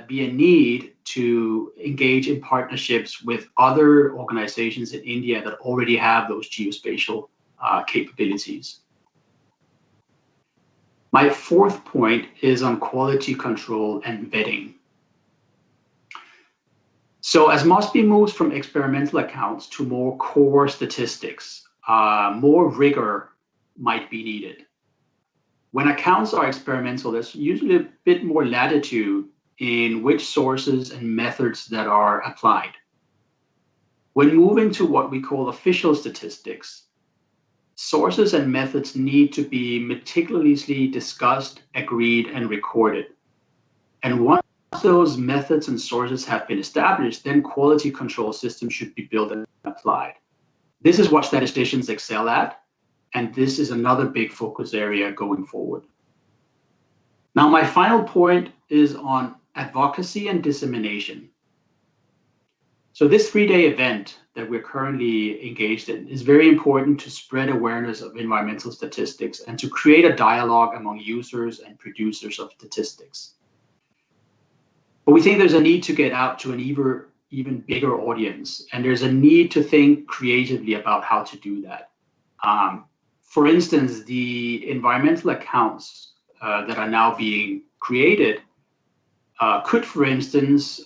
be a need to engage in partnerships with other organizations in India that already have those geospatial capabilities. My fourth point is on quality control and vetting. So as MOSPI moves from experimental accounts to more core statistics, more rigor might be needed. When accounts are experimental, there's usually a bit more latitude in which sources and methods that are applied. When moving to what we call official statistics, sources and methods need to be meticulously discussed, agreed, and recorded. And once those methods and sources have been established, then quality control systems should be built and applied. This is what statisticians excel at, and this is another big focus area going forward. Now, my final point is on advocacy and dissemination. So this 3-day event that we're currently engaged in is very important to spread awareness of environmental statistics and to create a dialogue among users and producers of statistics. But we think there's a need to get out to an even bigger audience, and there's a need to think creatively about how to do that. For instance, the environmental accounts that are now being created could, for instance,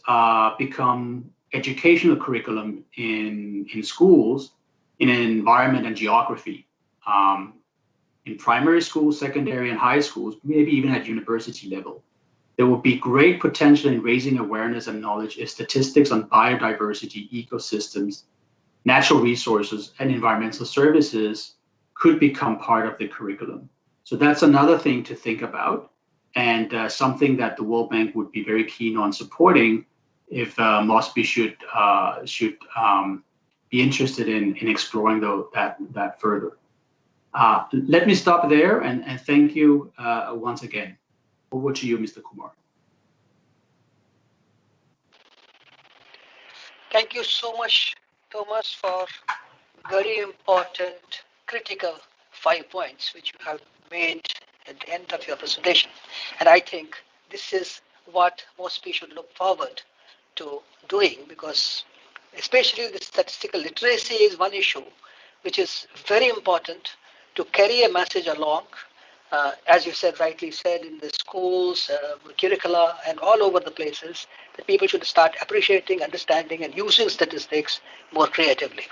become educational curriculum in schools in environment and geography, in primary schools, secondary and high schools, maybe even at university level. There will be great potential in raising awareness and knowledge if statistics on biodiversity, ecosystems, natural resources, and environmental services could become part of the curriculum. So that's another thing to think about, and something that the World Bank would be very keen on supporting if MOSPI should be interested in exploring that further. Let me stop there and thank you once again. Over to you, Mr. Kumar. Thank you so much, Thomas, for very important, critical 5 points which you have made at the end of your presentation. And I think this is what most people should look forward to doing, because especially the statistical literacy is one issue which is very important to carry a message along, as you said, rightly said, in the schools, curricula, and all over the places, that people should start appreciating, understanding, and using statistics more creatively.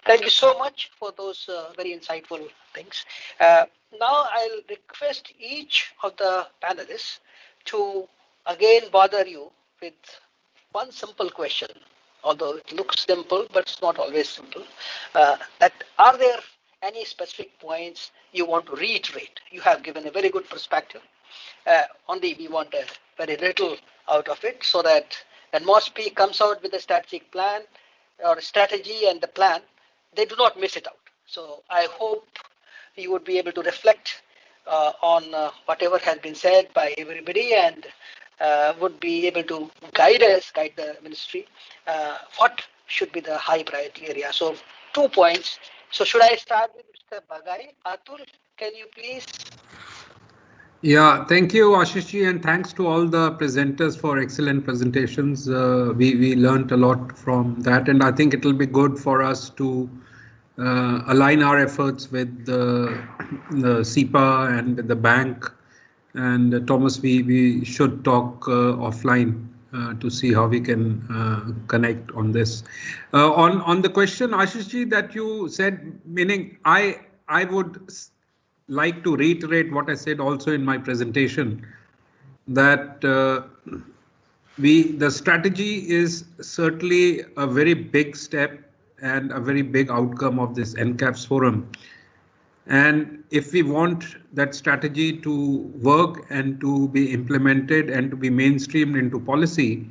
Thank you so much for those very insightful things. Now I'll request each of the panelists to again bother you with one simple question, although it looks simple, but it's not always simple. That are there any specific points you want to reiterate? You have given a very good perspective. Only we want a very little out of it, so that when MOSPI comes out with a strategic plan or a strategy and the plan, they do not miss it out. So I hope you would be able to reflect on whatever has been said by everybody, and would be able to guide the ministry, what should be the high priority area. So 2 points. So should I start with Mr. Bagai? Atul, can you please? Yeah, thank you, Ashishji, and thanks to all the presenters for excellent presentations. We learned a lot from that, and I think it will be good for us to align our efforts with the SEPA and with the bank. And Thomas, we should talk offline to see how we can connect on this. On the question, Ashishji, that you said, meaning I would like to reiterate what I said also in my presentation, that the strategy is certainly a very big step and a very big outcome of this NCAVES forum. And if we want that strategy to work and to be implemented and to be mainstreamed into policy,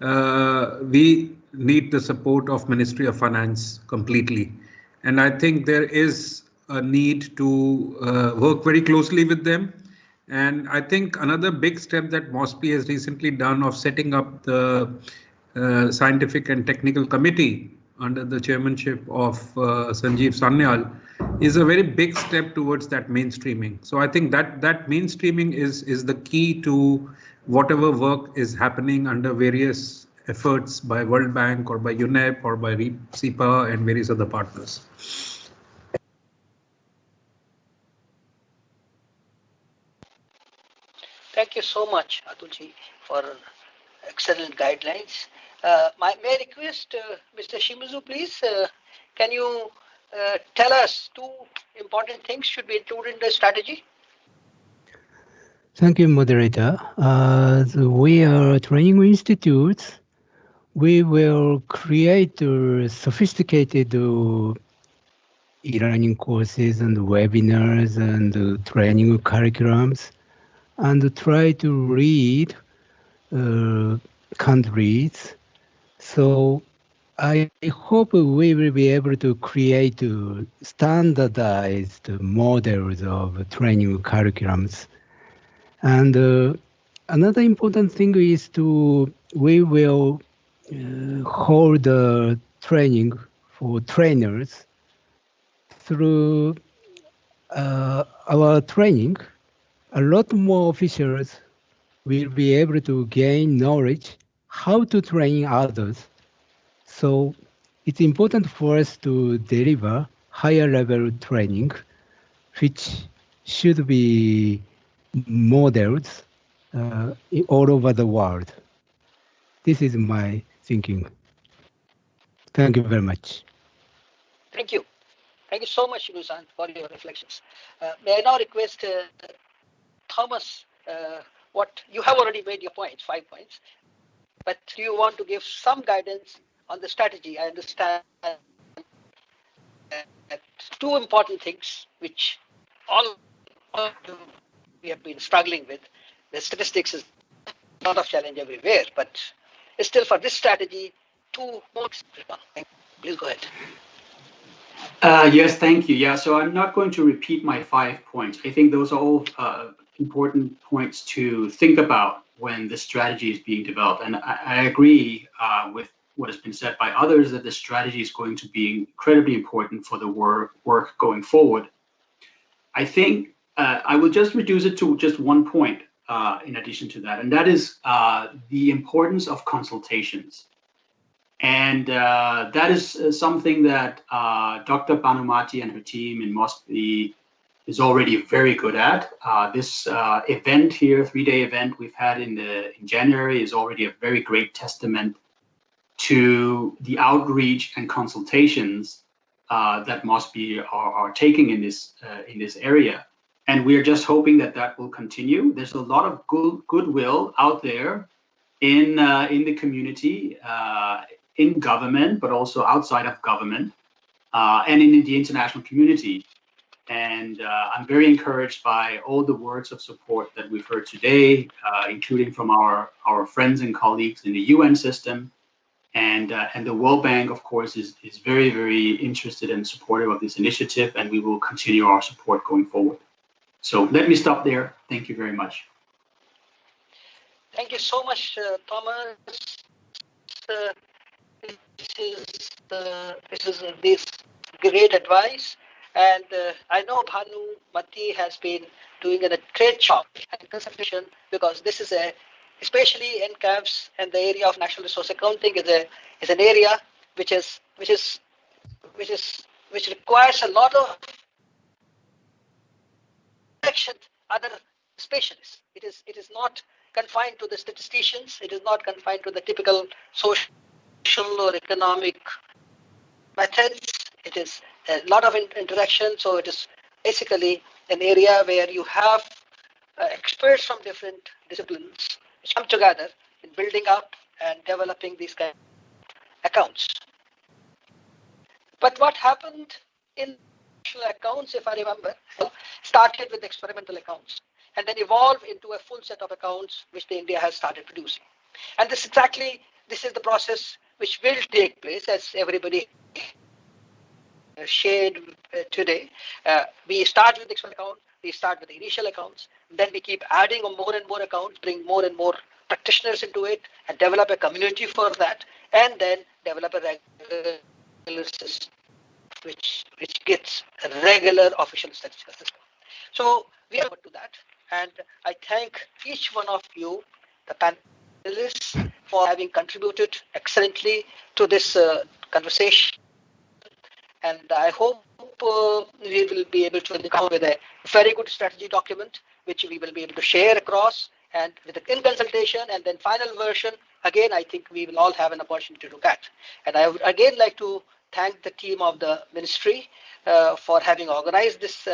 we need the support of Ministry of Finance completely. And I think there is a need to work very closely with them. And I think another big step that MOSPI has recently done of setting up the Scientific and Technical Committee under the chairmanship of Sanjeev Sanyal is a very big step towards that mainstreaming. So I think that mainstreaming is the key to whatever work is happening under various efforts by World Bank or by UNEP or by SEPA and various other partners. Thank you so much, Atulji, for excellent guidelines. May I request Mr. Shimizu, please, can you tell us 2 important things should be included in the strategy? Thank you, moderator. We are training institutes. We will create sophisticated e-learning courses and webinars and training curriculums, and try to read countries. So I hope we will be able to create standardized models of training curriculums. And another important thing is we will hold training for trainers. Through our training, a lot more officials will be able to gain knowledge how to train others. So it's important for us to deliver higher level training, which should be modeled all over the world. This is my thinking. Thank you very much. Thank you. Thank you so much, Shimu-san, for your reflections. May I now request Thomas what you have already made your points, 5 points, but do you want to give some guidance on the strategy? I understand two important things which all we have been struggling with. The statistics is a lot of challenge everywhere, but still for this strategy, two points. Please go ahead. Yes, thank you. Yeah, so I'm not going to repeat my 5 points. I think those are all important points to think about when the strategy is being developed. And I agree with what has been said by others that the strategy is going to be incredibly important for the work going forward. I think I will just reduce it to just 1 point in addition to that, and that is the importance of consultations. And that is something that Dr. Banumati and her team in Mosby is already very good at. This event here, 3-day event we've had in January, is already a very great testament to the outreach and consultations that Mosby are taking in this area. And we are just hoping that that will continue. There's a lot of goodwill out there in the community, in government, but also outside of government, and in the international community. And I'm very encouraged by all the words of support that we've heard today, including from our friends and colleagues in the UN system. And the World Bank, of course, is very, very interested and supportive of this initiative, and we will continue our support going forward. So let me stop there. Thank you very much. Thank you so much, Thomas. This is this great advice, and I know Bhanumati has been doing a great job and consultation, because this is especially NCAVES and the area of national resource accounting is an area which requires a lot of action. Other specialists. It is not confined to the statisticians. It is not confined to the typical social or economic methods. It is a lot of interaction. So it is basically an area where you have experts from different disciplines which come together in building up and developing these kind of accounts. But what happened in national accounts, if I remember, started with experimental accounts and then evolved into a full set of accounts which the India has started producing. And this is the process which will take place, as everybody shared today. We start with the experimental account, we start with the initial accounts, then we keep adding more and more accounts, bring more and more practitioners into it, and develop a community for that, and then develop a regular system which gets a regular official statistical system. So we are to that, and I thank each one of you, the panelists, for having contributed excellently to this conversation. And I hope we will be able to come with a very good strategy document, which we will be able to share across, and with the in consultation and then final version. Again, I think we will all have an opportunity to look at. And I would again like to thank the team of the ministry for having organized this.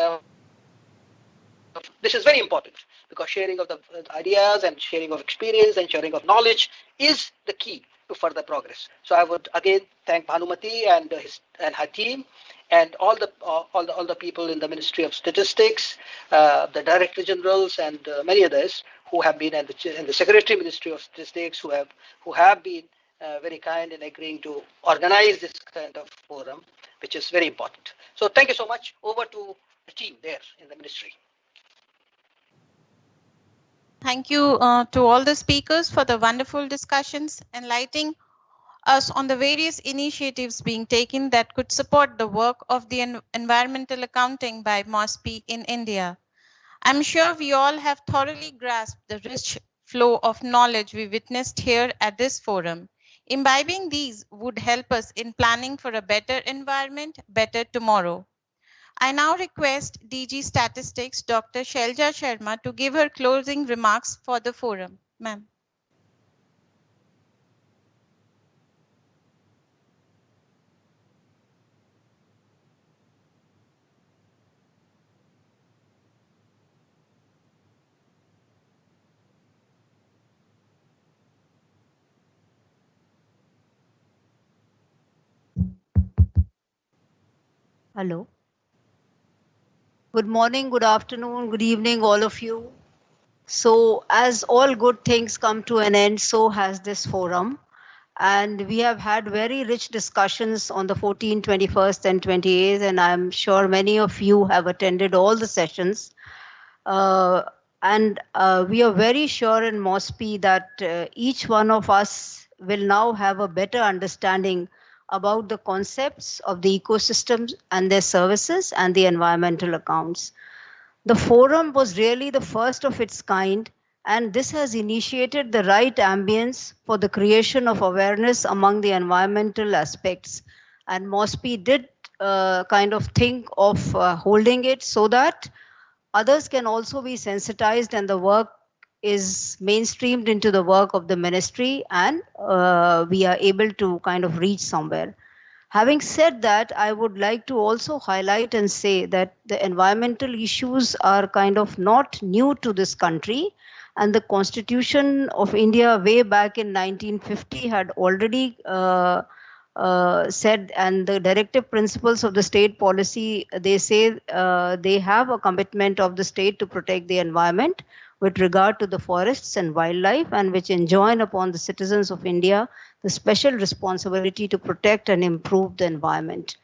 This is very important, because sharing of the ideas and sharing of experience and sharing of knowledge is the key to further progress. So I would again thank Bhanumati and her team, and all the people in the Ministry of Statistics, the Director Generals, and many others who have been, and the Secretary Ministry of Statistics who have been very kind in agreeing to organize this kind of forum, which is very important. So thank you so much. Over to the team there in the ministry. Thank you to all the speakers for the wonderful discussions, enlightening us on the various initiatives being taken that could support the work of the environmental accounting by MOSPI in India. I'm sure we all have thoroughly grasped the rich flow of knowledge we witnessed here at this forum. Imbibing these would help us in planning for a better environment, better tomorrow. I now request DG Statistics, Dr. Shelja Sharma, to give her closing remarks for the forum. Ma'am. Hello. Good morning, good afternoon, good evening, all of you. So, as all good things come to an end, so has this forum. And we have had very rich discussions on the 14th, 21st, and 28th, and I'm sure many of you have attended all the sessions. And we are very sure in MOSPI that each one of us will now have a better understanding about the concepts of the ecosystems and their services and the environmental accounts. The forum was really the first of its kind, and this has initiated the right ambience for the creation of awareness among the environmental aspects. And MOSPI did kind of think of holding it so that others can also be sensitized and the work is mainstreamed into the work of the ministry, and we are able to kind of reach somewhere. Having said that, I would like to also highlight and say that the environmental issues are kind of not new to this country, and the Constitution of India way back in 1950 had already said, and the directive principles of the state policy, they say they have a commitment of the state to protect the environment with regard to the forests and wildlife, and which enjoin upon the citizens of India the special responsibility to protect and improve the environment.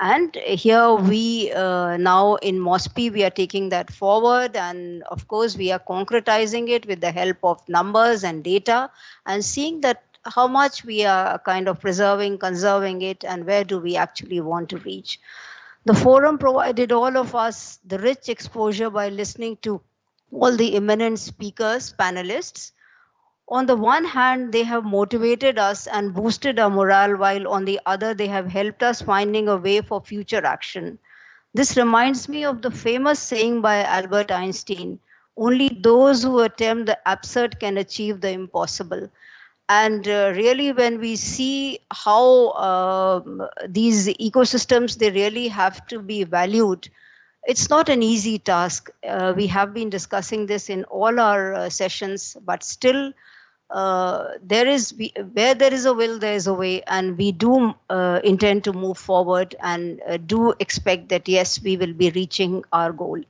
And here we now in MOSPI, we are taking that forward, and of course we are concretizing it with the help of numbers and data, and seeing that how much we are kind of preserving, conserving it, and where do we actually want to reach. The forum provided all of us the rich exposure by listening to all the eminent speakers, panelists. On the one hand, they have motivated us and boosted our morale, while on the other, they have helped us finding a way for future action. This reminds me of the famous saying by Albert Einstein, only those who attempt the absurd can achieve the impossible. And really, when we see how these ecosystems, they really have to be valued, it's not an easy task. We have been discussing this in all our sessions, but still, where there is a will, there is a way, and we do intend to move forward and do expect that, yes, we will be reaching our goal.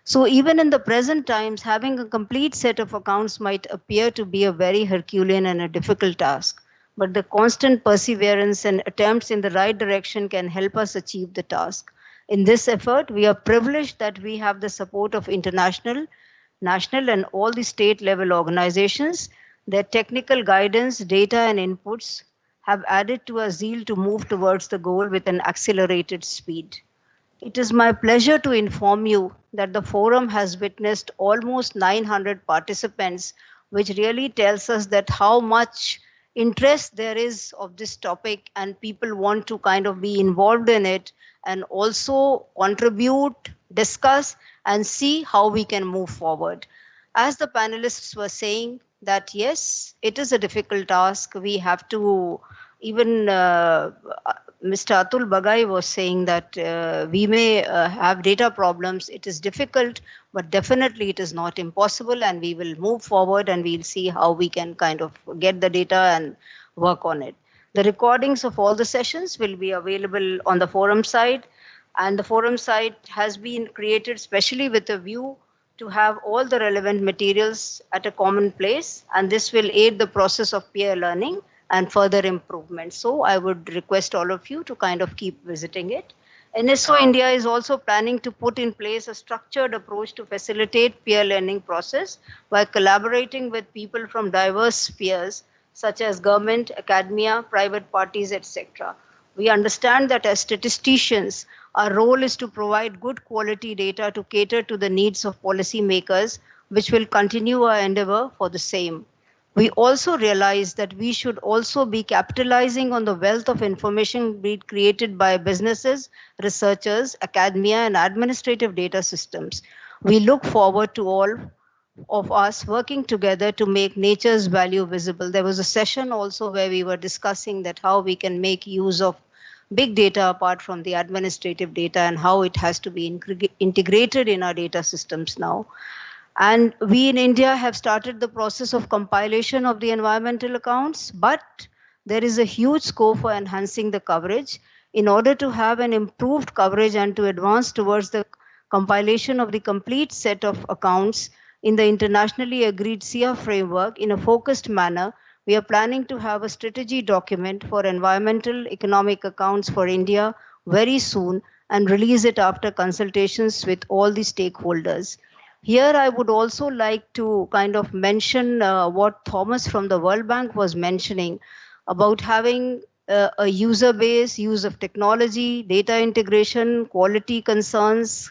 So even in the present times, having a complete set of accounts might appear to be a very Herculean and a difficult task, but the constant perseverance and attempts in the right direction can help us achieve the task. In this effort, we are privileged that we have the support of international, national, and all the state level organizations. Their technical guidance, data, and inputs have added to our zeal to move towards the goal with an accelerated speed. It is my pleasure to inform you that the forum has witnessed almost 900 participants, which really tells us that how much interest there is of this topic, and people want to kind of be involved in it and also contribute, discuss, and see how we can move forward. As the panelists were saying, that yes, it is a difficult task. We have to, even Mr. Atul Bagai was saying that we may have data problems. It is difficult, but definitely it is not impossible, and we will move forward and we'll see how we can kind of get the data and work on it. The recordings of all the sessions will be available on the forum site, and the forum site has been created specially with a view to have all the relevant materials at a common place, and this will aid the process of peer learning and further improvement. So I would request all of you to kind of keep visiting it. NSO India is also planning to put in place a structured approach to facilitate peer learning process by collaborating with people from diverse spheres such as government, academia, private parties, etc. We understand that as statisticians, our role is to provide good quality data to cater to the needs of policymakers, which will continue our endeavor for the same. We also realize that we should also be capitalizing on the wealth of information being created by businesses, researchers, academia, and administrative data systems. We look forward to all of us working together to make nature's value visible. There was a session also where we were discussing that how we can make use of big data apart from the administrative data and how it has to be integrated in our data systems now. And we in India have started the process of compilation of the environmental accounts, but there is a huge scope for enhancing the coverage. in order to have an improved coverage and to advance towards the compilation of the complete set of accounts in the internationally agreed SIA framework in a focused manner, we are planning to have a strategy document for environmental economic accounts for India very soon and release it after consultations with all the stakeholders. Here, I would also like to kind of mention what Thomas from the World Bank was mentioning about having a user base, use of technology, data integration, quality concerns,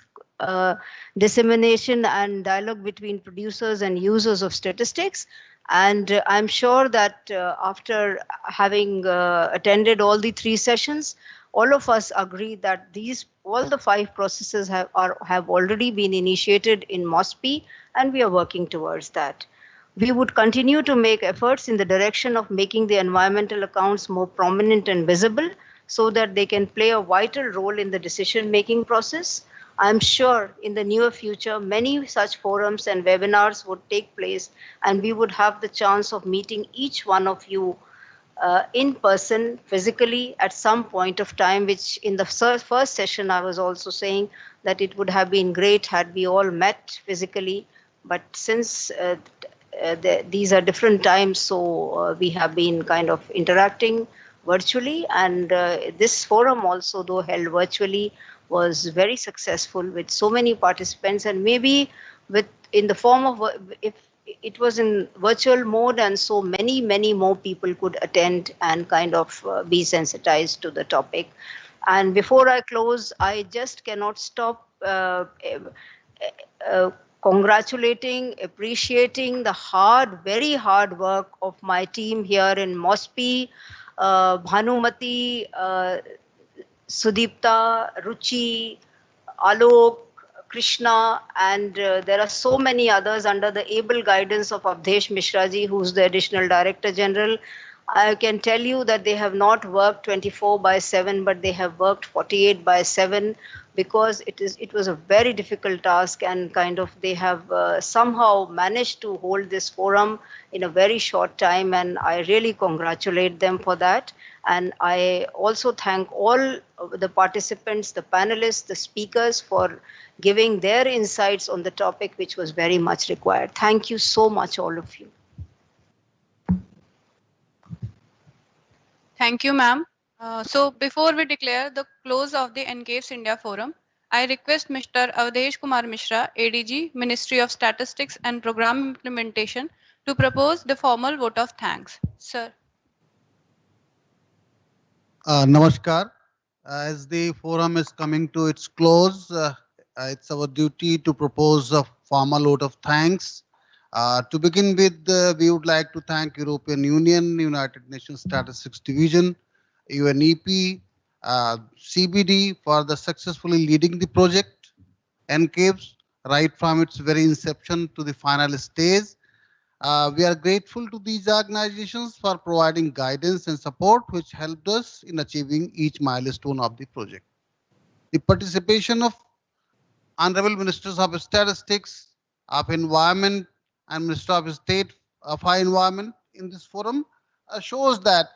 dissemination and dialogue between producers and users of statistics. And I'm sure that after having attended all the 3 sessions, all of us agree that all the 5 processes have already been initiated in MOSPI, and we are working towards that. We would continue to make efforts in the direction of making the environmental accounts more prominent and visible so that they can play a vital role in the decision-making process. I'm sure in the near future, many such forums and webinars would take place, and we would have the chance of meeting each one of you in person, physically, at some point of time, which in the first session I was also saying that it would have been great had we all met physically. But since these are different times, so we have been kind of interacting virtually, and this forum also, though held virtually, was very successful with so many participants, and maybe in the form of, if it was in virtual mode, and so many more people could attend and kind of be sensitized to the topic. And before I close, I just cannot stop congratulating, appreciating the very hard work of my team here in MOSPI, Bhanumati, Sudipta, Ruchi, Alok, Krishna, and there are so many others under the able guidance of Avdesh Mishraji, who's the Additional Director General. I can tell you that they have not worked 24/7, but they have worked 48/7, because it was a very difficult task, and kind of they have somehow managed to hold this forum in a very short time, and I really congratulate them for that. And I also thank all the participants, the panelists, the speakers for giving their insights on the topic, which was very much required. Thank you so much, all of you. Thank you, ma'am. So before we declare the close of the NCAVES India Forum, I request Mr. Avdesh Kumar Mishra, ADG, Ministry of Statistics and Program Implementation, to propose the formal vote of thanks. Sir. Namaskar. As the forum is coming to its close, it's our duty to propose a formal vote of thanks. To begin with, we would like to thank European Union, United Nations Statistics Division, UNEP, CBD for the successfully leading the project, NCAVES, right from its very inception to the final stage. We are grateful to these organizations for providing guidance and support, which helped us in achieving each milestone of the project. The participation of Honorable Ministers of Statistics, of Environment, and Minister of State of High Environment in this forum shows that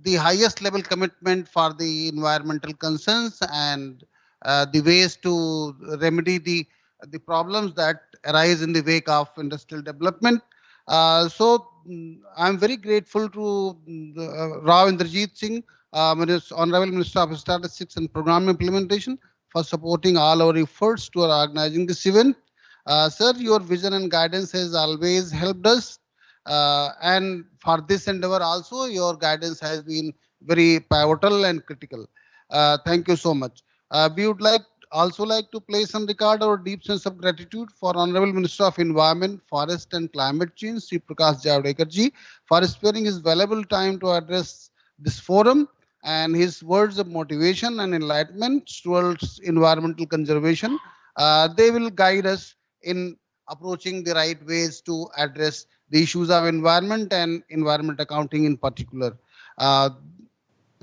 the highest level commitment for the environmental concerns and the ways to remedy the problems that arise in the wake of industrial development. I'm very grateful to Rao Indrajit Singh, Honorable Minister of Statistics and Program Implementation, for supporting all our efforts to organizing this event. Sir, your vision and guidance has always helped us. And for this endeavor also, your guidance has been very pivotal and critical. Thank you so much. We would also like to place on record our deep sense of gratitude for Honorable Minister of Environment, Forest and Climate Change, Sri Prakash Javadekar ji, for sparing his valuable time to address this forum, and his words of motivation and enlightenment towards environmental conservation. They will guide us in approaching the right ways to address the issues of environment and environment accounting in particular. I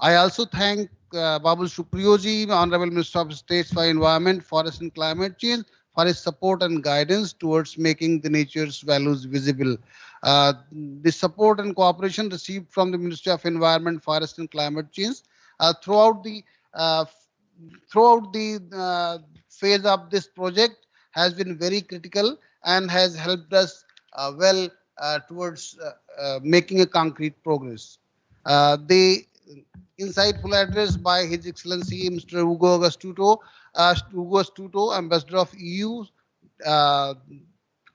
also thank Babul Supriyoji, Honorable Minister of State for Environment, Forest and Climate Change, for his support and guidance towards making the nature's values visible. The support and cooperation received from the Ministry of Environment, Forest and Climate Change throughout the phase of this project has been very critical and has helped us well towards making a concrete progress. The insightful address by His Excellency Mr. Hugo Astuto, Ambassador of EU, uh,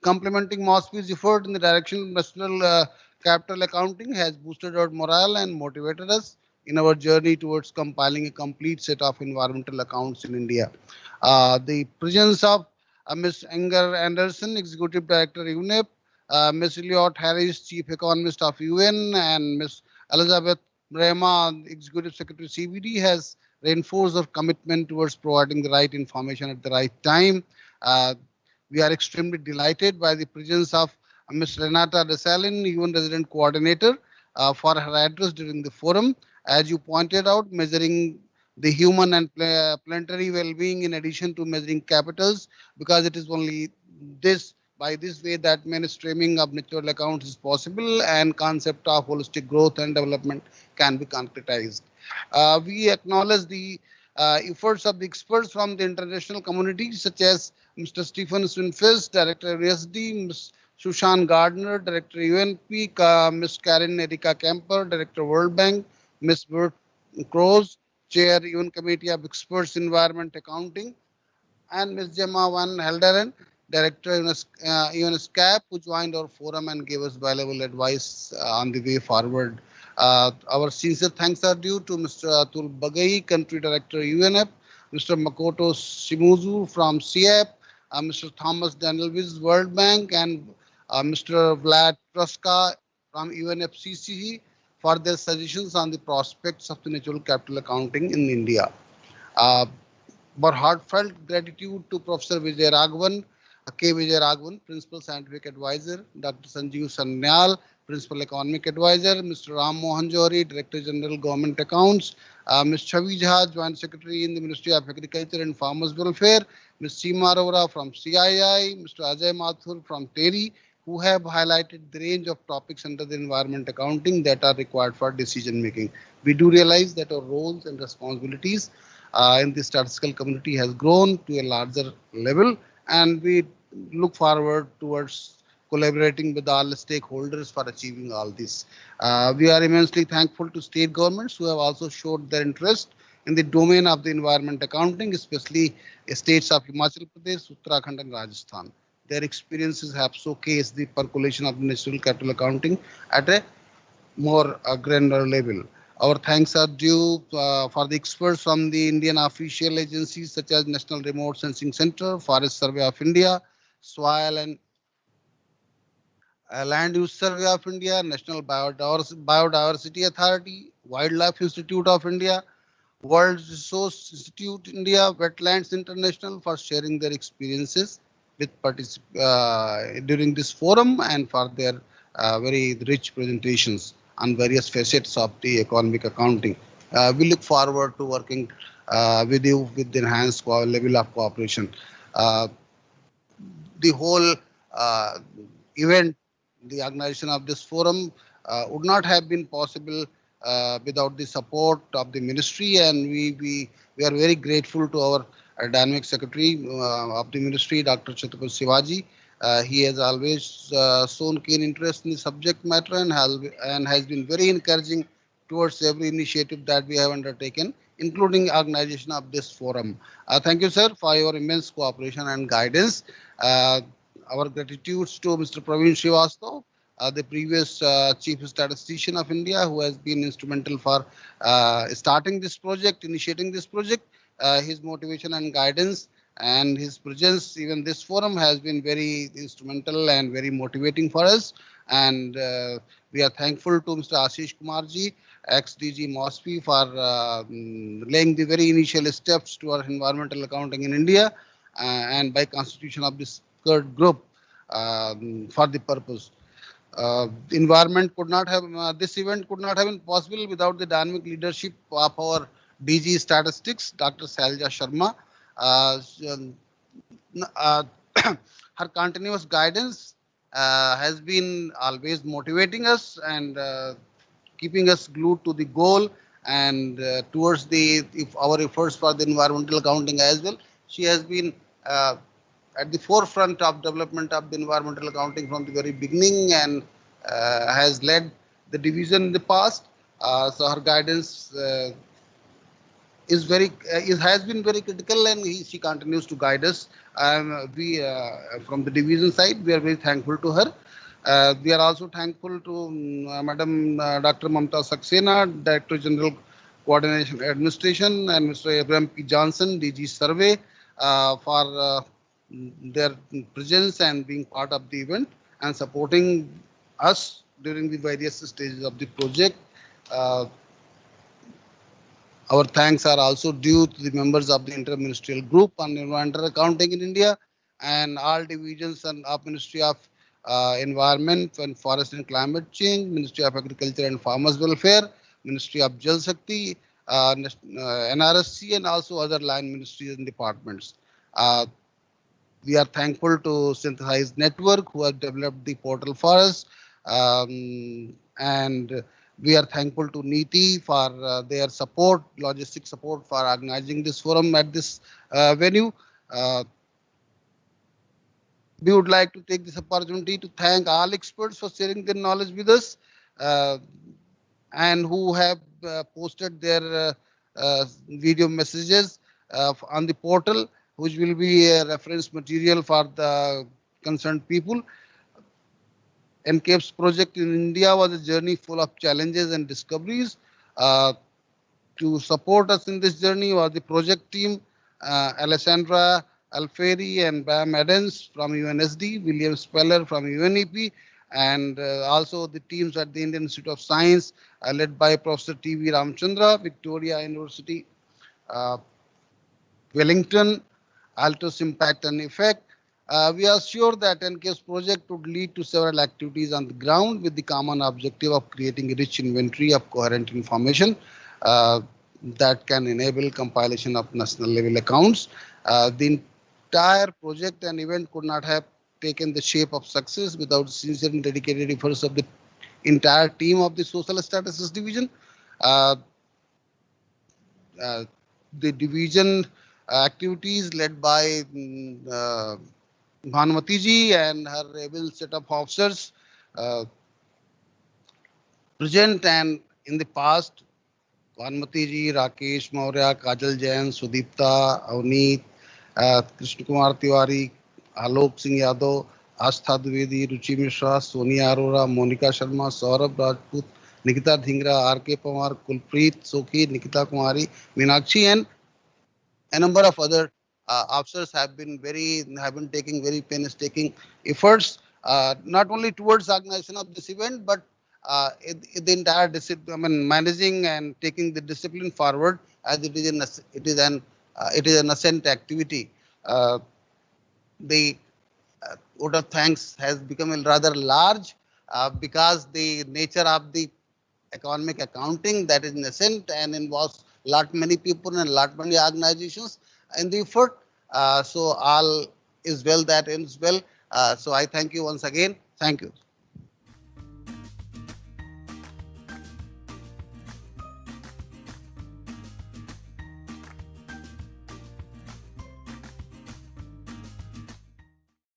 complementing MOSP's effort in the direction of national capital accounting, has boosted our morale and motivated us in our journey towards compiling a complete set of environmental accounts in India. The presence of Ms. Inger Anderson, Executive Director UNEP, Ms. Elliot Harris, Chief Economist of UN, and Ms. Elizabeth Brema, Executive Secretary CBD, has reinforced our commitment towards providing the right information at the right time. We are extremely delighted by the presence of Ms. Renata Desalin, UN Resident Coordinator, for her address during the forum. As you pointed out, measuring the human and planetary well-being in addition to measuring capitals, because it is only this by this way that mainstreaming of natural accounts is possible and concept of holistic growth and development can be concretized. We acknowledge the efforts of the experts from the international community, such as Mr. Stephen Swinfest, Director USD, Ms. Sushan Gardner, Director UNP, Ms. Karen Erika Kemper, Director World Bank, Ms. Bert Crows, Chair UN Committee of Experts Environment Accounting, and Ms. Gemma Van Helderen, Director UNESCAP, who joined our forum and gave us valuable advice on the way forward. Our sincere thanks are due to Mr. Atul Bagai, Country Director UNEP, Mr. Makoto Shimuzu from CIEP, Mr. Thomas Danielvis, World Bank, and Mr. Vlad Truska from UNFCCC for their suggestions on the prospects of the natural capital accounting in India. Our heartfelt gratitude to Professor Vijay Raghavan, K. Vijay Raghavan, Principal Scientific Advisor, Dr. Sanjeev Sanyal, Principal Economic Advisor, Mr. Ram Mohan Johri, Director General Government Accounts, Ms. Chavi Jha, Joint Secretary in the Ministry of Agriculture and Farmers Welfare, Ms. Seema Arora from CII, Mr. Ajay Mathur from TERI, who have highlighted the range of topics under the environment accounting that are required for decision making. We do realize that our roles and responsibilities in the statistical community has grown to a larger level, and we look forward towards collaborating with all the stakeholders for achieving all this. We are immensely thankful to state governments who have also showed their interest in the domain of the environment accounting, especially states of Himachal Pradesh, Uttarakhand, and Rajasthan. Their experiences have showcased the percolation of national capital accounting at a more granular level. Our thanks are due for the experts from the Indian official agencies such as National Remote Sensing Center, Forest Survey of India, Soil and Land Use Survey of India, National Biodiversity Authority, Wildlife Institute of India, World Resource Institute India, Wetlands International for sharing their experiences with during this forum and for their very rich presentations on various facets of the economic accounting. We look forward to working with you with enhanced level of cooperation. The whole event, the organization of this forum would not have been possible without the support of the ministry, and we are very grateful to our dynamic secretary of the ministry, Dr. Chhatrapati Shivaji. He has always shown keen interest in the subject matter and has been very encouraging towards every initiative that we have undertaken, including organization of this forum. Thank you, sir, for your immense cooperation and guidance. Our gratitudes to Mr. Praveen Srivastava, the previous Chief Statistician of India, who has been instrumental for starting this project, initiating this project. His motivation and guidance and his presence, even this forum, has been very instrumental and very motivating for us. And we are thankful to Mr. Ashish Kumarji, ex-DG MOSPI, for laying the very initial steps to our environmental accounting in India and by constitution of this third group for the purpose. Environment could not have, this event could not have been possible without the dynamic leadership of our DG Statistics, Dr. Salja Sharma. Her continuous guidance has been always motivating us and keeping us glued to the goal and towards our efforts for the environmental accounting as well. She has been at the forefront of development of the environmental accounting from the very beginning, and has led the division in the past. So her guidance has been very critical, and she continues to guide us. We from the division side, we are very thankful to her. We are also thankful to Madam Dr. Mamta Saxena, Director General Coordination Administration, and Mr. Abraham P. Johnson, DG Survey, for their presence and being part of the event and supporting us during the various stages of the project. Our thanks are also due to the members of the Interministerial Group on Environmental Accounting in India and all divisions and of Ministry of Environment and Forest and Climate Change, Ministry of Agriculture and Farmers Welfare, Ministry of Jal Shakti, NRSC, and also other line ministries and departments. We are thankful to Synthesize Network, who have developed the portal for us, and we are thankful to NITI for their support, logistic support for organizing this forum at this venue. We would like to take this opportunity to thank all experts for sharing their knowledge with us, and who have posted their video messages on the portal, which will be a reference material for the concerned people. NCAVES project in India was a journey full of challenges and discoveries. To support us in this journey was the project team, Alessandra Alferi and Bam Adams from UNSD, William Speller from UNEP, and also the teams at the Indian Institute of Science, led by Professor T.V. Ramchandra, Victoria University, Wellington, Altos Impact and Effect. We are sure that NCAVES project would lead to several activities on the ground with the common objective of creating a rich inventory of coherent information that can enable compilation of national level accounts. The entire project and event could not have taken the shape of success without sincere and dedicated efforts of the entire team of the Social Statistics Division. The division activities led by Bhanumati ji and her able set of officers present and in the past, Bhanumati ji, Rakesh Maurya, Kajal Jain, Sudipta, Avneet, Krishna Kumar Tiwari, Alok Singh Yadav, Astha Dwivedi, Ruchi Mishra, Sonia Arora, Monica Sharma, Saurabh Rajput, Nikita Dhingra, R.K. Pawar, Kulpreet Sokhi, Nikita Kumari, Meenakshi, and a number of other officers have been taking very painstaking efforts, not only towards organization of this event, but the entire discipline, managing and taking the discipline forward, as it is an nascent activity. The vote of thanks has become rather large because the nature of the economic accounting that is nascent and involves many people and many organizations in the effort. So all is well that ends well. So I thank you once again. Thank you.